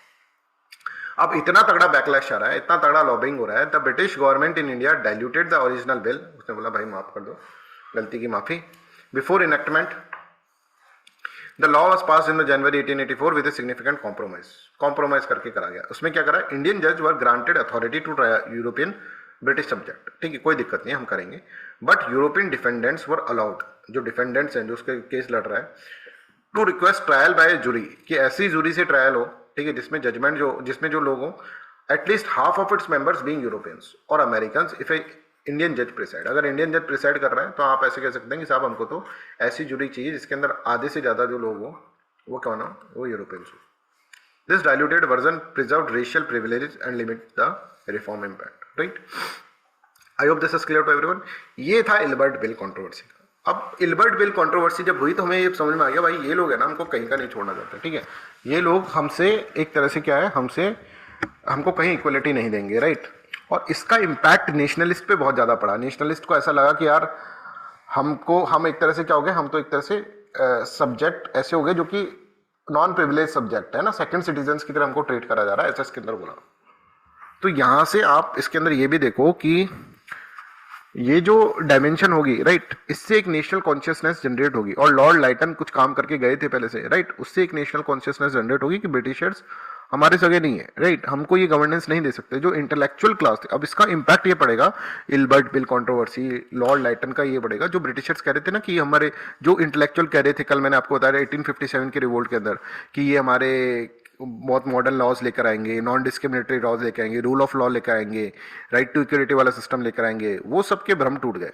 अब इतना तगड़ा बैकलैश आ रहा है, इतना तगड़ा लॉबिंग हो रहा है, the British government in India diluted the original bill. उसने बोला भाई माफ कर दो, गलती की माफी। Before enactment the law was pass in January 1884 with a significant compromise करके करा गया। उसमें क्या करा, इंडियन जज were granted authority to try European British subject. ठीक है, कोई दिक्कत नहीं, हम करेंगे, but European defendants were allowed, जो डिफेंडेंट्स हैं, जो उसके केस लड़ रहा है, to request trial by jury, कि ऐसी जूरी से ट्रायल हो, ठीक है, जिसमें जजमेंट जिसमें जो लोग हो, at least half of its members being Europeans और अमेरिकन्स, इफ ए इंडियन जज प्रिसाइड। अगर इंडियन जज प्रिसाइड कर रहा है तो आप ऐसे कह सकते हैं कि साहब हमको तो ऐसी जूरी चाहिए जिसके अंदर आधे से ज्यादा जो लोग हो वो कौन हो, वो यूरोपियंस हो। This diluted version preserved racial privileges and limit the reform impact, right. I hope this is clear to everyone. ये था इल्बर्ट बिल कंट्रोवर्सी का। अब इल्बर्ट बिल कंट्रोवर्सी जब हुई तो हमें ये समझ में आ गया भाई ये लोग है ना, हमको कहीं का नहीं छोड़ना चाहते, ठीक है, ये लोग हमसे एक तरह से क्या है, हमको कहीं इक्वलिटी नहीं देंगे, राइट। और इसका इम्पैक्ट नेशनलिस्ट पे बहुत ज़्यादा पड़ा। नेशनलिस्ट को ऐसा लगा कि यार हम एक तरह से क्या हो गए, हम तो एक तरह से सब्जेक्ट ऐसे हो गए जो कि नॉन प्रिविलेज सब्जेक्ट है ना, सेकंड सिटीजन्स की तरह हमको ट्रीट करा जा रहा है, ऐसा इसके अंदर बोला। तो यहाँ से आप इसके अंदर ये भी देखो कि ये जो डायमेंशन होगी, राइट, इससे एक नेशनल कॉन्शियसनेस जनरेट होगी। और लॉर्ड लाइटन कुछ काम करके गए थे पहले से, राइट, उससे एक नेशनल कॉन्शियसनेस जनरेट होगी कि ब्रिटिशर्स हमारे सगे नहीं है, राइट, हमको ये गवर्नेंस नहीं दे सकते। जो इंटेलेक्चुअल क्लास थे, अब इसका इम्पैक्ट ये पड़ेगा, इल्बर्ट बिल कंट्रोवर्सी, लॉर्ड लाइटन का ये पड़ेगा। जो ब्रिटिशर्स कह रहे थे ना कि हमारे जो इंटेलेक्चुअल कह रहे थे, कल मैंने आपको बताया 1857 के रिवोल्ट के अंदर, कि ये हमारे बहुत मॉडर्न लॉज लेकर आएंगे, नॉन डिस्क्रिमिनेटरी लॉज लेकर आएंगे, रूल ऑफ लॉ लेकर आएंगे, राइट टू इक्वलिटी वाला सिस्टम लेकर आएंगे, वो सबके भ्रम टूट गए।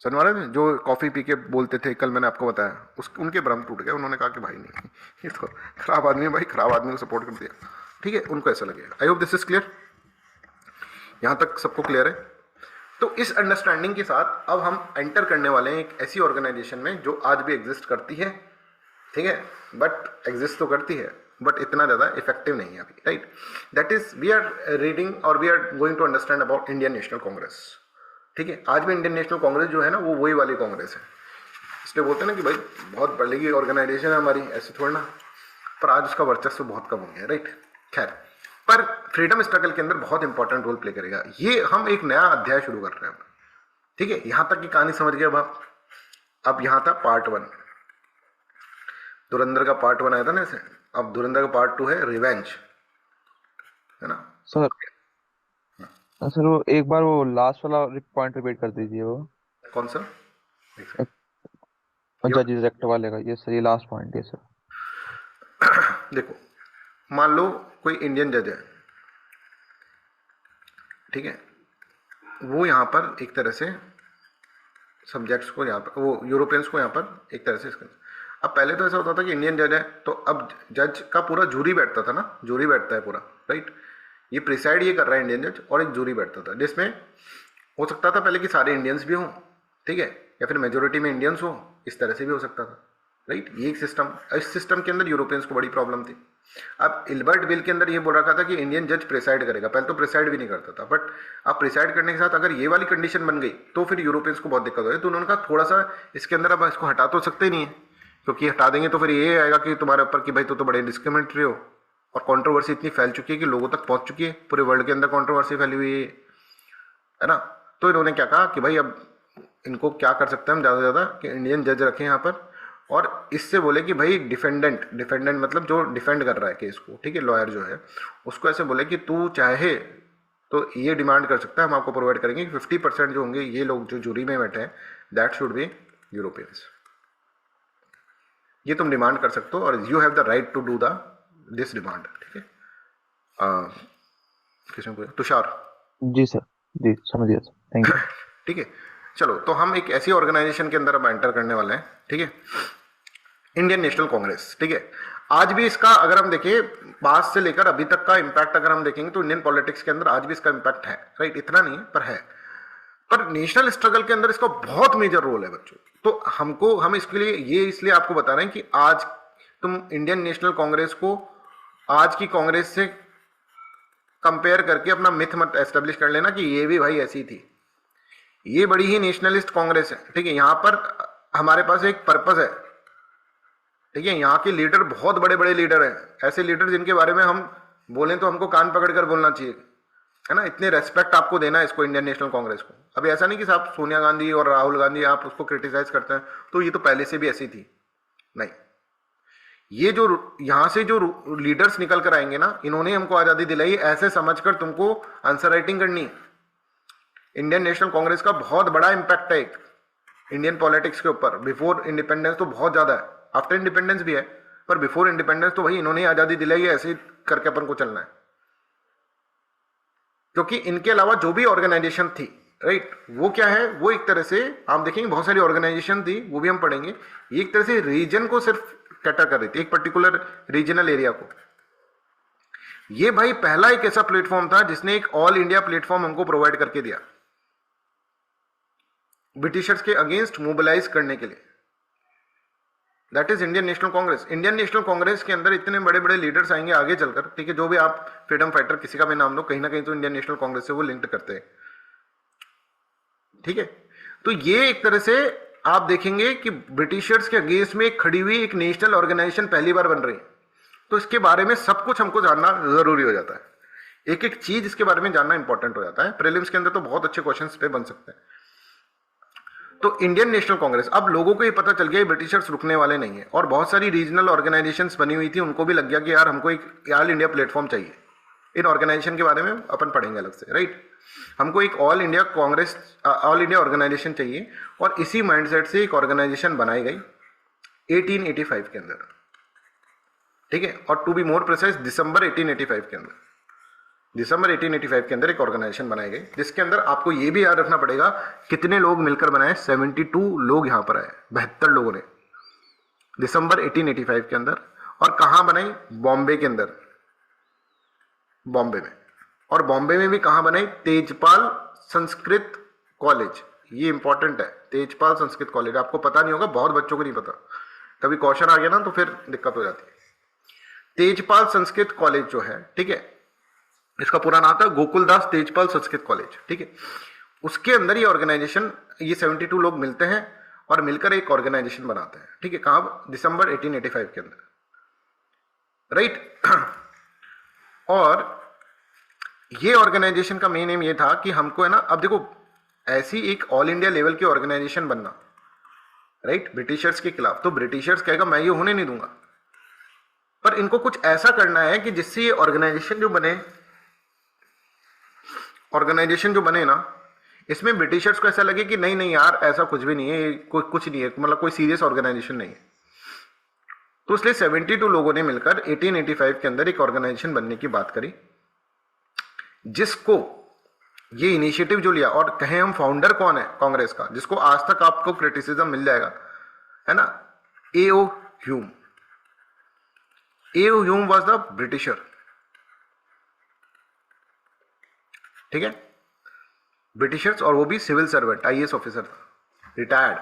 समझ रहे, जो कॉफी पी के बोलते थे, कल मैंने आपको बताया, उनके भ्रम टूट गए। उन्होंने कहा कि भाई नहीं, ये तो खराब आदमी है भाई, खराब आदमी को सपोर्ट कर दिया, ठीक है, उनको ऐसा लगेगा। आई होप दिस इज क्लियर, यहां तक सबको क्लियर है। तो इस अंडरस्टैंडिंग के साथ अब हम एंटर करने वाले हैं एक ऐसी ऑर्गेनाइजेशन में जो आज भी एग्जिस्ट करती है, ठीक है, बट एग्जिस्ट तो करती है बट इतना ज़्यादा इफेक्टिव नहीं है अभी, right. That is we are reading और we are going to understand about Indian national Congress, ठीक है। आज भी इंडियन नेशनल कांग्रेस जो है ना, वो वही वाली कांग्रेस है। इसलिए बोलते हैं ना कि भाई बहुत बड़ी ऑर्गेनाइजेशन है हमारी, ऐसे थोड़ा ना, पर आज उसका वर्चस्व बहुत कम हो गया, राइट। खैर, पर फ्रीडम स्ट्रगल के अंदर बहुत इंपॉर्टेंट रोल प्ले करेगा। ये हम एक नया अध्याय शुरू कर रहे हैं, ठीक है। यहां तक की कहानी समझ गए अब यहां था पार्ट 1, धुरंधर का पार्ट 1 आया था ना ऐसे। अब धुरंधर का पार्ट 2 है रिवेंज, है ना सर। सर वो एक बार वो लास्ट वाला पॉइंट रिपीट कर दीजिए, वो कौन सा, जजेस एक्ट वाले का। ये सर, ये लास्ट पॉइंट है सर। देखो, मान लो कोई इंडियन जज है, ठीक है, वो यहाँ पर एक तरह से सब्जेक्ट्स को, यहाँ पर वो यूरोपियंस को यहाँ पर एक तरह से इसका, अब पहले तो ऐसा होता था कि इंडियन जज है तो अब जज का पूरा जूरी बैठता था ना, जूरी बैठता है पूरा, राइट। ये प्रिसाइड ये कर रहा है इंडियन जज, और एक जूरी बैठता था जिसमें हो सकता था पहले कि सारे इंडियंस भी हों, ठीक है, या फिर मेजोरिटी में इंडियंस हो, इस तरह से भी हो सकता था, राइट। ये एक सिस्टम, इस सिस्टम के अंदर यूरोपियंस को बड़ी प्रॉब्लम थी। अब इल्बर्ट बिल के अंदर ये बोल रखा था कि इंडियन जज प्रिसाइड करेगा, पहले तो प्रिसाइड भी नहीं करता था, बट अब प्रिसाइड करने के साथ अगर ये वाली कंडीशन बन गई तो फिर यूरोपियंस को बहुत दिक्कत हो गई। तो उन्होंने कहा थोड़ा सा इसके अंदर अब इसको हटा तो सकते नहीं है, क्योंकि हटा देंगे तो फिर ये आएगा कि तुम्हारे ऊपर कि भाई तो बड़े डिस्क्रिमिनेटरी हो, और कंट्रोवर्सी इतनी फैल चुकी है कि लोगों तक पहुंच चुकी है, पूरे वर्ल्ड के अंदर कंट्रोवर्सी फैली हुई है ना। तो इन्होंने क्या कहा कि भाई अब इनको क्या कर सकते हैं हम ज़्यादा से ज़्यादा कि इंडियन जज रखें यहाँ पर, और इससे बोले कि भाई डिफेंडेंट मतलब जो डिफेंड कर रहा है केस को, ठीक है, लॉयर जो है, उसको ऐसे बोले कि तू चाहे तो ये डिमांड कर सकता है, हम आपको प्रोवाइड करेंगे कि 50% जो होंगे ये लोग जो जूरी में बैठे हैं दैट शुड बी यूरोपियंस। ये तुम डिमांड कर सकते हो और you have the right to do the this demand, ठीक है। किसने पूछा? तुषार। जी सर, जी समझ गया सर, थैंक यू। ठीक है, चलो तो हम एक ऐसी ऑर्गेनाइजेशन के अंदर अब एंटर करने वाले हैं, ठीक है, इंडियन नेशनल कांग्रेस, ठीक है। आज भी इसका अगर हम देखें पास से लेकर अभी तक का इम्पैक्ट अगर हम देखेंगे तो इंडियन पॉलिटिक्स के अंदर आज भी इसका इम्पैक्ट है, राइट, इतना नहीं है पर है, पर नेशनल स्ट्रगल के अंदर इसका बहुत मेजर रोल है बच्चों। तो हम इसके लिए ये इसलिए आपको बता रहे हैं कि आज तुम इंडियन नेशनल कांग्रेस को आज की कांग्रेस से कंपेयर करके अपना मिथ मत एस्टेब्लिश कर लेना कि ये भी भाई ऐसी थी। ये बड़ी ही नेशनलिस्ट कांग्रेस है, ठीक है। यहाँ पर हमारे पास एक पर्पस है, ठीक है। यहाँ के लीडर बहुत बड़े बड़े लीडर हैं, ऐसे लीडर जिनके बारे में हम बोलें तो हमको कान पकड़ कर बोलना चाहिए, है ना। इतने रेस्पेक्ट आपको देना है इसको, इंडियन नेशनल कांग्रेस को। अभी ऐसा नहीं कि साहब सोनिया गांधी और राहुल गांधी आप उसको क्रिटिसाइज करते हैं तो ये तो पहले से भी ऐसी थी, नहीं। ये जो यहाँ से जो लीडर्स निकल कर आएंगे ना, इन्होंने हमको आजादी दिलाई, ऐसे समझकर तुमको आंसर राइटिंग करनी। इंडियन नेशनल कांग्रेस का बहुत बड़ा इंपैक्ट है एक इंडियन पॉलिटिक्स के ऊपर। बिफोर इंडिपेंडेंस तो बहुत ज्यादा है, आफ्टर इंडिपेंडेंस भी है, पर बिफोर इंडिपेंडेंस तो भाई इन्होंने आजादी दिलाई है, ऐसे ही करके अपन को चलना है। क्योंकि इनके अलावा जो भी ऑर्गेनाइजेशन थी, राइट, वो क्या है, वो एक तरह से आप देखेंगे बहुत सारी ऑर्गेनाइजेशन थी, वो भी हम पढ़ेंगे, ये एक तरह से रीजन को सिर्फ कैटर कर रही थी, एक पर्टिकुलर रीजनल एरिया को। ये भाई पहला एक ऐसा प्लेटफॉर्म था जिसने एक ऑल इंडिया प्लेटफॉर्म हमको प्रोवाइड करके दिया ब्रिटिशर्स के अगेंस्ट मोबिलाइज करने के लिए। That is Indian national Congress. Indian national Congress के अंदर इतने बड़े बड़े लीडर्स आएंगे आगे चलकर, ठीक है। जो भी आप फ्रीडम फाइटर किसी का भी नाम लो, कहीं ना कहीं तो इंडियन नेशनल कांग्रेस से वो लिंक्ड करते हैं, ठीक है। तो ये एक तरह से आप देखेंगे कि ब्रिटिशर्स के अगेंस्ट में खड़ी हुई एक नेशनल ऑर्गेनाइजेशन पहली बार बन रही है। तो इसके बारे में सब कुछ हमको जानना जरूरी हो जाता है, एक एक चीज इसके बारे में जानना इंपॉर्टेंट हो जाता है। प्रीलिम्स के अंदर तो बहुत अच्छे क्वेश्चंस पे बन सकते हैं। तो इंडियन नेशनल कांग्रेस, अब लोगों को ये पता चल गया ब्रिटिशर्स रुकने वाले नहीं है, और बहुत सारी रीजनल ऑर्गेनाइजेशंस बनी हुई थी, उनको भी लग गया कि यार हमको एक ऑल इंडिया प्लेटफॉर्म चाहिए। इन ऑर्गेनाइजेशन के बारे में अपन पढ़ेंगे अलग से, राइट। हमको एक all India Congress, all India organisation चाहिए, और इसी माइंडसेट से एक ऑर्गेनाइजेशन बनाई गई 1885 के अंदर, ठीक है। और टू बी मोर प्रिसाइज दिसंबर 1885 के अंदर, दिसंबर 1885 के अंदर एक ऑर्गेनाइजेशन बनाई गई, जिसके अंदर आपको ये भी याद रखना पड़ेगा कितने लोग मिलकर बनाए। 72 लोग यहां पर आए, 72 लोगों ने दिसंबर 1885 के अंदर। और कहां बनाई? बॉम्बे के अंदर, बॉम्बे में। और बॉम्बे में भी कहां बनाई? तेजपाल संस्कृत कॉलेज। ये इंपॉर्टेंट है, तेजपाल संस्कृत कॉलेज। आपको पता नहीं होगा, बहुत बच्चों को नहीं पता, कभी क्वेश्चन आ गया ना तो फिर दिक्कत हो जाती है। तेजपाल संस्कृत कॉलेज जो है, ठीक है, इसका पूरा नाम था गोकुलदास तेजपाल संस्कृत कॉलेज, ठीक है। उसके अंदर ये ऑर्गेनाइजेशन, ये 72 लोग मिलते हैं और मिलकर एक ऑर्गेनाइजेशन बनाते हैं, ठीक है। कहां? दिसंबर 1885 के अंदर, राइट। और ये ऑर्गेनाइजेशन का मेन एम ये था कि हमको है ना, अब देखो ऐसी एक ऑल इंडिया लेवल की ऑर्गेनाइजेशन बनना, राइट, ब्रिटिशर्स के खिलाफ। तो ब्रिटिशर्स कहेगा मैं ये होने नहीं दूंगा, पर इनको कुछ ऐसा करना है कि जिससे ये ऑर्गेनाइजेशन जो बने ना, इसमें ब्रिटिशर्स को ऐसा लगे कि नहीं नहीं यार ऐसा कुछ भी नहीं है, कुछ नहीं है, मतलब कोई सीरियस ऑर्गेनाइजेशन नहीं है। तो इसलिए 72 लोगों ने मिलकर 1885 के अंदर एक ऑर्गेनाइजेशन बनने की बात करी, जिसको ये इनिशिएटिव जो लिया, और कहें हम फाउंडर कौन है कांग्रेस का, जिसको आज तक आपको क्रिटिसिज्म मिल जाएगा, है ना, A.O. Hume. A.O. Hume was the britisher, ठीक है, ब्रिटिशर्स, और वो भी सिविल सर्वेंट, IAS ऑफिसर था, रिटायर्ड।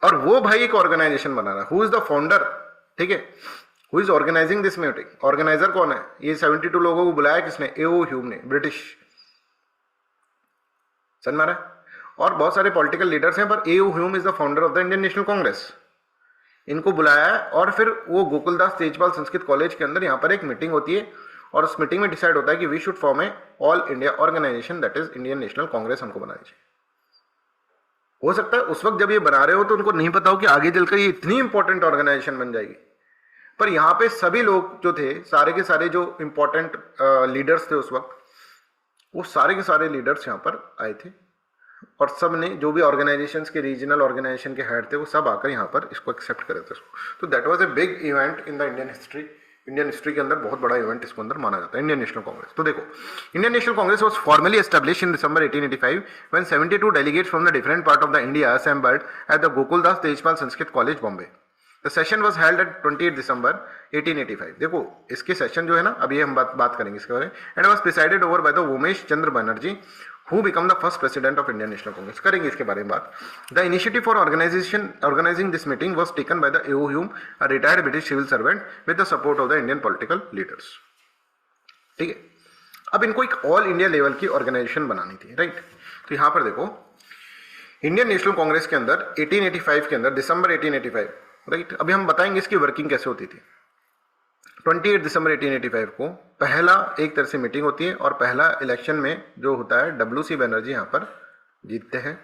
और वो भाई एक ऑर्गेनाइजेशन बना रहा। हु इज द फाउंडर, ठीक है, who is organising this meeting? Organiser कौन है? ये 72 लोगों को बुलाया किसने? A.O. ह्यूम ने, ब्रिटिश। समझ में आ रहा है? और बहुत सारे पॉलिटिकल लीडर्स हैं, पर A.O. Hume is the founder of the Indian national Congress. इनको बुलाया है, और फिर वो गोकुलदास तेजपाल संस्कृत कॉलेज के अंदर यहाँ पर एक मीटिंग होती है, और उस मीटिंग में डिसाइड होता है कि we should form a all India organisation, that is Indian national Congress, हमको बनानी चाहिए। हो सकता है उस वक्त जब ये बना रहे हो तो उनको नहीं पता हो कि आगे चलकर ये इतनी इंपॉर्टेंट ऑर्गेनाइजेशन बन जाएगी। पर यहाँ पे सभी लोग जो थे, सारे के सारे जो इंपॉर्टेंट लीडर्स थे उस वक्त, वो सारे के सारे लीडर्स यहाँ पर आए थे और सब ने, जो भी ऑर्गेनाइजेशंस के रीजनल ऑर्गेनाइजेशन के हेड थे, वो सब आकर यहाँ पर इसको एक्सेप्ट करे थे उसको। तो that was a big event in the Indian history. Indian history के अंदर बहुत बड़ा इवेंट इसको अंदर माना जाता है, इंडियन नेशनल कांग्रेस। तो देखो, Indian national Congress was formally established in December 1885 when 72 delegates from the different part of the India assembled at the Gokuldas Tejpal Sanskrit college Bombay. The session was held at 28 December 1885। देखो इसके सेशन जो है ना, अभी हम बात करेंगे इसके बारे में। And was presided over by the Umesh Chandra Banerjee who become the first president of Indian National Congress। करेंगे इसके बारे में बात। The initiative for organizing this meeting was taken by the A.O. Hume, a retired British civil servant, with the support of the Indian political leaders। ठीक है, अब इनको एक ऑल इंडिया लेवल की ऑर्गेनाइजेशन बनानी थी, राइट। तो यहां पर देखो, इंडियन नेशनल कांग्रेस के अंदर 1885 के अंदर, दिसंबर 1885, राइट। अभी हम बताएंगे इसकी वर्किंग कैसे होती थी। 28 दिसंबर 1885 को पहला एक तरह से मीटिंग होती है और पहला इलेक्शन में जो होता है, WC बनर्जी यहाँ पर जीतते हैं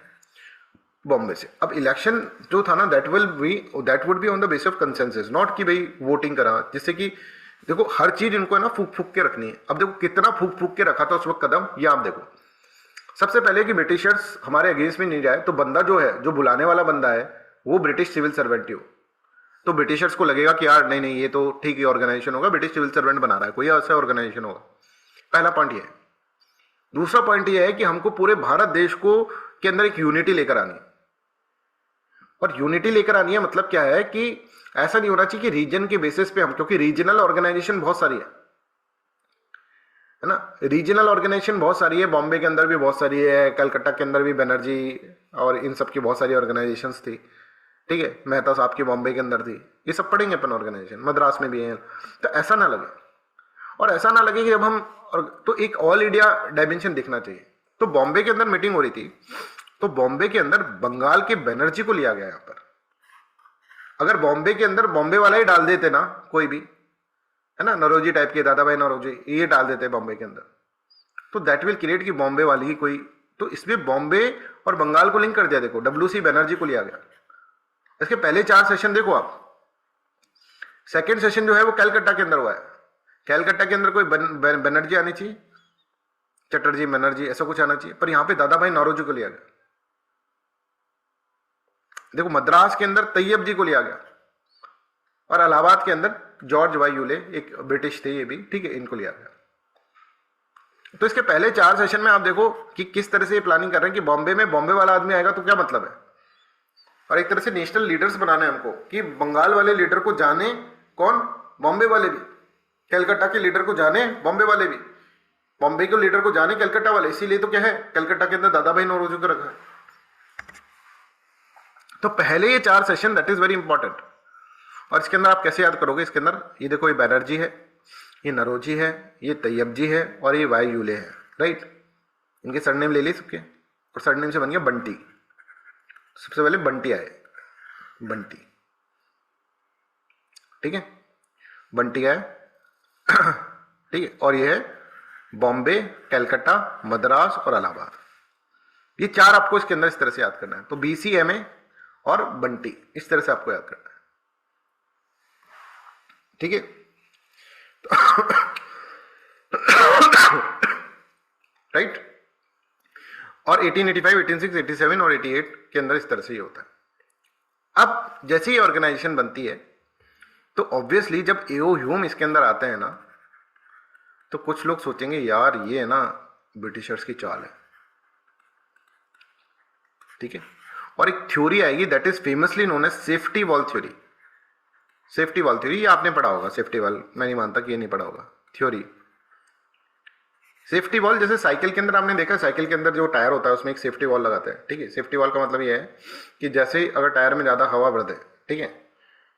बॉम्बे से। अब इलेक्शन जो था ना, that would be on the base of consensus, not कि भाई वोटिंग करा, जिससे कि देखो हर चीज इनको है ना फूक फूक के रखनी है। अब देखो कितना फूक फूक के रखा था उस वक्त कदम, ये आप देखो। सबसे पहले कि ब्रिटिशर्स हमारे अगेंस्ट में नहीं जाए, तो बंदा जो है, जो बुलाने वाला बंदा है, वो ब्रिटिश सिविल सर्वेंट ही हो। तो ब्रिटिशर्स को लगेगा कि यार नहीं ये तो ठीक ही ऑर्गेनाइजेशन होगा, ब्रिटिश सिविल सर्वेंट बना रहा है, कोई ऐसा ऑर्गेनाइजेशन होगा। पहला पॉइंट ये है। दूसरा पॉइंट ये है कि हमको पूरे भारत देश को के अंदर एक यूनिटी लेकर आनी है। और यूनिटी लेकर आनी है मतलब क्या है कि ऐसा नहीं होना चाहिए कि रीजन के बेसिस पे हम, क्योंकि रीजनल ऑर्गेनाइजेशन बहुत सारी है ना, रीजनल ऑर्गेनाइजेशन बहुत सारी है। बॉम्बे के अंदर भी बहुत सारी है, कलकत्ता के अंदर भी बनर्जी और इन सब की बहुत सारी ऑर्गेनाइजेशंस थी, ठीक है। मेहता साहब की बॉम्बे के अंदर थी, ये सब पढ़ेंगे अपन ऑर्गेनाइजेशन, मद्रास में भी है। तो ऐसा ना लगे, और ऐसा ना लगे कि जब हम, तो एक ऑल इंडिया डायमेंशन दिखना चाहिए। तो बॉम्बे के अंदर मीटिंग हो रही थी, तो बॉम्बे के अंदर बंगाल के बनर्जी को लिया गया यहाँ पर। अगर बॉम्बे के अंदर बॉम्बे वाला ही डाल देते ना, कोई भी है ना, नरोजी टाइप के, दादा भाई नरोजी, ये डाल देते बॉम्बे के अंदर, तो दैट विल क्रिएट कि बॉम्बे वाली ही कोई, तो इसमें बॉम्बे और बंगाल को लिंक कर दिया। देखो WC बनर्जी को लिया गया। इसके पहले 4 सेशन देखो आप। सेकंड सेशन जो है वो कलकत्ता के अंदर हुआ है। कलकत्ता के अंदर कोई बनर्जी आनी चाहिए, चटर्जी बनर्जी ऐसा कुछ आना चाहिए, पर यहां पे दादा भाई नौरोजी को लिया गया। देखो मद्रास के अंदर तैयब जी को लिया गया, और इलाहाबाद के अंदर जॉर्ज वाई यूले, एक ब्रिटिश थे ये भी, ठीक है, इनको लिया गया। तो इसके पहले 4 सेशन में आप देखो कि किस तरह से ये प्लानिंग कर रहे हैं कि बॉम्बे में बॉम्बे वाला आदमी आएगा तो क्या मतलब है, और एक तरह से नेशनल लीडर्स बनाने हमको कि बंगाल वाले लीडर को जाने कौन, बॉम्बे वाले भी, कलकत्ता के लीडर को जाने बॉम्बे वाले भी, बॉम्बे के लीडर को जाने कलकत्ता वाले। इसीलिए तो क्या है, कलकत्ता के अंदर दादा भाई नौरोजी को रखा है। तो पहले ये 4 session, that is very important. और इसके अंदर आप कैसे याद करोगे, इसके अंदर ये देखो, ये बनर्जी है, ये नरोजी है, ये तैयब जी है, और ये वाई यूले है, राइट। इनके सरनेम ले ली सबके, और सरनेम से बन गया बंटी। सबसे पहले बंटी आए, बंटी, ठीक है, बंटी आए, ठीक है। और ये है बॉम्बे, कलकत्ता, मद्रास और इलाहाबाद। ये 4 आपको इसके अंदर इस तरह से याद करना है। तो BCMA और बंटी, इस तरह से आपको याद करना है, ठीक है। राइट। और 1885, 86, 87 और 88 के अंदर इस तरह से ये होता है। अब जैसे ही ऑर्गेनाइजेशन बनती है, तो ऑब्वियसली जब A.O. ह्यूम इसके अंदर आते हैं ना, तो कुछ लोग सोचेंगे यार ये ना ब्रिटिशर्स की चाल है, ठीक है। और एक थ्योरी आएगी that is famously known as safety wall theory. Safety wall theory ये आपने पढ़ा होगा, सेफ्टी वॉल, मैं नहीं मानता कि ये नहीं पढ़ा होगा। थ्योरी सेफ्टी वॉल, जैसे साइकिल के अंदर आपने देखा, साइकिल के अंदर जो टायर होता है उसमें एक सेफ्टी वॉल लगाते हैं, ठीक है। सेफ्टी वॉल का मतलब ये है कि जैसे ही अगर टायर में ज़्यादा हवा भर दे, ठीक है,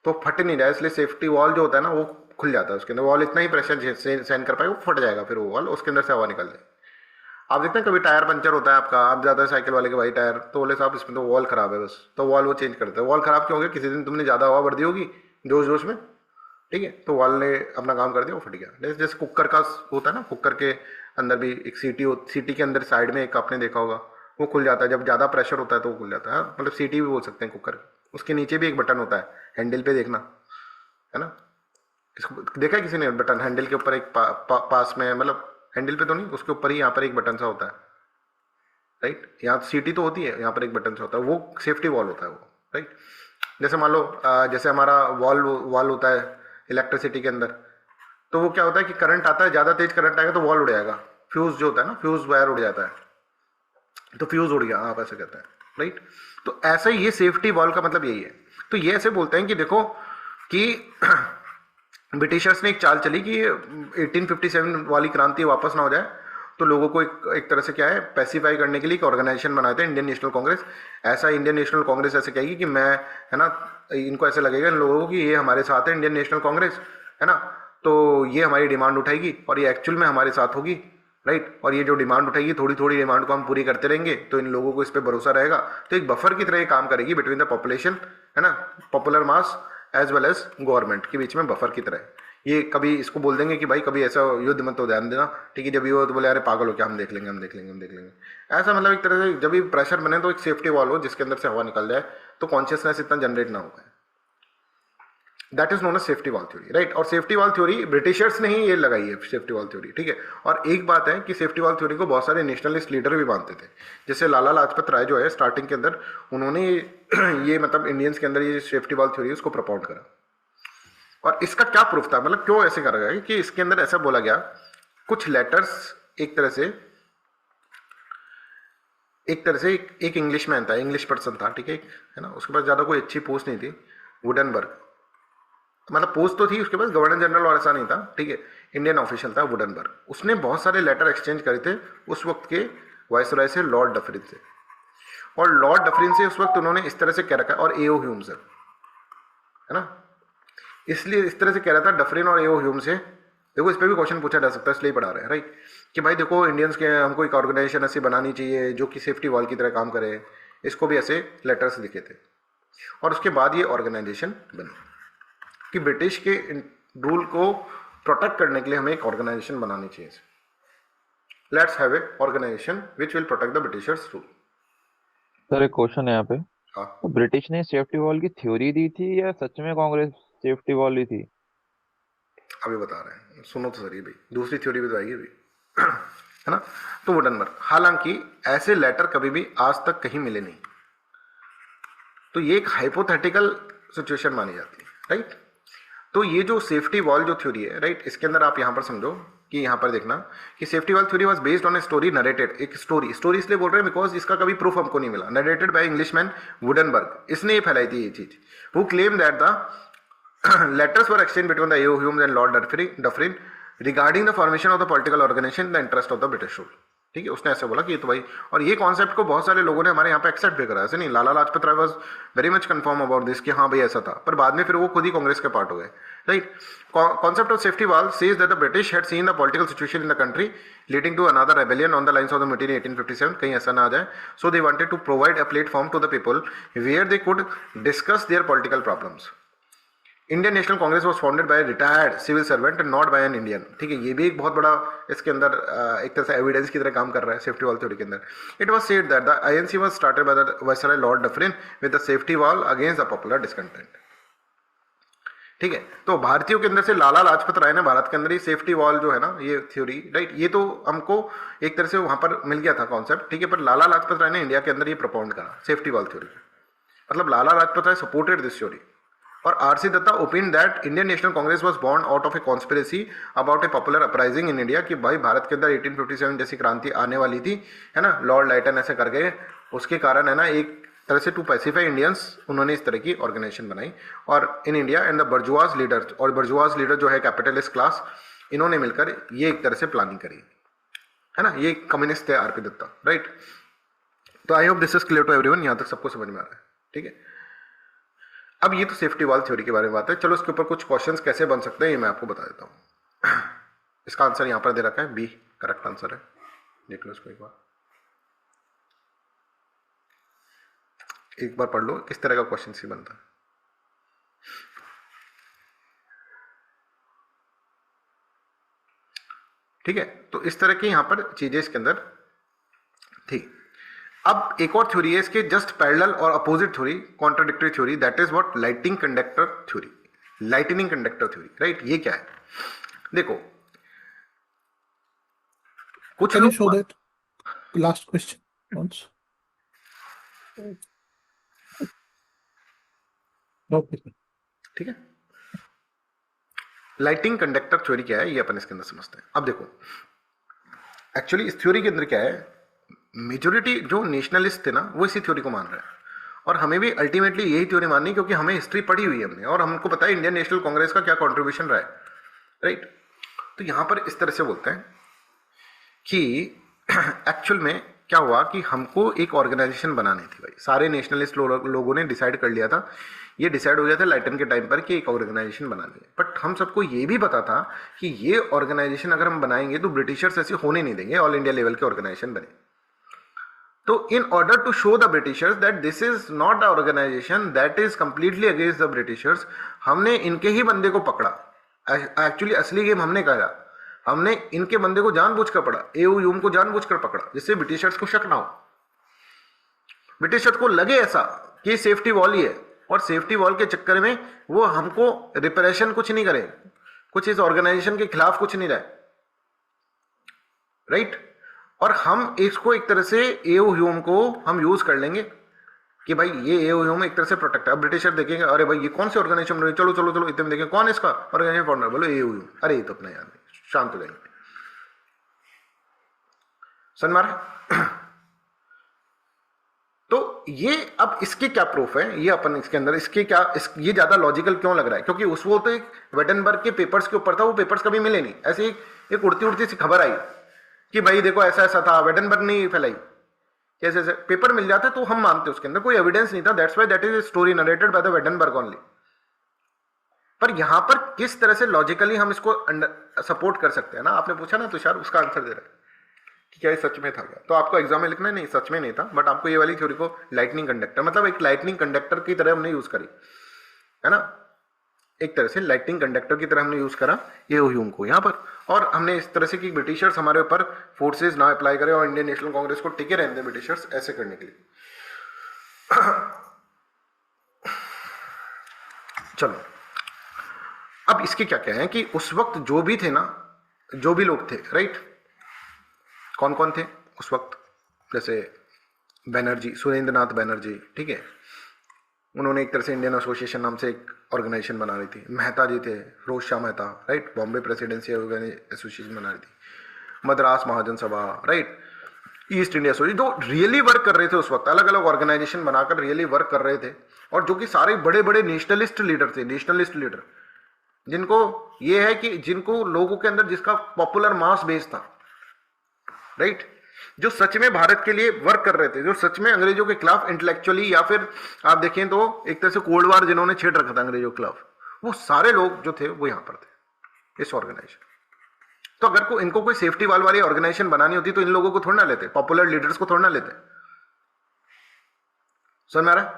तो फट नहीं जाए, इसलिए सेफ्टी वॉल जो होता है ना वो खुल जाता है। उसके अंदर वॉल इतना ही प्रेशर सहन कर पाए, वो फट जाएगा, फिर वो वॉल उसके अंदर से हवा निकल जाए। आप देखते हैं कभी टायर पंचर होता है आपका, आप जाते हैं साइकिल वाले के भाई टायर, तो बोले साहब इसमें तो वॉल खराब है बस, तो वॉल वो चेंज करते हैं। वॉल खराब क्यों हो गया, किसी दिन तुमने ज़्यादा हवा भर दी होगी जोश जोश में, ठीक है, तो वॉल ने अपना काम कर दिया, वो फट गया। जैसे कुकर का होता है ना, कुकर के अंदर भी एक सीटी के अंदर साइड में एक आपने देखा होगा वो खुल जाता है, जब ज़्यादा प्रेशर होता है तो वो खुल जाता है, मतलब सीटी भी बोल सकते हैं कुकर। उसके नीचे भी एक बटन होता है, हैंडल पे देखना, है ना, इसको देखा है किसी ने बटन हैंडल के ऊपर एक पास में, मतलब हैंडल पे तो नहीं, उसके ऊपर ही यहाँ पर एक बटन सा होता है, राइट, यहाँ सीटी तो होती है, यहाँ पर एक बटन सा होता है, वो सेफ्टी वॉल होता है वो, राइट। जैसे मान लो जैसे हमारा वॉल वॉल होता है इलेक्ट्रिसिटी के अंदर, तो वो क्या होता है कि करंट आता है, ज़्यादा तेज करंट आएगा तो वॉल उड़ जाएगा, फ्यूज जो होता है ना, फ्यूज वायर उड़ जाता है, तो फ्यूज उड़ गया, आप ऐसे कहते हैं, राइट। तो ऐसा ही ये सेफ्टी वॉल का मतलब यही है। तो ये ऐसे बोलते हैं कि देखो कि ब्रिटिशर्स ने एक चाल चली कि 1857 वाली क्रांति वापस ना हो जाए, तो लोगों को एक तरह से क्या है पैसिफाई करने के लिए एक ऑर्गेनाइजेशन बनाए थे, इंडियन नेशनल कांग्रेस। ऐसा इंडियन नेशनल कांग्रेस ऐसे कहेगी कि मैं, है ना, इनको ऐसे लगेगा इन लोगों को कि ये हमारे साथ है इंडियन नेशनल कांग्रेस, है ना, तो ये हमारी डिमांड उठाएगी और ये एक्चुअल में हमारे साथ होगी, राइट। और ये जो डिमांड उठाएगी, थोड़ी थोड़ी डिमांड को हम पूरी करते रहेंगे, तो इन लोगों को इस पर भरोसा रहेगा, तो एक बफर की तरह ये काम करेगी बिटवीन द पॉपुलेशन, है ना, popular mass as well as government के बीच में, बफर की तरह। ये कभी इसको बोल देंगे कि भाई कभी ऐसा युद्ध मत हो, ध्यान देना, ठीक है, जब ये हो तो बोले अरे पागल हो क्या, हम देख लेंगे हम देख लेंगे हम देख लेंगे, ऐसा मतलब एक तरह से जब भी प्रेशर बने तो एक सेफ्टी वॉल हो जिसके अंदर से हवा निकल जाए, तो कॉन्शियसनेस इतना जनरेट ना हो पाए। That is known as safety wall theory, right. और सेफ्टी वॉल थ्योरी ब्रिटिशर्स ने ही ये लगाई है, सेफ्टी वॉल थ्योरी, ठीक है। और एक बात है कि सेफ्टी वॉल थ्योरी को बहुत सारे नेशनलिस्ट लीडर भी मानते थे, जैसे लाला लाजपत राय जो है स्टार्टिंग के अंदर, उन्होंने ये मतलब इंडियंस के अंदर ये सेफ्टी वॉल थ्योरी उसको प्रपोज करा। और इसका क्या प्रूफ था, मतलब क्यों ऐसे करा गया कि इसके अंदर ऐसा बोला गया, कुछ लेटर्स एक तरह से एक इंग्लिश मैन था, इंग्लिश पर्सन था, ठीक है ना, उसके पास ज़्यादा कोई अच्छी पोस्ट नहीं थी, वुडनबर्ग, मतलब पोस्ट तो थी उसके पास, गवर्नर जनरल और ऐसा नहीं था, ठीक है, इंडियन ऑफिशियल था वुडनबर्ग। उसने बहुत सारे लेटर एक्सचेंज करे थे उस वक्त के वायसराय से, लॉर्ड डफरिन से, और लॉर्ड डफरिन से उस वक्त उन्होंने इस तरह से कह रखा, और एओ ह्यूम से, है ना, इसलिए इस तरह से कह रहा था डफरिन और एओ ह्यूम से। देखो इस पर भी क्वेश्चन पूछा जा सकता है, इसलिए पढ़ा रहे हैं, राइट, कि भाई देखो इंडियंस के हमको एक ऑर्गेनाइजेशन ऐसी बनानी चाहिए जो कि सेफ्टी वॉल की तरह काम करे, इसको भी ऐसे लेटर्स लिखे थे। और उसके बाद ये ऑर्गेनाइजेशन बनी कि ब्रिटिश के रूल को प्रोटेक्ट करने के लिए हमें एक ऑर्गेनाइजेशन बनानी चाहिए, let's have a organisation which will protect the Britishers rule. Sir एक क्वेश्चन है यहाँ पे, हाँ, तो ब्रिटिश ने सेफ्टी वॉल की थ्योरी दी थी या सच में कांग्रेस सेफ्टी वॉल दी थी? अभी बता रहे हैं, सुनो तो सर, ये भाई दूसरी थ्योरी भी तो आएगी अभी, है ना। तो वुडनबर्ग, हालांकि ऐसे लेटर कभी भी आज तक कहीं मिले नहीं, तो ये एक हाइपोथेटिकल सिचुएशन मानी जाती है, राइट। तो ये जो सेफ्टी वॉल जो थ्योरी है, राइट, इसके अंदर आप यहाँ पर समझो कि यहाँ पर देखना कि safety wall theory was based on a story narrated, एक स्टोरी इसलिए बोल रहे हैं बिकॉज इसका कभी प्रूफ हमको नहीं मिला, नरेटेड बाय इंग्लिशमैन वुडनबर्ग, इसने ये फैलाई थी ये चीज, who claim that the letters were exchange between the AO Humes and Lord Dufferin regarding the formation of the political organisation the interest of the British rule, ठीक है, उसने ऐसे बोला कि ये तो भाई, और ये कॉन्सेप्ट को बहुत सारे लोगों ने हमारे यहाँ पे एक्सेप्ट भी करा, ऐसे नहीं, Lala Lajpat Rai was very much confirm about this कि हाँ भाई ऐसा था, पर बाद में फिर वो खुद ही कांग्रेस के पार्ट हो गए, right. Concept of safety wall says that the British had seen the political situation in the country leading to another rebellion on the lines of the mutiny 1857, कहीं ऐसा ना आ जाए, so they wanted to provide a platform to the people where they could discuss their political problems. Indian national Congress was founded by retired civil servant and not by an Indian, ठीक है, ये भी एक बहुत बड़ा इसके अंदर एक तरह से एविडेंस की तरह काम कर रहा है सेफ्टी वॉल थ्योरी के अंदर। It was said that the INC was started by the viceroy Lord Dufferin with the safety wall against the popular discontent, ठीक है। तो भारतीयों के अंदर से लाला लाजपत राय ने भारत के अंदर ही सेफ्टी वॉल जो है ना ये थ्योरी, राइट, ये तो हमको एक तरह से वहां पर मिल गया था कॉन्सेप्ट, ठीक है, पर लाला लाजपत राय ने इंडिया के अंदर ये प्रपोज करा सेफ्टी वॉल थ्योरी, मतलब Lala Lajpat Rai supported this theory. और RC Dutta opine that Indian national Congress was born out of a conspiracy about a popular uprising in India, कि भाई भारत के अंदर 1857 जैसी क्रांति आने वाली थी, है ना, लॉर्ड लाइटन ऐसे कर गए, उसके कारण है ना एक तरह से टू पैसिफाई इंडियंस उन्होंने इस तरह की ऑर्गेनाइजेशन बनाई। और in India and the bourgeois leader, और बर्जुआज लीडर जो है कैपिटलिस्ट क्लास, इन्होंने मिलकर ये एक तरह से प्लानिंग करी, है ना, ये कम्युनिस्ट थे आरपी दत्ता, राइट। तो I hope this is clear to everyone, यहाँ तक सबको समझ में आ रहा है, ठीक है। अब ये तो सेफ्टी वॉल थ्योरी के बारे में बात है, चलो इसके ऊपर कुछ क्वेश्चंस कैसे बन सकते हैं ये मैं आपको बता देता हूँ। इसका आंसर यहाँ पर दे रखा है, बी करेक्ट आंसर है, देख लो इसको एक बार पढ़ लो किस तरह का क्वेश्चन सी बनता है। ठीक है, तो इस तरह की यहाँ पर चीजें इसके अंदर थी। अब एक और थ्योरी है इसके जस्ट पैरेलल और opposite theory, contradictory theory, that is what lighting conductor theory, lightning conductor theory, right. ये क्या है, देखो कुछ Can you लोग show that last question once? Okay. ठीक है, लाइटिंग कंडक्टर थ्योरी क्या है ये अपन इसके अंदर समझते हैं। अब देखो एक्चुअली इस थ्योरी के अंदर क्या है, मेजोरिटी जो नेशनलिस्ट थे ना वो इसी थ्योरी को मान रहे हैं, और हमें भी अल्टीमेटली यही थ्योरी माननी है, क्योंकि हमें हिस्ट्री पढ़ी हुई है हमने, और हमको पता है इंडियन नेशनल कांग्रेस का क्या कंट्रीब्यूशन रहा है, राइट। तो यहां पर इस तरह से बोलते हैं कि एक्चुअल में क्या हुआ कि हमको एक ऑर्गेनाइजेशन बनानी थी भाई, सारे नेशनलिस्ट लोगों ने डिसाइड कर लिया था, ये डिसाइड हो गया था लाइटन के टाइम पर कि एक ऑर्गेनाइजेशन बनानी है। बट हम सबको ये भी पता था कि ये ऑर्गेनाइजेशन अगर हम बनाएंगे तो ब्रिटिशर्स ऐसे होने नहीं देंगे, ऑल इंडिया लेवल के ऑर्गेनाइजेशन बने। तो in order to show the Britishers that this is not a organisation that is completely against the Britishers, हमने इनके ही बंदे को पकड़ा। एक्चुअली असली गेम हमने कहा, हमने इनके बंदे को जानबूझकर पकड़ा, एओ ह्यूम को जानबूझकर पकड़ा, जिससे ब्रिटिशर्स को शक ना हो, ब्रिटिशर्स को लगे ऐसा कि सेफ्टी वॉल ही है, और सेफ्टी वॉल के चक्कर में वो हमको रिप्रेशन कुछ नहीं करे, कुछ इस ऑर्गेनाइजेशन के खिलाफ कुछ नहीं रहे, राइट। और हम इसको एक तरह से एओ ह्यूम को हम यूज कर लेंगे कि भाई ये एओ ह्यूम एक तरह से प्रोटेक्ट है। अब ब्रिटिशर देखेंगे अरे भाई ये कौन से ऑर्गेनाइजेशन बन रही है, चलो चलो चलो इतने में देखें कौन है इसका ऑर्गेनाइजेशन फाउंडर, बोलो एओ ह्यूम, अरे ये तो अपना यार शांत हो जाएंगे, सन मारा। तो ये अब इसके क्या प्रूफ है, ये अपन इसके अंदर इसके क्या ये ज्यादा लॉजिकल क्यों लग रहा है, क्योंकि उस वो तो एक वेटनबर्ग के पेपर्स के ऊपर था, वो पेपर्स कभी मिले नहीं, ऐसे एक उड़ती उड़ती सी खबर आई कि भाई देखो ऐसा ऐसा था, वेटनबर्ग नहीं फैलाई, कैसे ऐसे पेपर मिल जाते तो हम मानते, उसके अंदर कोई एविडेंस नहीं था, that's why that is story narrated by the वेटनबर्ग only. पर यहां पर किस तरह से लॉजिकली हम इसको सपोर्ट कर सकते हैं ना, आपने पूछा ना तुषार, उसका आंसर दे रहा है कि क्या ये सच में था क्या, तो आपको एग्जाम में लिखना है नहीं सच में नहीं था, बट आपको ये वाली थ्योरी को लाइटनिंग कंडक्टर मतलब एक लाइटनिंग कंडक्टर की तरह हमने यूज करी है ना, एक तरह से लाइटनिंग कंडक्टर की तरह हमने यूज करा ये ह्यूम को यहाँ पर, और हमने इस तरह से कि ब्रिटिशर्स हमारे ऊपर फोर्सेस ना अप्लाई करें और इंडियन नेशनल कांग्रेस को टिके रहने दें ब्रिटिशर्स, ऐसे करने के लिए। चलो अब इसके क्या क्या है कि उस वक्त जो भी थे ना, जो भी लोग थे, राइट, कौन कौन थे उस वक्त, जैसे बैनर्जी, सुरेंद्र नाथ बैनर्जी, ठीक है, उन्होंने एक तरह से इंडियन एसोसिएशन नाम से एक ऑर्गेनाइजेशन बना रही थी, मेहता जी थे, Firoz Shah Mehta, right, Bombay presidency association बना रही थी, Madras Mahajan Sabha, right, East India Association, जो रियली वर्क कर रहे थे उस वक्त, अलग अलग ऑर्गेनाइजेशन बनाकर रियली वर्क कर रहे थे, और जो कि सारे बड़े बड़े नेशनलिस्ट लीडर थे, नेशनलिस्ट लीडर, जिनको ये है कि जिनको लोगों के अंदर जिसका पॉपुलर मास बेस था, राइट, जो सच में भारत के लिए वर्क कर रहे थे, जो सच में अंग्रेजों के खिलाफ इंटेलेक्चुअली या फिर आप देखें तो एक तरह से कोल्ड वार जिन्होंने छेड़ रखा था अंग्रेजों के खिलाफ, वो सारे लोग जो थे वो यहां पर थे इस ऑर्गेनाइजेशन। तो अगर को इनको कोई सेफ्टी वाल वाली ऑर्गेनाइजेशन बनानी होती तो इन लोगों को थोड़ा ना लेते, पॉपुलर लीडर्स को थोड़ा ना लेते, समझ में आ रहा है।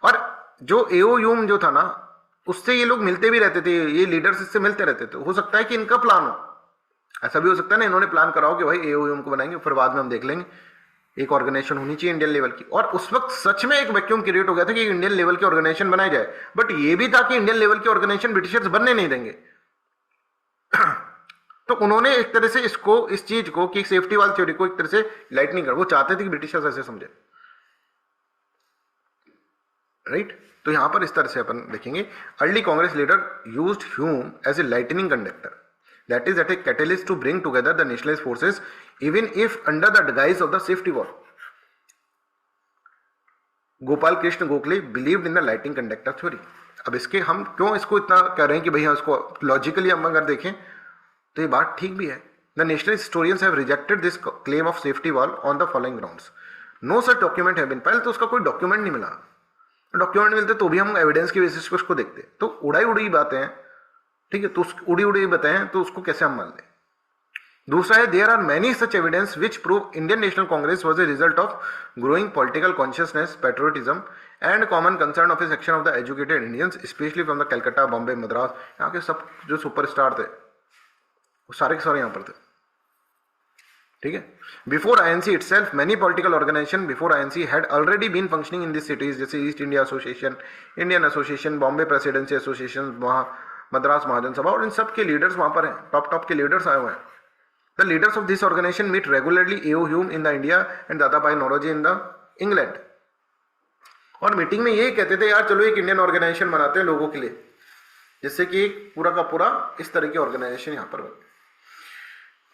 और जो एओ ह्यूम जो था ना, उससे ये लोग मिलते भी रहते थे, ये लीडर्स इससे मिलते रहते थे, हो सकता है कि इनका प्लान हो, ऐसा भी हो सकता है ना इन्होंने प्लान करा हो कि भाई एओएम को बनाएंगे, फिर बाद में हम देख लेंगे, एक ऑर्गेनाइजेशन होनी चाहिए इंडियन लेवल की, और उस वक्त सच में एक वैक्यूम क्रिएट हो गया था कि इंडियन लेवल के ऑर्गेनाइजेशन बनाए जाए, बट ये भी था कि इंडियन लेवल के ऑर्गेनाइजेशन ब्रिटिशर्स बनने नहीं देंगे। तो उन्होंने एक तरह से इसको, इस चीज को कि सेफ्टी वाल थ्योरी को एक तरह से लाइट नहीं कर, वो चाहते थे कि ब्रिटिशर्स ऐसे समझे, राइट। तो यहां पर इस तरह से अपन देखेंगे early Congress leader used Hume as a lightning conductor, that is at a catalyst to bring together the nationalist forces even if under the guise of the safety wall. Gopal Krishna Gokhale believed in the lighting conductor theory. अब इसके हम क्यों इसको इतना कह रहे हैं कि भैया इसको लॉजिकली हम अगर देखें तो ये बात ठीक भी है। The nationalist historians have rejected this claim of safety wall on the following grounds. No such document have been, पहले तो उसका कोई डॉक्यूमेंट नहीं मिला, डॉक्यूमेंट मिलते तो भी हम एविडेंस की बेसिस पे उसको देखते, तो उड़ाई उड़ी बातें हैं, ठीक है, तो उड़ी उड़ी बताएं तो उसको कैसे हम मान लें। दूसरा है there are many such evidence which prove Indian national Congress was a result of growing political consciousness, patriotism and common concern of a section of the educated Indians specially from the Calcutta, Bombay, Madras, यहाँ के सब जो सुपरस्टार थे वो सारे के सारे यहाँ पर थे, ठीक है। Before INC itself many political organisation before INC had already been functioning in this cities, जैसे East India Association, Indian Association, Bombay presidency Association, वहाँ मद्रास महाजन सभा, और इन सब के लीडर्स वहाँ पर हैं, टॉप के लीडर्स आए हुए हैं। The leaders of this organisation meet regularly AO Hume in the India and Dadabhai Naoroji in the England. और मीटिंग में ये कहते थे यार चलो एक इंडियन ऑर्गेनाइजेशन बनाते हैं लोगों के लिए, जिससे कि एक पूरा का पूरा इस तरह की ऑर्गेनाइजेशन यहाँ पर बने।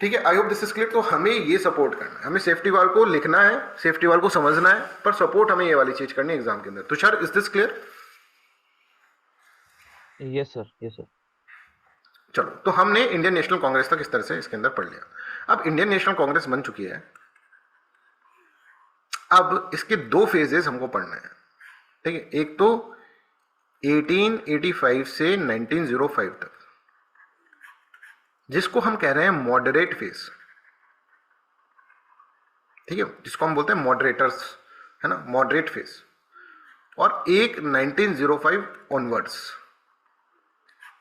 ठीक है, I hope this is clear. तो हमें ये सपोर्ट करना है, हमें सेफ्टी वाल को लिखना है, सेफ्टी वाल को समझना है, पर सपोर्ट हमें ये वाली चीज करनी है एग्जाम के अंदर। Tushar, is this clear? Yes sir, yes sir. चलो, तो हमने इंडियन नेशनल कांग्रेस तक इस तरह से इसके अंदर पढ़ लिया। अब इंडियन नेशनल कांग्रेस बन चुकी है, अब इसके दो फेजेस हमको पढ़ने हैं। ठीक है, एक तो 1885 से 1905 तक, जिसको हम कह रहे हैं मॉडरेट फेज। ठीक है, जिसको हम बोलते हैं मॉडरेटर्स, है ना, मॉडरेट फेज। और एक 1905 ऑनवर्ड्स,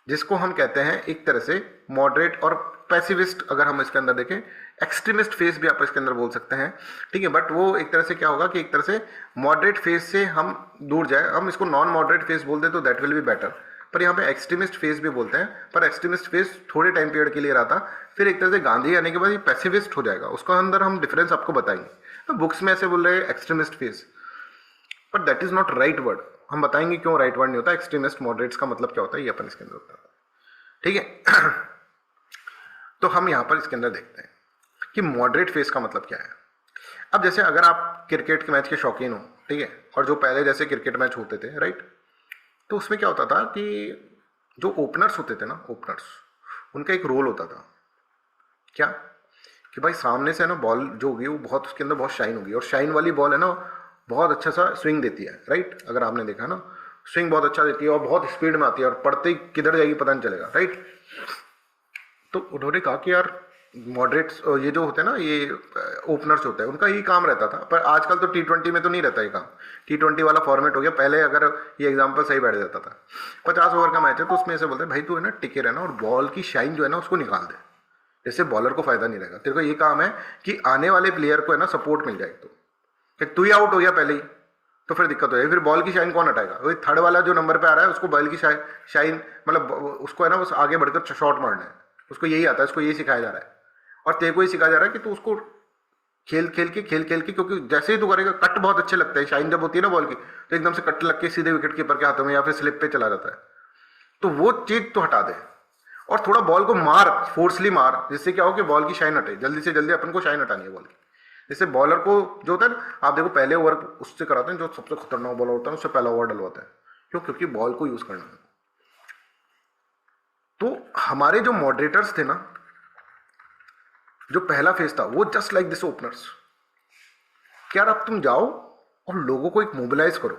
जिसको हम कहते हैं एक तरह से मॉडरेट और पैसिविस्ट, अगर हम इसके अंदर देखें एक्सट्रीमिस्ट फेज भी आप इसके अंदर बोल सकते हैं। ठीक है, बट वो एक तरह से क्या होगा कि एक तरह से मॉडरेट फेज से हम दूर जाए, हम इसको नॉन मॉडरेट फेज बोलते हैं तो दैट विल बी बेटर। पर यहाँ पे एक्सट्रीमिस्ट फेज भी बोलते हैं, पर एक्सट्रीमिस्ट फेज थोड़े टाइम पीरियड के लिए रहा था, फिर एक तरह से गांधी आने के बाद ये पैसिविस्ट हो जाएगा। उसका अंदर हम डिफरेंस आपको बताएंगे। तो बुक्स में ऐसे बोल रहे हैं extremist phase, but that is not right word. हम बताएंगे क्यों राइट वर्ड नहीं होता। एक्सट्रीमिस्ट मॉडरेट्स का मतलब क्या होता है ये अपन इसके अंदर होता है। ठीक है, तो हम यहाँ पर इसके अंदर देखते हैं कि मॉडरेट फेज का मतलब क्या है। अब जैसे अगर आप क्रिकेट के मैच के शौकीन हो, ठीक है, और जो पहले जैसे क्रिकेट मैच होते थे, राइट, तो उसमें क्या होता था कि जो ओपनर्स होते थे ना, ओपनर्स, उनका एक रोल होता था क्या, कि भाई सामने से ना बॉल जो होगी वो बहुत, उसके अंदर बहुत शाइन होगी, और शाइन वाली बॉल है ना बहुत अच्छा सा स्विंग देती है, राइट। अगर आपने देखा ना, स्विंग बहुत अच्छा देती है और बहुत स्पीड में आती है और पड़ते ही किधर जाएगी पता नहीं चलेगा, राइट। तो उन्होंने कहा कि यार मॉडरेट्स, ये जो होते हैं ना, ये ओपनर्स होते हैं, उनका यही काम रहता था। पर आजकल तो T20 में तो नहीं रहता ये काम, T20 वाला फॉर्मेट हो गया। पहले अगर ये एग्जांपल सही बैठ जाता था, 50 ओवर का मैच है तो उसमें ऐसे बोलते हैं भाई तू है ना टिके रहना और बॉल की शाइन जो है ना उसको निकाल दे, जिससे बॉलर को फायदा नहीं रहेगा। तेरे को ये काम है कि आने वाले प्लेयर को है ना सपोर्ट मिल जाए। तो तू ही आउट हो गया पहले ही तो फिर दिक्कत हो जाएगी, फिर बॉल की शाइन कौन हटाएगा? वही थर्ड वाला जो नंबर पे आ रहा है उसको बॉल की शाइन मतलब उसको है ना बस आगे बढ़कर शॉट मारना है, उसको यही आता है, उसको यही सिखाया जा रहा है। और तेरे को ही सिखाया जा रहा है कि तू उसको खेल खेल के, क्योंकि जैसे ही तू करेगा, कट बहुत अच्छे लगते हैं, शाइन जब होती है ना बॉल की तो एकदम से कट लग के सीधे विकेट कीपर के हाथों में या फिर स्लिप पे चला जाता है। तो वो चीज तो हटा दे और थोड़ा बॉल को मार, फोर्सली मार, जिससे क्या हो कि बॉल की शाइन हटे। जल्दी से जल्दी अपन को शाइन हटानी है बॉल की, जिससे बॉलर को जो होता है ना, आप देखो पहले ओवर उससे कराते हैं, जो सबसे खतरनाक बॉलर होता है उससे पहला ओवर डलवाता है। क्यों? क्योंकि बॉल को यूज करना है। तो हमारे जो मॉडरेटर्स थे ना, जो पहला फेज था वो जस्ट लाइक दिस ओपनर्स, क्या अब तुम जाओ और लोगों को एक मोबिलाइज करो।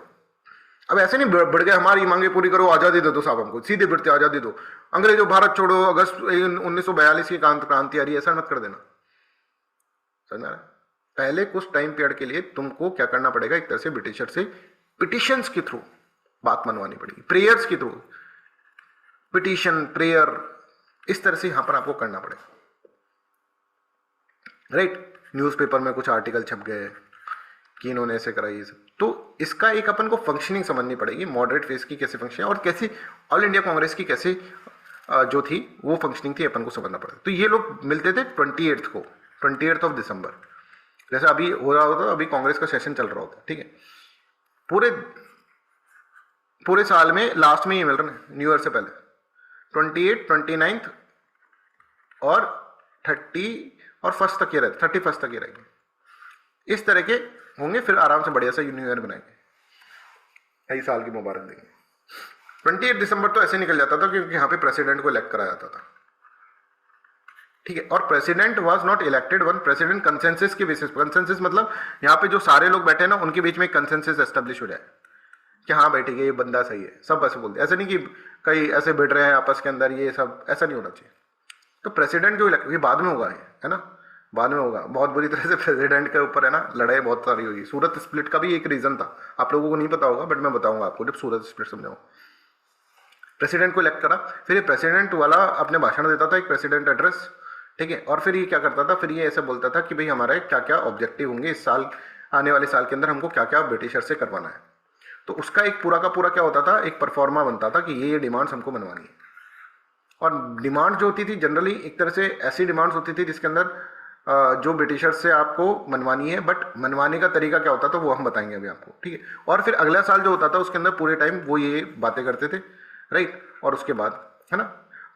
अब ऐसे नहीं बढ़ गए हमारी मांगे पूरी करो, आजादी दे दो साहब हमको, सीधे बढ़ते आजादी दो, अंग्रेजों भारत छोड़ो, अगस्त 1942 की क्रांति आ रही है, ऐसा मत कर देना। समझ में आ रहा है? पहले कुछ टाइम पीरियड के लिए तुमको क्या करना पड़ेगा, एक तरह से ब्रिटिशर से पिटिशंस के थ्रू बात मनवानी पड़ेगी, प्रेयर्स के थ्रू, पिटिशन प्रेयर, इस तरह से यहां पर आपको करना पड़ेगा, राइट। न्यूज़पेपर में कुछ आर्टिकल छप गए कि इन्होंने ऐसे करा ये सब, तो इसका एक अपन को फंक्शनिंग समझनी पड़ेगी, मॉडरेट फेज की कैसे फंक्शन और कैसी ऑल इंडिया कांग्रेस की कैसे जो थी वो फंक्शनिंग थी, अपन को समझना पड़ेगा। तो ये लोग मिलते थे 28 को, 28 ऑफ दिसंबर, जैसे अभी हो रहा होता, अभी कांग्रेस का सेशन चल रहा होता, ठीक है। पूरे साल में लास्ट में ये मिल रहा है, न्यू ईयर से पहले 28, 29 और 30 और 1 तक ये रहते, 31 तक ये रहेंगे, इस तरह के होंगे। फिर आराम से बढ़िया सा न्यू ईयर बनाएंगे, नई साल की मुबारक देंगे। 28 दिसंबर तो ऐसे निकल जाता था क्योंकि यहाँ पे प्रेसिडेंट को इलेक्ट कराया जाता था, ठीक है। और president was not elected, one president consensus के बेसिस, कंसेंसस मतलब यहाँ पे जो सारे लोग बैठे हैं ना उनके बीच में एक कंसेंसस एस्टेब्लिश हो जाए कि हाँ भाई ठीक है ये बंदा सही है, सब ऐसे बोलते हैं। ऐसा नहीं कि कई ऐसे बैठ रहे हैं आपस के अंदर, ये सब ऐसा नहीं होना चाहिए। तो प्रेसिडेंट जो इलेक्ट, ये बाद में होगा, है ना, बाद में होगा। बहुत बुरी तरह से प्रेसिडेंट के ऊपर है ना लड़ाई बहुत सारी हुई। सूरत स्प्लिट का भी एक रीजन था, आप लोगों को नहीं पता होगा बट मैं बताऊंगा आपको जब सूरत स्प्लिट समझाऊं। प्रेसिडेंट को इलेक्ट करा, फिर ये प्रेसिडेंट वाला अपने भाषण देता था, एक प्रेसिडेंट एड्रेस, ठीक है। और फिर ये क्या करता था, फिर ये ऐसे बोलता था कि भाई हमारे क्या क्या ऑब्जेक्टिव होंगे इस साल, आने वाले साल के अंदर हमको क्या क्या ब्रिटिशर से करवाना है। तो उसका एक पूरा का पूरा क्या होता था, एक परफॉर्मा बनता था कि ये डिमांड्स हमको मनवानी है। और डिमांड जो होती थी जनरली एक तरह से ऐसी डिमांड्स होती थी जिसके अंदर जो ब्रिटिशर्स से आपको मनवानी है, बट मनवाने का तरीका क्या होता था वो हम बताएंगे अभी आपको, ठीक है। और फिर अगला साल जो होता था उसके अंदर पूरे टाइम वो ये बातें करते थे, राइट। और उसके बाद है ना,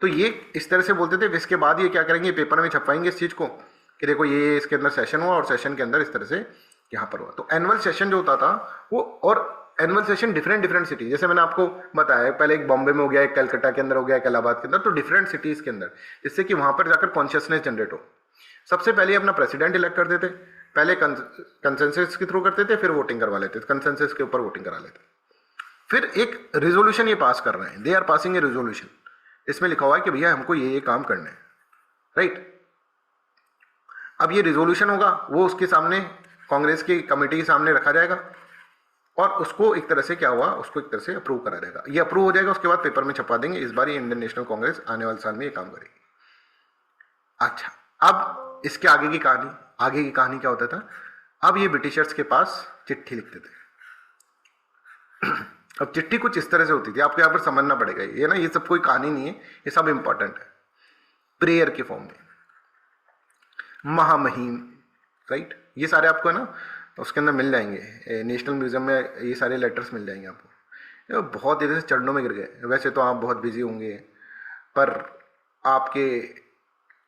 तो ये इस तरह से बोलते थे। इसके बाद ये क्या करेंगे, पेपर में छपवाएंगे इस चीज़ को कि देखो ये इसके अंदर सेशन हुआ और सेशन के अंदर इस तरह से यहाँ पर हुआ। तो एनुअल सेशन जो होता था वो, और annual session different different city, जैसे मैंने आपको बताया पहले, एक बॉम्बे में हो गया, एक कलकत्ता के अंदर हो गया, एक इलाहाबाद के अंदर, तो डिफरेंट सिटीज़ के अंदर, जिससे कि वहाँ पर जाकर कॉन्शियसनेस जनरेट हो। सबसे पहले अपना प्रेसिडेंट इलेक्ट करते थे, पहले कंसेंसस के थ्रू करते थे, फिर वोटिंग करवा लेते थे, कंसेंसस के ऊपर वोटिंग करा लेते। फिर एक रिजोल्यूशन ये पास कर रहे हैं, they are passing a resolution. इसमें लिखा हुआ है कि भैया हमको ये काम करना है, राइट। अब ये रिजोल्यूशन होगा, वो उसके सामने कांग्रेस की कमेटी के सामने रखा जाएगा और उसको एक तरह से क्या हुआ, उसको एक तरह से अप्रूव करा जाएगा। ये अप्रूव हो जाएगा, उसके बाद पेपर में छपा देंगे, इस बार ये इंडियन नेशनल कांग्रेस आने वाले साल में ये काम करेगी। अच्छा, अब इसके आगे की कहानी क्या होता था, अब ये ब्रिटिशर्स के पास चिट्ठी लिखते थे। अब चिट्ठी कुछ इस तरह से होती थी, आपको यहाँ पर समझना पड़ेगा, ये ना, ये सब कोई कहानी नहीं है, ये सब इंपॉर्टेंट है। प्रेयर के फॉर्म में, महामहिम, राइट, ये सारे आपको है ना उसके अंदर मिल जाएंगे, नेशनल म्यूजियम में ये सारे लेटर्स मिल जाएंगे आपको। ये बहुत इधर से चरणों में गिर गए। वैसे तो आप बहुत बिजी होंगे, पर आपके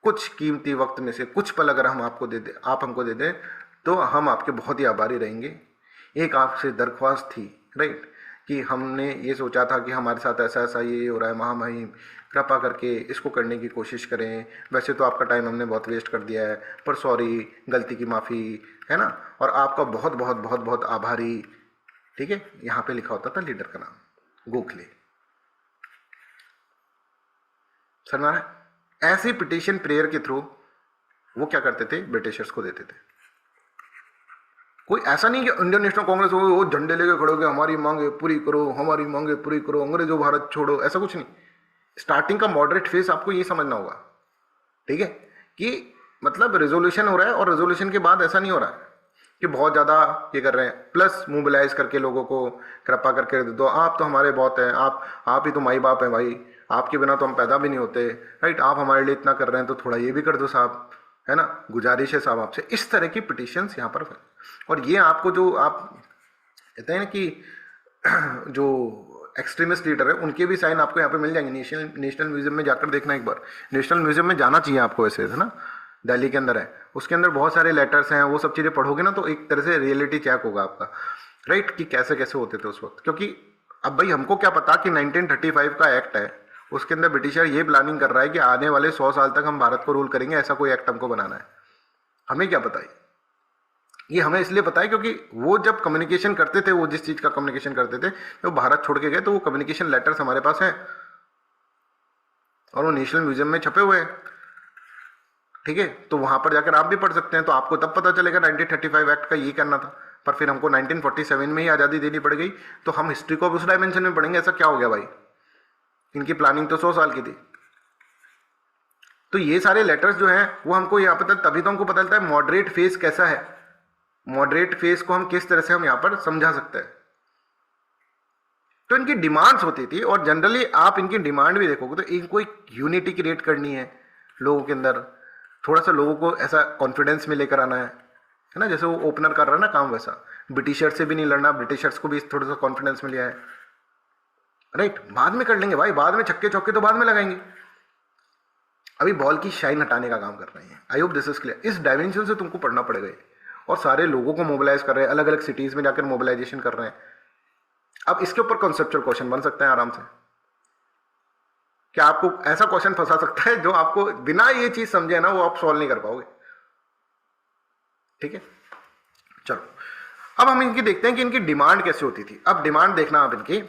कुछ कीमती वक्त में से कुछ पल अगर हम आपको दे दें, आप हमको दे दें, तो हम आपके बहुत ही आभारी रहेंगे। एक आपसे दरख्वास्त थी, राइट, कि हमने ये सोचा था कि हमारे साथ ऐसा ऐसा ये हो रहा है, महामहिम कृपा करके इसको करने की कोशिश करें। वैसे तो आपका टाइम हमने बहुत वेस्ट कर दिया है, पर सॉरी, गलती की माफ़ी, है ना, और आपका बहुत बहुत बहुत बहुत आभारी। ठीक है, यहाँ पे लिखा होता था लीडर का नाम, गोखले। समझ में? ऐसी पिटीशन प्रेयर के थ्रू वो क्या करते थे, ब्रिटिशर्स को देते थे। कोई ऐसा नहीं कि इंडियन नेशनल कांग्रेस हो वो झंडे लेके खड़े हो गए, हमारी मांगे पूरी करो, हमारी मांगे पूरी करो, अंग्रेजों भारत छोड़ो, ऐसा कुछ नहीं। स्टार्टिंग का मॉडरेट फेस आपको ये समझना होगा, ठीक है, कि मतलब रेजोल्यूशन हो रहा है और रेजोल्यूशन के बाद ऐसा नहीं हो रहा है कि बहुत ज़्यादा ये कर रहे हैं, प्लस मोबिलाइज करके लोगों को कृपा करके दे दो, आप तो हमारे बहुत हैं, आप ही तो माई बाप हैं भाई, आपके बिना तो हम पैदा भी नहीं होते, राइट, आप हमारे लिए इतना कर रहे हैं तो थोड़ा ये भी कर दो साहब, है ना, गुजारिश है साहब आपसे। इस तरह की पिटिशंस यहाँ पर, और ये आपको जो आप कहते हैं ना कि जो एक्सट्रीमिस्ट लीडर है उनके भी साइन आपको यहाँ पे मिल जाएंगे। नेशनल म्यूजियम में जाकर देखना एक बार, नेशनल म्यूजियम में जाना चाहिए आपको वैसे, है ना, दिल्ली के अंदर है, उसके अंदर बहुत सारे लेटर्स हैं, वो सब चीज़ें पढ़ोगे ना तो एक तरह से रियलिटी चेक होगा आपका, राइट, कि कैसे कैसे होते थे उस वक्त। क्योंकि अब भाई हमको क्या पता कि 1935 का एक्ट है, उसके अंदर ब्रिटिशर ये प्लानिंग कर रहा है कि आने वाले 100 साल तक हम भारत को रूल करेंगे, ऐसा कोई एक्ट हमको बनाना है। हमें क्या पता है, ये हमें इसलिए पता है क्योंकि वो जब कम्युनिकेशन करते थे, वो जिस चीज़ का कम्युनिकेशन करते थे, तो भारत छोड़ के गए, तो वो कम्युनिकेशन लेटर्स हमारे पास हैं और वो नेशनल म्यूजियम में छपे हुए हैं, ठीक है। तो वहाँ पर जाकर आप भी पढ़ सकते हैं, तो आपको तब पता चलेगा 1935 एक्ट का ये करना था, पर फिर हमको 1947 में ही आज़ादी देनी पड़ गई, तो हम हिस्ट्री को उस डायमेंशन में पढ़ेंगे, ऐसा क्या हो गया भाई, इनकी प्लानिंग तो 100 साल की थी। तो ये सारे लेटर्स जो हैं वो हमको यहाँ पता, तभी तो हमको पता चलता है मॉडरेट फेस कैसा है, मॉडरेट फेस को हम किस तरह से हम यहाँ पर समझा सकते हैं। तो इनकी डिमांड्स होती थी, और जनरली आप इनकी डिमांड भी देखोगे तो इनको एक यूनिटी क्रिएट करनी है लोगों के अंदर, थोड़ा सा लोगों को ऐसा कॉन्फिडेंस में लेकर आना है ना, जैसे वो ओपनर कर रहा है ना काम, वैसा ब्रिटिशर्स से भी नहीं लड़ना, ब्रिटिशर्स को भी थोड़ा सा कॉन्फिडेंस में लिया है, राइट। बाद में कर लेंगे भाई, बाद में छक्के चौके तो बाद में लगाएंगे, अभी बॉल की शाइन हटाने का काम कर रहे हैं। आई होप दिस इज क्लियर। इस डायमेंशन से तुमको पढ़ना पड़ेगा ये, और सारे लोगों को मोबिलाइज कर रहे हैं, अलग अलग सिटीज में जाकर मोबिलाइजेशन कर रहे हैं। अब इसके ऊपर कॉन्सेप्चुअल क्वेश्चन बन सकते हैं आराम से, क्या आपको ऐसा क्वेश्चन फंसा सकता है जो आपको बिना ये चीज समझे ना वो आप सॉल्व नहीं कर पाओगे, ठीक है। चलो अब हम इनकी देखते हैं कि इनकी डिमांड कैसे होती थी। अब डिमांड देखना आप इनकी,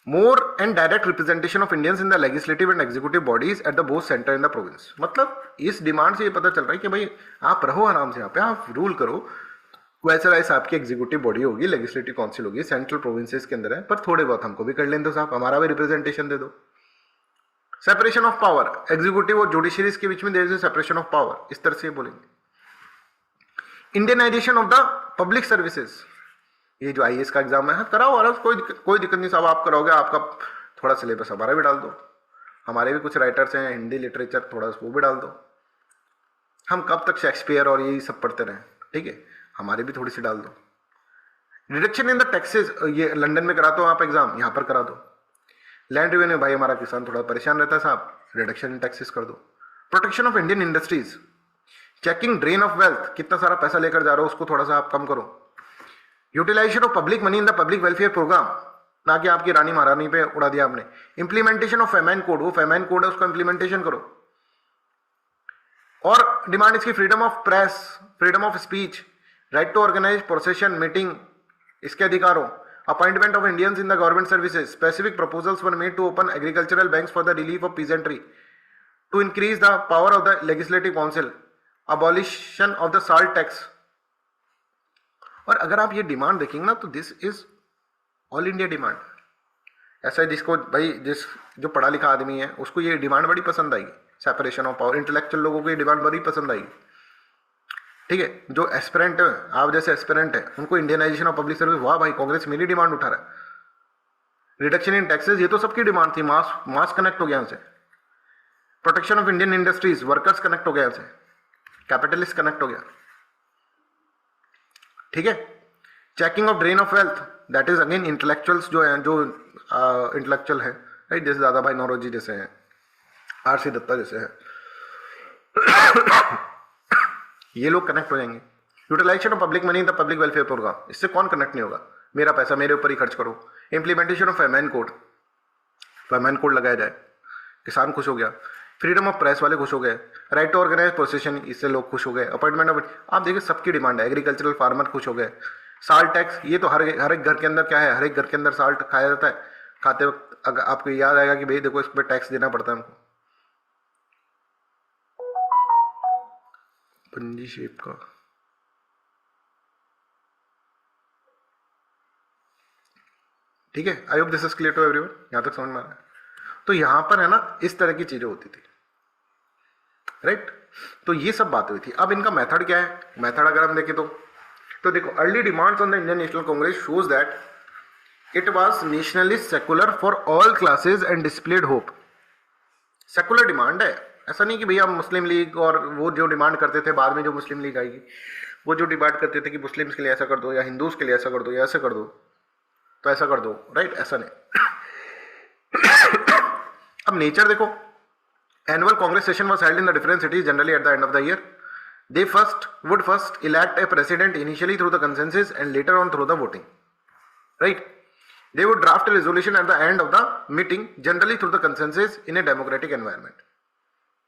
more and direct representation of Indians in the legislative and executive bodies at the both centre in the province. मतलब इस डिमांड से ये पता चल रहा है कि भाई आप रहो आराम से, यहाँ पे आप रूल करो, वैसे राइस आपकी एग्जीक्यूटिव बॉडी होगी, लेजिस्लेटिव काउंसिल होगी, सेंट्रल प्रोविंसेस के अंदर है, पर थोड़े बहुत हमको भी कर लें दो साहब, हमारा भी रिप्रेजेंटेशन दे दो। सेपरेशन ऑफ पावर, एग्जीक्यूटिव और जुडिशरीज के बीच में there is separation of power, इस तरह से बोलेंगे। Indianisation of the public services, ये जो आईएएस का एग्जाम है कराओ, और कोई दिक्कत नहीं साहब, आप कराओगे, आपका थोड़ा सिलेबस हमारा भी डाल दो, हमारे भी कुछ राइटर्स हैं हिंदी लिटरेचर, थोड़ा वो भी डाल दो। हम कब तक शेक्सपियर और यही सब पढ़ते रहें, ठीक है, हमारे भी थोड़ी सी डाल दो। रिडक्शन इन द टैक्सेस, ये लंदन में कराते हो आप एग्जाम, यहाँ पर करा दो। लैंड रेवेन्यू, भाई हमारा किसान थोड़ा परेशान रहता है साहब, रिडक्शन इन टैक्सेस कर दो। Protection of Indian industries, checking drain of wealth, कितना सारा पैसा लेकर जा रहे हो उसको थोड़ा सा आप कम करो। Utilisation of public money in the public welfare programme, ना कि आपकी रानी महारानी पे उड़ा दिया आपने। इंप्लीमेंटेशन ऑफ फेमाइन कोड, वो फेमाइन कोड है उसको इंप्लीमेंटेशन करो। और डिमांड इसकी freedom of press, freedom of speech, right to organise procession meeting, इसके अधिकार हो। Appointment of Indians in the government services, specific proposals were made to open agricultural banks for the relief of peasantry, to increase the power of the legislative council, abolition of the salt tax. और अगर आप ये demand देखेंगे ना तो this is all India demand. ऐसा है जिसको भाई जो पढ़ा लिखा आदमी है उसको ये डिमांड बड़ी पसंद आएगी, सेपरेशन ऑफ पावर। इंटेलेक्चुअल लोगों को ये डिमांड बड़ी पसंद आएगी, ठीक है। जो एस्पिरेंट है, आप जैसे एस्पिरेंट है, उनको इंडियनाइजेशन ऑफ पब्लिक सर्विस, वाह भाई कांग्रेस मेरी डिमांड उठा रहा है। रिडक्शन इन टैक्सेस, ये तो सबकी डिमांड थी, मास कनेक्ट हो गया उनसे। Protection of Indian industries, workers connect हो गया उनसे, कैपिटलिस्ट कनेक्ट हो गया, ठीक है। Checking of drain of wealth, that is again intellectuals जो है, जो इंटेलेक्चुअल है, राइट, जैसे दादा भाई नौरोजी जैसे हैं, आरसी दत्ता जैसे हैं, ये लोग कनेक्ट हो जाएंगे। Utilisation of public money in the public welfare programme, इससे कौन कनेक्ट नहीं होगा, मेरा पैसा मेरे ऊपर ही खर्च करो। Implementation of famine code, famine code लगाया जाए, किसान खुश हो गया। फ्रीडम ऑफ प्रेस वाले खुश हो गए। राइट टू ऑर्गेनाइज प्रोसेशन, इससे लोग खुश हो गए। अपॉइंटमेंट ऑफ, आप देखिए सबकी डिमांड है। एग्रीकल्चरल फार्मर खुश हो गए। साल्ट टैक्स, ये तो हर एक घर के अंदर क्या है, हर एक घर के अंदर साल्ट खाया जाता है। खाते वक्त अगर आपको याद आएगा कि भाई देखो इस पर टैक्स देना पड़ता है हमको, पंजी शेप का, ठीक है। I hope this is clear to everyone, यहां तक समझ में आ रहा है। तो यहां पर है ना इस तरह की चीजें होती थी, राइट। तो ये सब बातें हुई थी। अब इनका मेथड क्या है, मेथड अगर हम देखें तो देखो, early demands on the Indian national Congress shows that it was nationalist secular for all classes and displayed hope. Secular demand है, ऐसा नहीं कि भैया मुस्लिम लीग और वो जो डिमांड करते थे, बाद में जो मुस्लिम लीग आएगी वो जो डिमांड करते थे कि मुस्लिम्स के लिए ऐसा कर दो या हिंदूज के लिए ऐसा कर दो या ऐसा कर दो, तो ऐसा कर दो, राइट, ऐसा नहीं। अब नेचर देखो, annual Congress session was held in the different cities generally at the end of the year. They would first elect a president initially through the consensus and later on through the voting, right? They would draft a resolution at the end of the meeting, generally through the consensus in a democratic environment.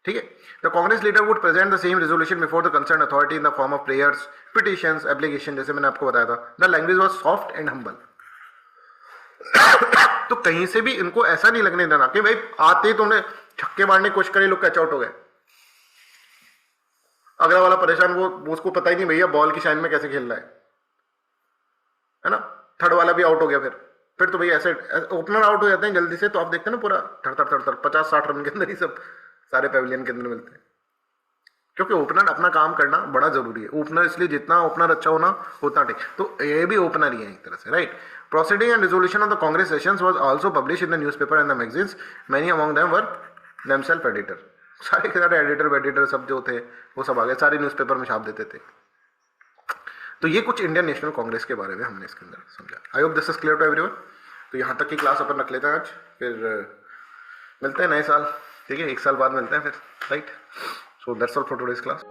ठीक है? The Congress leader would present the same resolution before the concerned authority in the form of prayers, petitions, application, जैसे मैंने आपको बताया था. The language was soft and humble. तो कहीं से भी इनको ऐसा नहीं लगने देना कि भाई आते ही तुमने छक्के मारने की कोशिश करी, लोग कैच आउट हो गए, अगला वाला परेशान, वो उसको पता ही नहीं भैया बॉल की शाइन में कैसे खेलना है ना। थर्ड वाला भी आउट हो गया, फिर तो भैया ऐसे ओपनर आउट हो जाते हैं जल्दी से, तो आप देखते हैं ना पूरा थर 50-60 रन के अंदर ही सब सारे पेविलियन के अंदर मिलते हैं, क्योंकि ओपनर अपना काम करना बड़ा जरूरी है। ओपनर इसलिए जितना ओपनर अच्छा होना उतना ठीक, तो ये भी ओपनर ही है एक तरह से, right. Proceeding and resolution of the Congress sessions was also publish in the newspaper and the magazines, many among them were themselves editor. सारे के सारे एडिटर सब जो थे वो सब आ गए, सारे न्यूज़पेपर में छाप देते थे। तो ये कुछ इंडियन नेशनल कांग्रेस के बारे में हमने इसके अंदर समझा। I hope this is clear to everyone. तो यहाँ तक की क्लास अपन रख लेते हैं आज, फिर मिलते हैं नए साल, ठीक है, 1 साल बाद मिलते हैं फिर, right. So that's all for today's class.